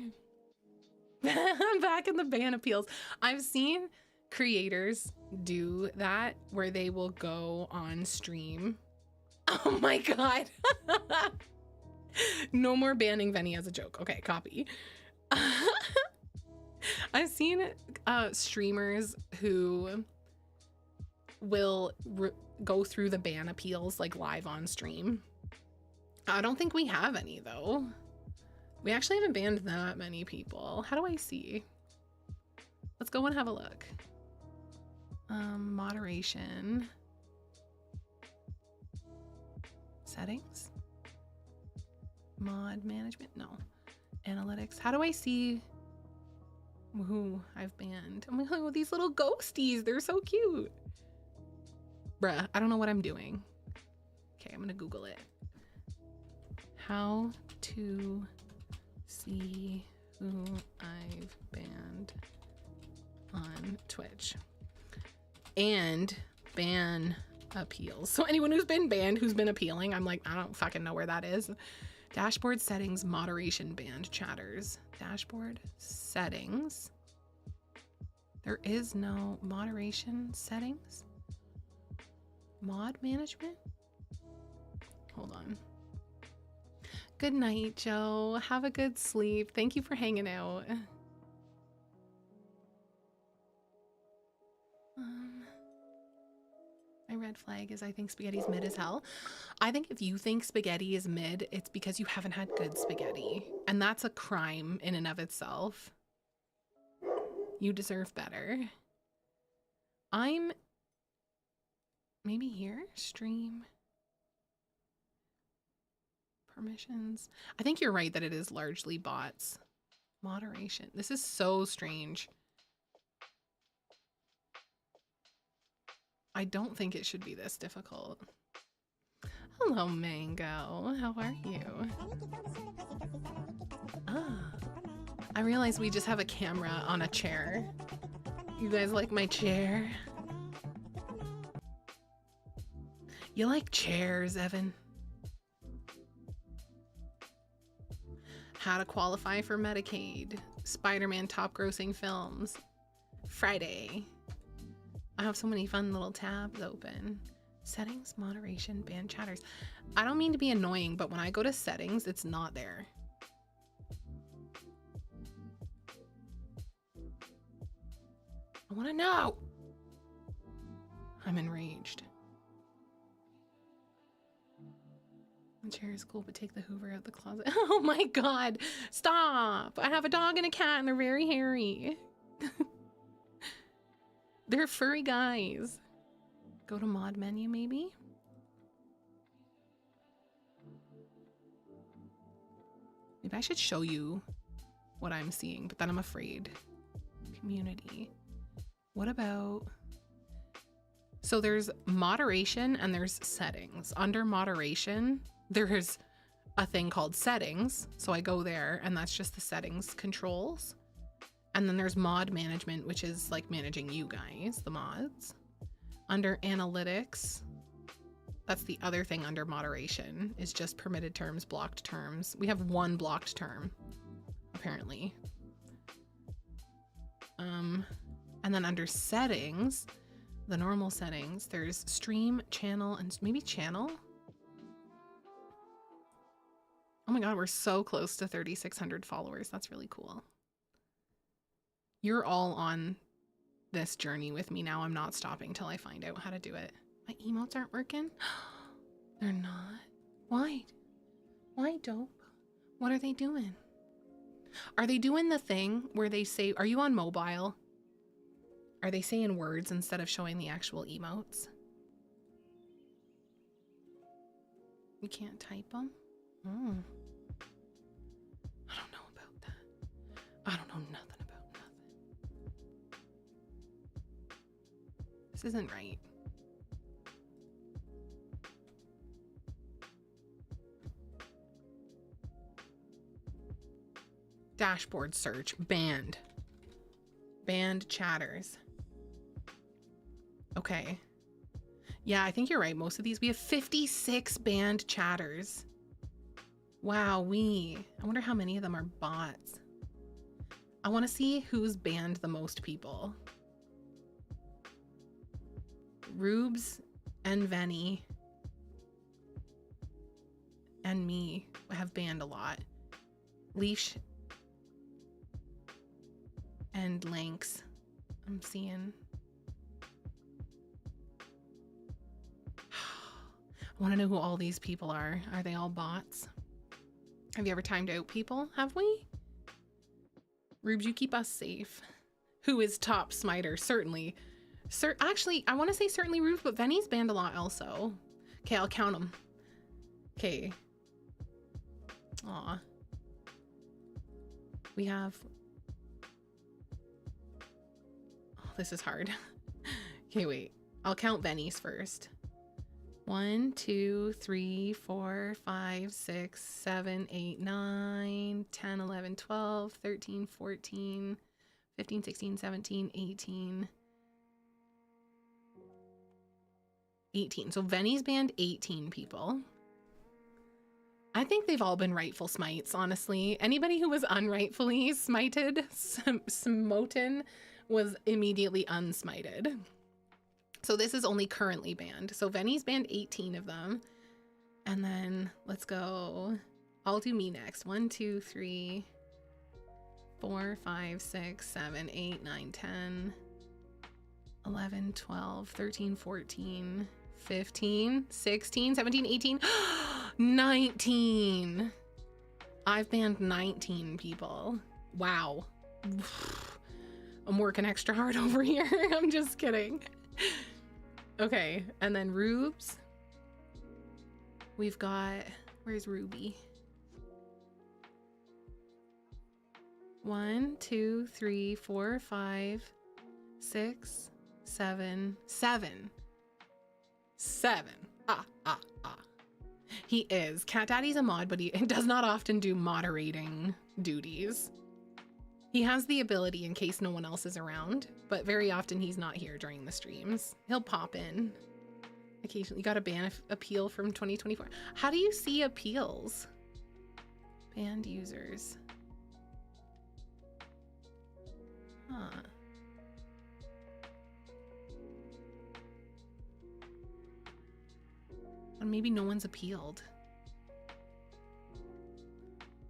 I'm back in the ban appeals. I've seen creators do that where they will go on stream. Oh my god. No more banning Venny as a joke. Okay, copy. I've seen streamers who will go through the ban appeals like live on stream. I don't think we have any though. We actually haven't banned that many people. How do I see? Let's go and have a look. Moderation. Settings. Mod management? No. Analytics. How do I see who I've banned? Oh my god, these little ghosties. They're so cute. Bruh, I don't know what I'm doing. Okay, I'm gonna Google it. How to see who I've banned on Twitch. And ban appeals. So anyone who's been banned, who's been appealing, I'm like, I don't fucking know where that is. Dashboard settings, moderation, banned chatters. Dashboard settings. There is no moderation settings. Mod management? Hold on. Good night, Joe. Have a good sleep. Thank you for hanging out. My red flag is I think spaghetti's mid as hell. I think if you think spaghetti is mid, it's because you haven't had good spaghetti. And that's a crime in and of itself. You deserve better. I'm maybe here, stream. Permissions. I think you're right that it is largely bots. Moderation. This is so strange. I don't think it should be this difficult. Hello, Mango. How are you? Ah, I realize we just have a camera on a chair. You guys like my chair? You like chairs, Evan? How to qualify for Medicaid. Spider-Man top grossing films. Friday. I have so many fun little tabs open. Settings, moderation, ban chatters. I don't mean to be annoying, but when I go to settings, it's not there. I want to know. I'm enraged. The chair is cool, but take the Hoover out the closet. Oh my god. Stop. I have a dog and a cat and they're very hairy. They're furry guys. Go to mod menu, maybe? Maybe I should show you what I'm seeing, but then I'm afraid. Community. What about... So there's moderation and there's settings. Under moderation, there's a thing called settings. So I go there and that's just the settings controls. And then there's mod management, which is like managing you guys, the mods. Under analytics, that's the other thing under moderation, is just permitted terms, blocked terms. We have one blocked term, apparently. And then under settings, the normal settings, there's stream, channel, and maybe channel. Oh my god, we're so close to 3,600 followers. That's really cool. You're all on this journey with me now. I'm not stopping till I find out how to do it. My emotes aren't working? They're not. Why? Why, Dope? What are they doing? Are they doing the thing where they say, are you on mobile? Are they saying words instead of showing the actual emotes? You can't type them? Oh. I don't know about that. I don't know nothing about nothing. This isn't right. Dashboard search, banned. Banned chatters. Okay. Yeah, I think you're right. Most of these, we have 56 banned chatters. Wow, I wonder how many of them are bots. I want to see who's banned the most people. Rubes and Venny and me have banned a lot. Leash and Lynx, I'm seeing. want to know who all these people are. Are they all bots? Have you ever timed out people? Have we? Rubes, you keep us safe. Who is top smiter? Certainly. Actually, I want to say certainly Rubes, but Venny's banned a lot also. Okay, I'll count them. Okay. Aw. We have... Oh, this is hard. Okay, wait. I'll count Venny's first. 1, 2, 3, 4, 5, 6, 7, 8, 9, 10, 11, 12, 13, 14, 15, 16, 17, 18. 18. So Venny's banned 18 people. I think they've all been rightful smites, honestly. Anybody who was unrightfully smited, smoten, was immediately unsmited. So this is only currently banned. So Venny's banned 18 of them. And then let's go. I'll do me next. 1, 2, 3, 4, 5, 6, 7, 8, 9, 10, 11, 12, 13, 14, 15, 16, 17, 18, 19. I've banned 19 people. Wow. I'm working extra hard over here. I'm just kidding. Okay, and then Rubes. We've got, where's Ruby? 1, 2, 3, 4, 5, 6, 7, 7. 7. He is. Cat Daddy's a mod, but he does not often do moderating duties. He has the ability in case no one else is around, but very often he's not here during the streams. He'll pop in occasionally. You got a ban appeal from 2024. How do you see appeals? Banned users. Huh. And maybe no one's appealed.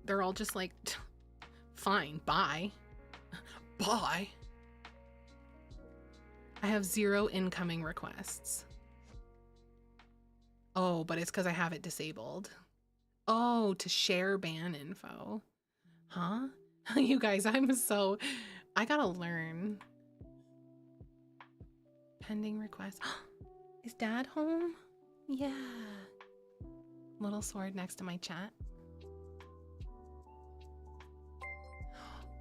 They're all just like, fine, bye. Bye. I have 0 incoming requests. Oh, but it's because I have it disabled. Oh, to share ban info. Huh? You guys, I gotta learn. Pending request. Is Dad home? Yeah. Little sword next to my chat.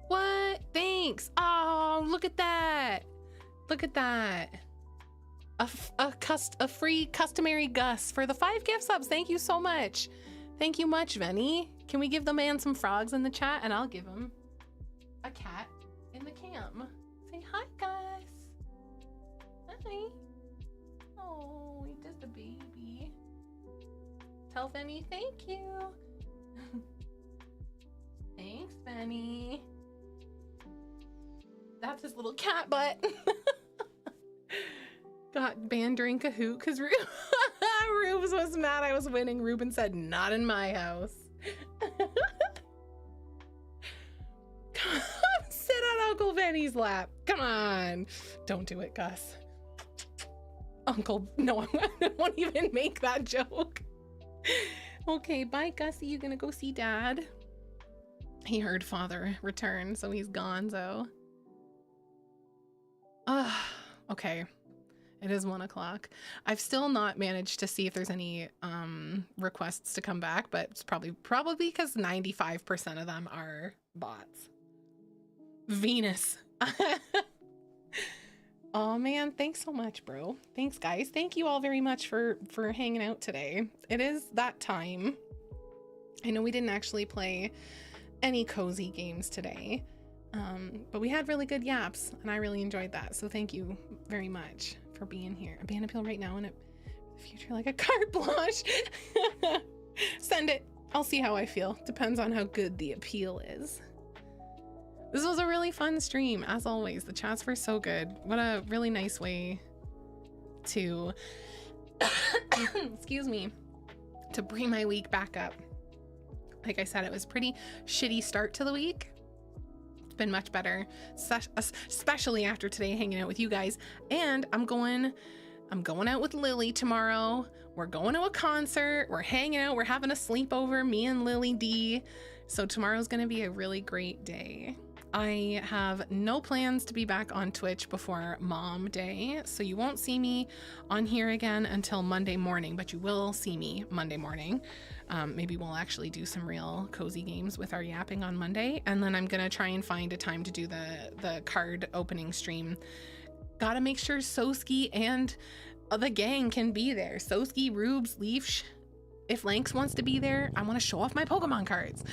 What? Thanks. Oh, look at that. Look at that. A free customary Gus for the 5 gift subs. Thank you so much. Thank you much, Venny. Can we give the man some frogs in the chat? And I'll give him a cat in the cam. Say hi, Gus. Hi. Oh, he's just a baby. Tell Venny thank you. Thanks, Venny. That's his little cat butt. Got banned during Kahoot because Rubes was mad I was winning. Ruben said, not in my house. Come on, sit on Uncle Venny's lap. Come on. Don't do it, Gus. Uncle, no, I won't even make that joke. Okay, bye, Gussie. You gonna go see Dad? He heard father return, so he's gonzo. Okay. It is 1 o'clock. I've still not managed to see if there's any requests to come back, but it's probably because 95% of them are bots. Venus. Oh man, thanks so much, bro. Thanks, guys. Thank you all very much for hanging out today. It is that time. I know we didn't actually play any cozy games today, but we had really good yaps, and I really enjoyed that. So thank you very much for being here. A ban appeal right now and in the future like a carte blanche. Send it. I'll see how I feel. Depends on how good the appeal is. This was a really fun stream, as always. The chats were so good. What a really nice way to, excuse me, to bring my week back up. Like I said, it was a pretty shitty start to the week. It's been much better, especially after today hanging out with you guys. And I'm going I'm going out with Lily tomorrow. We're going to a concert. We're hanging out. We're having a sleepover, me and Lily D. So tomorrow's going to be a really great day. I have no plans to be back on Twitch before Mom Day, so you won't see me on here again until Monday morning, but you will see me Monday morning. Maybe we'll actually do some real cozy games with our yapping on Monday, and then I'm gonna try and find a time to do the card opening stream. Gotta make sure Soski and the gang can be there. Soski, Rubes, Leaf. If Lanks wants to be there, I want to show off my Pokemon cards.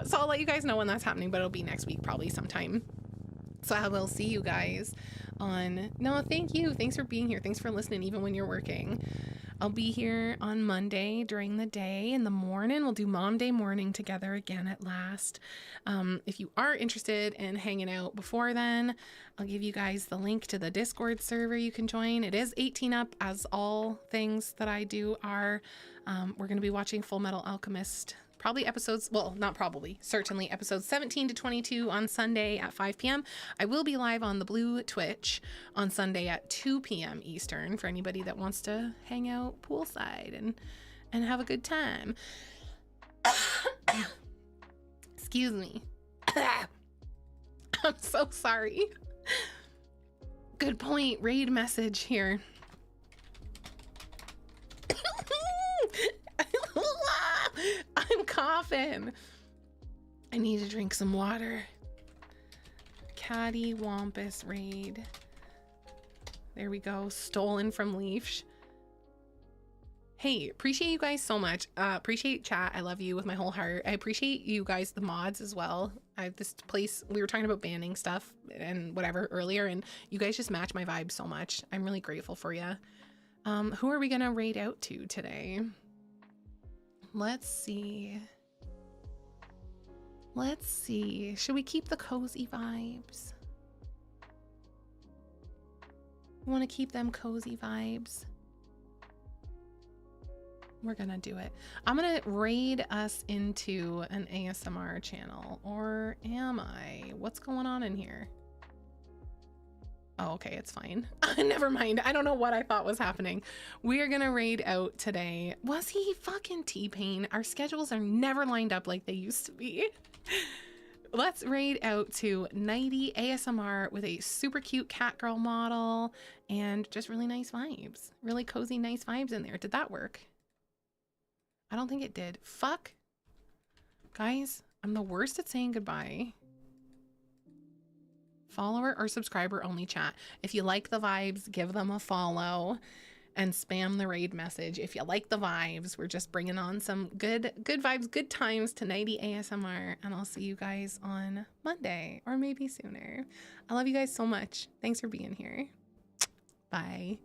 So I'll let you guys know when that's happening, but it'll be next week, probably sometime. So I will see you guys on... No, thank you. Thanks for being here. Thanks for listening, even when you're working. I'll be here on Monday during the day. In the morning, we'll do Mom Day morning together again at last. If you are interested in hanging out before then, I'll give you guys the link to the Discord server you can join. It is 18 up, as all things that I do are. We're going to be watching Full Metal Alchemist, probably episodes, well, not probably, certainly episodes 17 to 22 on Sunday at 5 p.m. I will be live on the Blue Twitch on Sunday at 2 p.m. Eastern for anybody that wants to hang out poolside and have a good time. Excuse me. I'm so sorry. Good point. Raid message here. I'm coughing. I need to drink some water. Catty Wampus raid. There we go. Stolen from Leaf. Hey, appreciate you guys so much. Appreciate chat. I love you with my whole heart. I appreciate you guys, the mods as well. I have this place, we were talking about banning stuff and whatever earlier, and you guys just match my vibe so much. I'm really grateful for you. Who are we gonna raid out to today? Let's see. Let's see. Should we keep the cozy vibes? Want to keep them cozy vibes? We're gonna do it. I'm gonna raid us into an ASMR channel, or am I? What's going on in here? Oh, okay, it's fine. Never mind. I don't know what I thought was happening. We are gonna raid out today. Was he fucking T-Pain? Our schedules are never lined up like they used to be. Let's raid out to Nighty ASMR with a super cute cat girl model and just really nice vibes. Really cozy, nice vibes in there. Did that work? I don't think it did. Fuck. Guys, I'm the worst at saying goodbye. Follower or subscriber only chat. If you like the vibes, give them a follow and spam the raid message. If you like the vibes, we're just bringing on some good vibes, good times to Nighty ASMR, and I'll see you guys on Monday or maybe sooner. I love you guys so much. Thanks for being here. Bye.